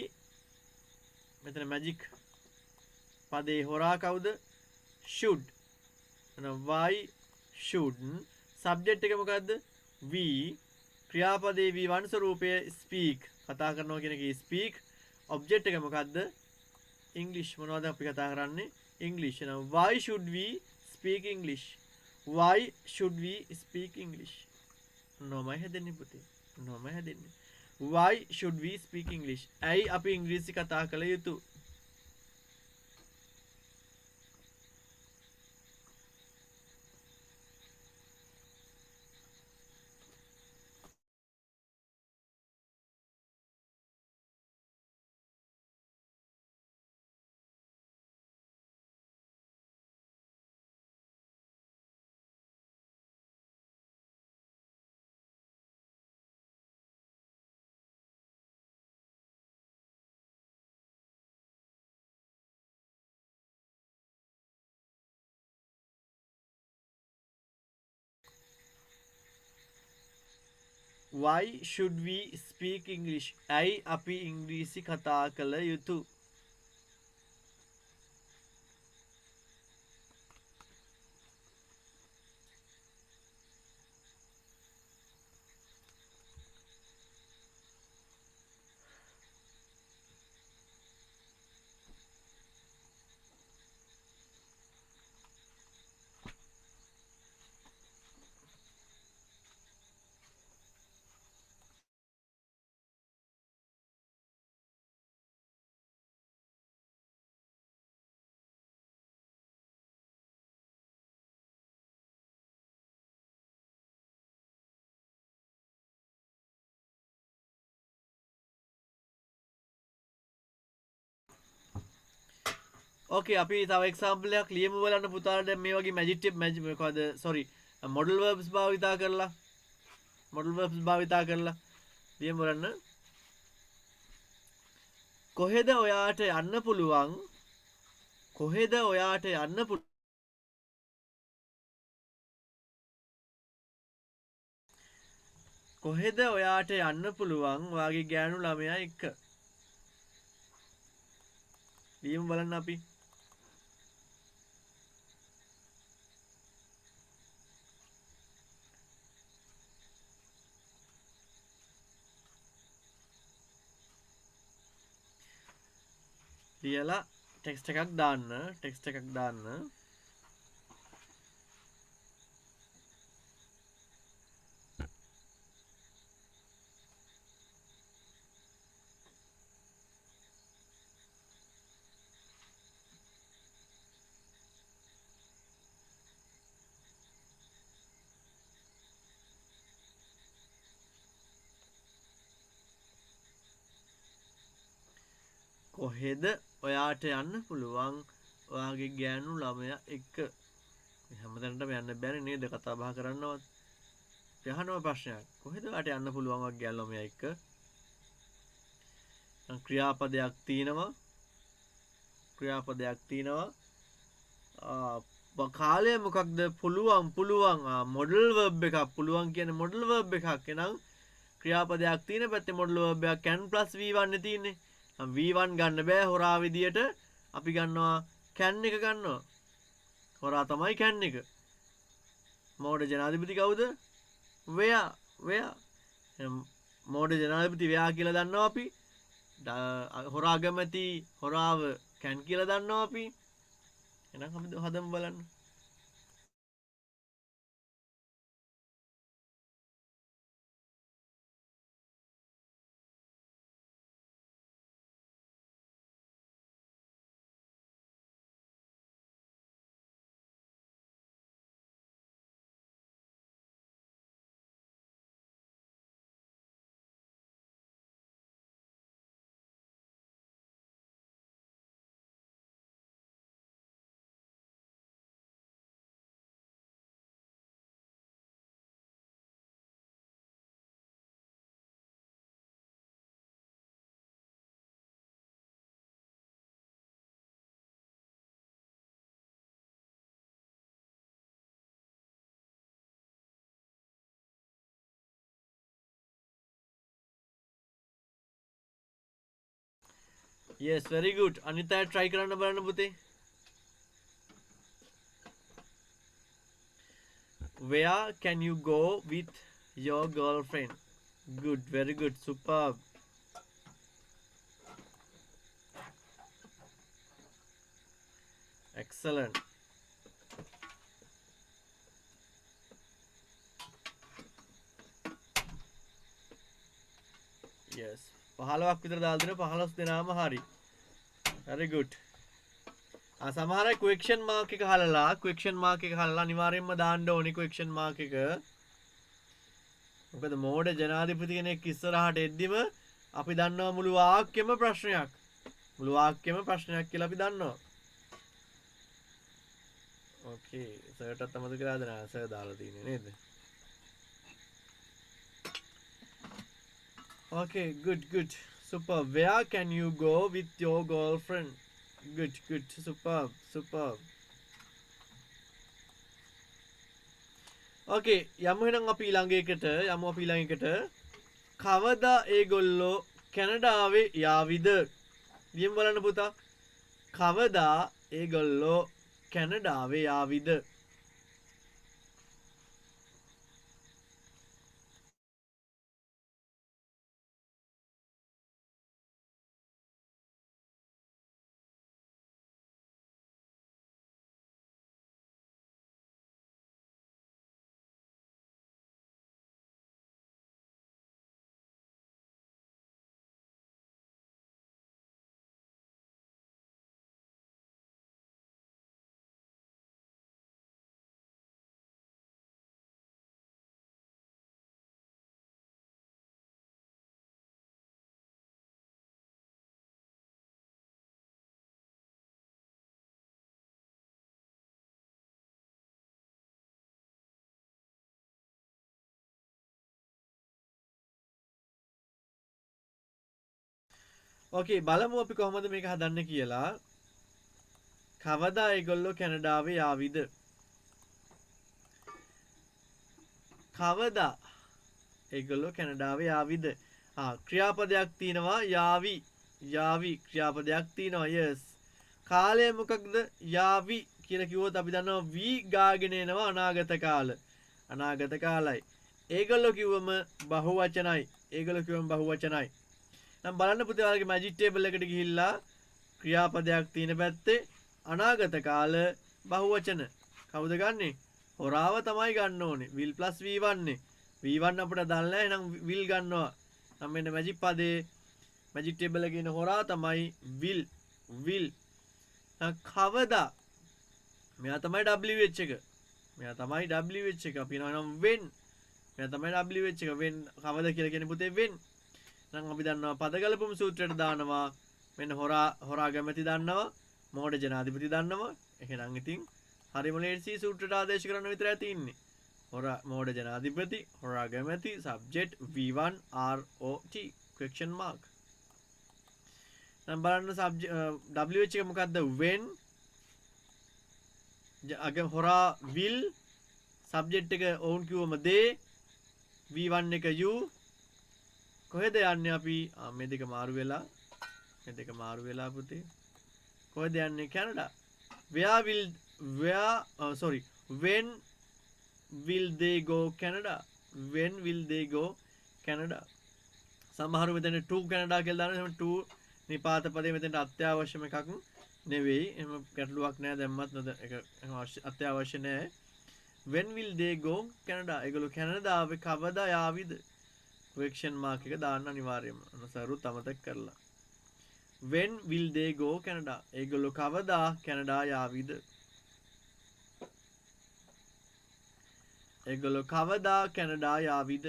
මෙතන මැජික් පදේ හොරා කවුද? should. එහෙනම් y should. සබ්ජෙක්ට් එක මොකද්ද? we. ක්‍රියාපදේ v1 ස්වරූපය speak. කතා කරනවා කියන එකේ speak. ඔබ්ජෙක්ට් එක මොකද්ද? English. මොනවද අපි කතා කරන්නේ? English. එහෙනම් why should we speak English? Why should we speak English? නොමයි හැදෙන්නේ පුතේ. නොමයි හැදෙන්නේ. Why should we speak English? ඇයි අපි ඉංග්‍රීසි කතා කළ යුතු? Why should we speak English? ඇයි අපි ඉංග්‍රීසි කතා කළ යුතු? ඕකේ අපි තව එක්සැම්පල් එකක් ලියමු බලන්න පුතාලට මේ වගේ මැජික් මොකද සෝරි මොඩල් verbs භාවිතා කරලා ලියමු බලන්න කොහෙද ඔයාට යන්න පුළුවන් කොහෙද ඔයාට යන්න පුළුවන් කොහෙද ඔයාට යන්න පුළුවන් ඔයාගේ ගෑනු ළමයා එක්ක ලියමු බලන්න අපි ලියලා ටෙක්ස්ට් එකක් දාන්න කොහෙද ඔයාට යන්න පුළුවන් ඔයාගේ ගෑනු ළමයා එක්ක හැමතැනටම යන්න බැරි නේද කතා බහ කරන්නවත් යහනම ප්‍රශ්නයක් කොහෙද ඔයාට යන්න පුළුවන් ඔයාගේ ගෑනු ළමයා එක්ක ක්‍රියාපදයක් තියෙනවා කාලය මොකක්ද පුළුවන් මොඩල් verb එකක් පුළුවන් කියන්නේ මොඩල් verb එකක් එහෙනම් ක්‍රියාපදයක් තියෙන පැත්තේ මොඩල් verb එකක් can plus v1 නේ තියෙන්නේ V1 ගන්න බෑ හොරා විදියට අපි ගන්නවා can එක ගන්නවා. හොරා තමයි can එක. මෝඩ ජනාධිපති කවුද? where මෝඩ ජනාධිපති where කියලා දන්නවා අපි. හොරා අගමැති හොරාව can කියලා දන්නවා අපි. එහෙනම් අපි හදමු බලන්න. Yes, very good. Anita try කරන්න බලන්න පුතේ. Where can you go with your girlfriend? Good, very good, superb. Excellent. Yes. 15ක් විතර දාලා දෙනවා 15 දෙනාම හරි. Very good. සමහර අය question mark එක හලලා අනිවාර්යයෙන්ම දාන්න ඕනේ question mark එක. මොකද මෝඩ ජනාධිපති කෙනෙක් ඉස්සරහට එද්දිම අපි දන්නවා මුළු වාක්‍යෙම ප්‍රශ්නයක්. මුළු වාක්‍යෙම ප්‍රශ්නයක් කියලා අපි දන්නවා. Okay, සර්ටත් අමතක කරලා දෙනවා. සර් දාලා තියෙන්නේ නේද? Okay, good. Super. Where can you go with your girlfriend? Good. Superb. Okay, යමු එහෙනම් අපි ඊළඟ එකට. කවදා ඒගොල්ලෝ කැනඩාවේ යාවිද? ලියමු බලන්න පුතා. කවදා ඒගොල්ලෝ කැනඩාවේ යාවිද? Okay, බලමු අපි කොහොමද මේක හදන්න කියලා. කවදා ඒගොල්ලෝ කැනඩාවේ යාවිද? කවදා ඒගොල්ලෝ කැනඩාවේ යාවිද? ක්‍රියාපදයක් තියෙනවා යාවි ක්‍රියාපදයක් තියෙනවා. yes. කාලය මොකක්ද? යාවි කියලා කිව්වොත් අපි දන්නවා වී ගාගෙන එනවා අනාගත කාලයි. ඒගොල්ලෝ කිව්වම බහුවචනයි. නම් බලන්න පුතේ ඔයාලගේ මැජික් ටේබල් එකට ගිහිල්ලා ක්‍රියාපදයක් තියෙන පැත්තේ අනාගත කාල බහුවචන කවුද ගන්නෙ? හොරාව තමයි ගන්න ඕනේ. will plus v1 නේ. v1 අපිට දාන්න නැහැ. එහෙනම් will ගන්නවා. නම් මෙන්න මැජික් පදේ මැජික් ටේබල් එකේ ඉන්න හොරා තමයි will. කවදා? මෙයා තමයි wh එක. අපි කියනවා when. මෙයා තමයි wh එක. when කවද කියලා කියන්නේ පුතේ when. නම් අපි දන්නවා පදගලපුම් සූත්‍රයට දානවා. මෙන්න හොරා ගැමති දන්නවා. මෝඩ ජනාධිපති දන්නවා. එහෙනම් ඉතින් හරිම ලේසි සූත්‍රයට ආදේශ කරන්න විතරයි තියෙන්නේ. මෝඩ ජනාධිපති, හොරා ගැමති, subject v1 rot question mark. නම් බලන්න wh එක මොකද්ද? when. හොරා will. subject එක ඔවුන් කිව්වම they. v1 එක you. කොහෙද යන්නේ අපි? මේ දෙක මාරු වෙලා මේ දෙක මාරු වෙලා පුතේ. කොහෙද යන්නේ? Canada. when will they go Canada? when will they go Canada? සමහරු මෙතන to Canada කියලා දානවා. එහෙනම් to නිපාත පදේ මෙතන අත්‍යවශ්‍යම එකක් නෙවෙයි. එහෙම ගැටලුවක් නෑ දැම්මත් ඒක අත්‍යවශ්‍ය නෑ. when will they go Canada? ඒගොල්ලෝ කැනඩාවේ කවදා යාවිද? question mark එක දාන්න අනිවාර්යයෙන්ම. අනුසරුත් අමතක කරලා. when will they go Canada? ඒගොල්ලෝ කවදා කැනඩා යාවිද? ඒගොල්ලෝ කවදා කැනඩා යාවිද?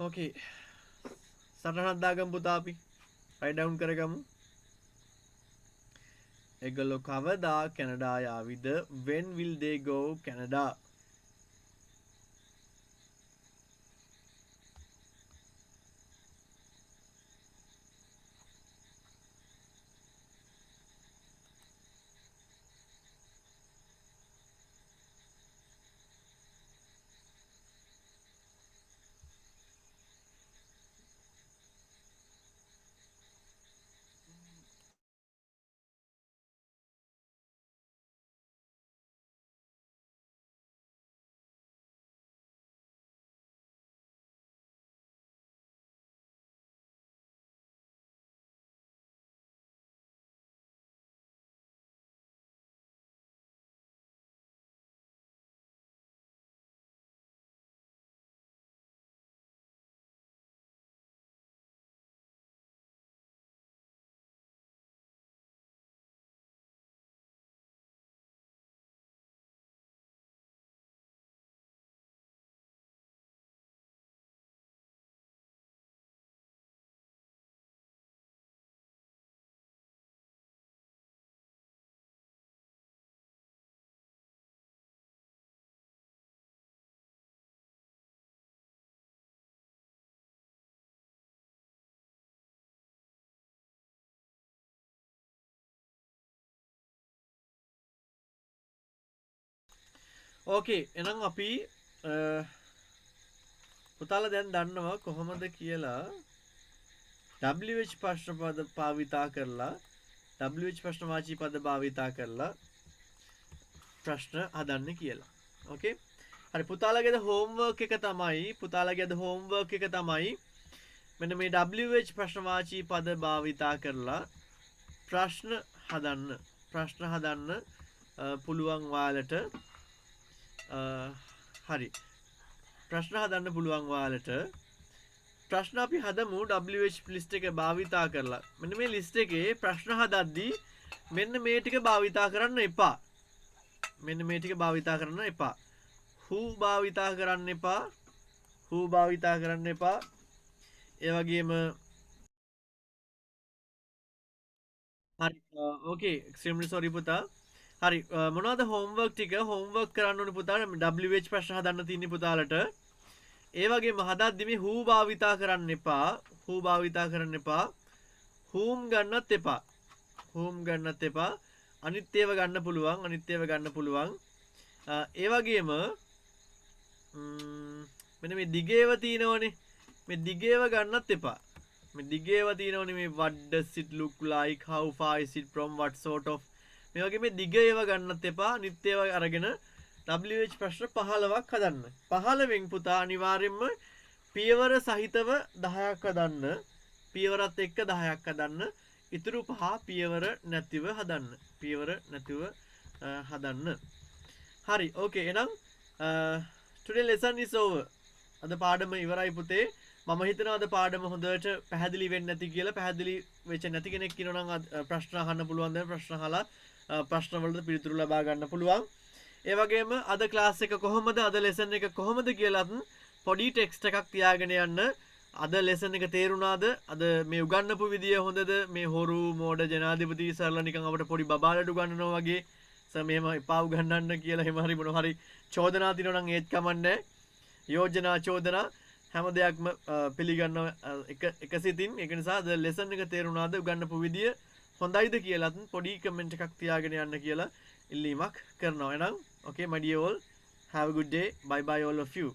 ඕකේ. සටහනක් දාගමු පුතා අපි. රයිට් ඩවුන් කරගමු. ඒගොල්ලෝ කවදා කැනඩා යාවිද? when will they go Canada? Okay එහෙනම් අපි පුතාලා දැන් දන්නවා කොහොමද කියලා WH ප්‍රශ්න පද භාවිතා කරලා WH ප්‍රශ්න වාචී පද භාවිතා කරලා ප්‍රශ්න හදන්න කියලා. ඕකේ. හරි පුතාලාගේද හෝම්වර්ක් එක තමයි මෙන්න මේ WH ප්‍රශ්න වාචී පද භාවිතා කරලා ප්‍රශ්න හදන්න පුළුවන් ඔයාලට හරි ප්‍රශ්න හදන්න පුළුවන් ඔයාලට ප්‍රශ්න අපි හදමු WH ලිස්ට් එක භාවිතා කරලා. මෙන්න මේ ලිස්ට් එකේ ප්‍රශ්න හදද්දී මෙන්න මේ ටික භාවිතා කරන්න එපා. who භාවිතා කරන්න එපා. ඒ වගේම හරි ඕකේ extremely sorry පුතා. හරි මොනවද හෝම්වර්ක් ටික හෝම්වර්ක් කරන්න ඕනේ පුතාලා WH ප්‍රශ්න හදන්න තියෙන්නේ පුතාලට. ඒ වගේම හදද්දි මේ who භාවිතා කරන්න එපා. whom ගන්නත් එපා. අනිත් ඒවා ගන්න පුළුවන්. ඒ වගේම මෙන්න මේ දිගේව තියෙනවනේ. මේ දිගේව ගන්නත් එපා. මේ what does it look like, how far is it from, what sort of මේ වගේ මේ දිග ඒවා ගන්නත් එපා. අනිත් ඒවා අරගෙන WH ප්‍රශ්න 15ක් හදන්න. 15න් පුතා අනිවාර්යයෙන්ම පියවර සහිතව 10ක් හදන්න. පියවරත් එක්ක 10ක් හදන්න. ඉතුරු 5 පියවර නැතිව හදන්න. හරි ඕකේ එහෙනම් today lesson is over. අද පාඩම ඉවරයි පුතේ. මම හිතනවා අද පාඩම හොඳට පැහැදිලි වෙන්නේ නැති කියලා. පැහැදිලි වෙච්ච නැති කෙනෙක් ඉන්නවා නම් ප්‍රශ්න අහන්න පුළුවන්. දැන් ප්‍රශ්න අහලා ප්‍රශ්න වලට පිළිතුරු ලබා ගන්න පුළුවන්. ඒ වගේම අද ක්ලාස් එක කොහොමද අද ලෙසන් එක කොහොමද කියලාත් පොඩි ටෙක්ස්ට් එකක් තියාගෙන යන්න. අද ලෙසන් එක තේරුණාද? අද මේ උගන්වපු විදිය හොඳද? මේ හොරු මෝඩ ජනාධිපති සර්ලා නිකන් අපිට පොඩි බබාලට උගන්වනවා වගේ සර් මෙහෙම එපා උගන්වන්න කියලා එහෙම හරි මොනවා හරි චෝදනා තියෙනවා නම් ඒත් කමන්නේ. යෝජනා චෝදනා හැම දෙයක්ම පිළිගන්න එක සිතින්. ඒක නිසා අද ලෙසන් එක තේරුණාද? උගන්වපු විදිය හොඳයිද කියලාත් පොඩි කමෙන්ට් එකක් තියාගෙන යන්න කියලා ඉල්ලීමක් කරනවා. එහෙනම් okay my dear all, have a good day. Bye bye all of you.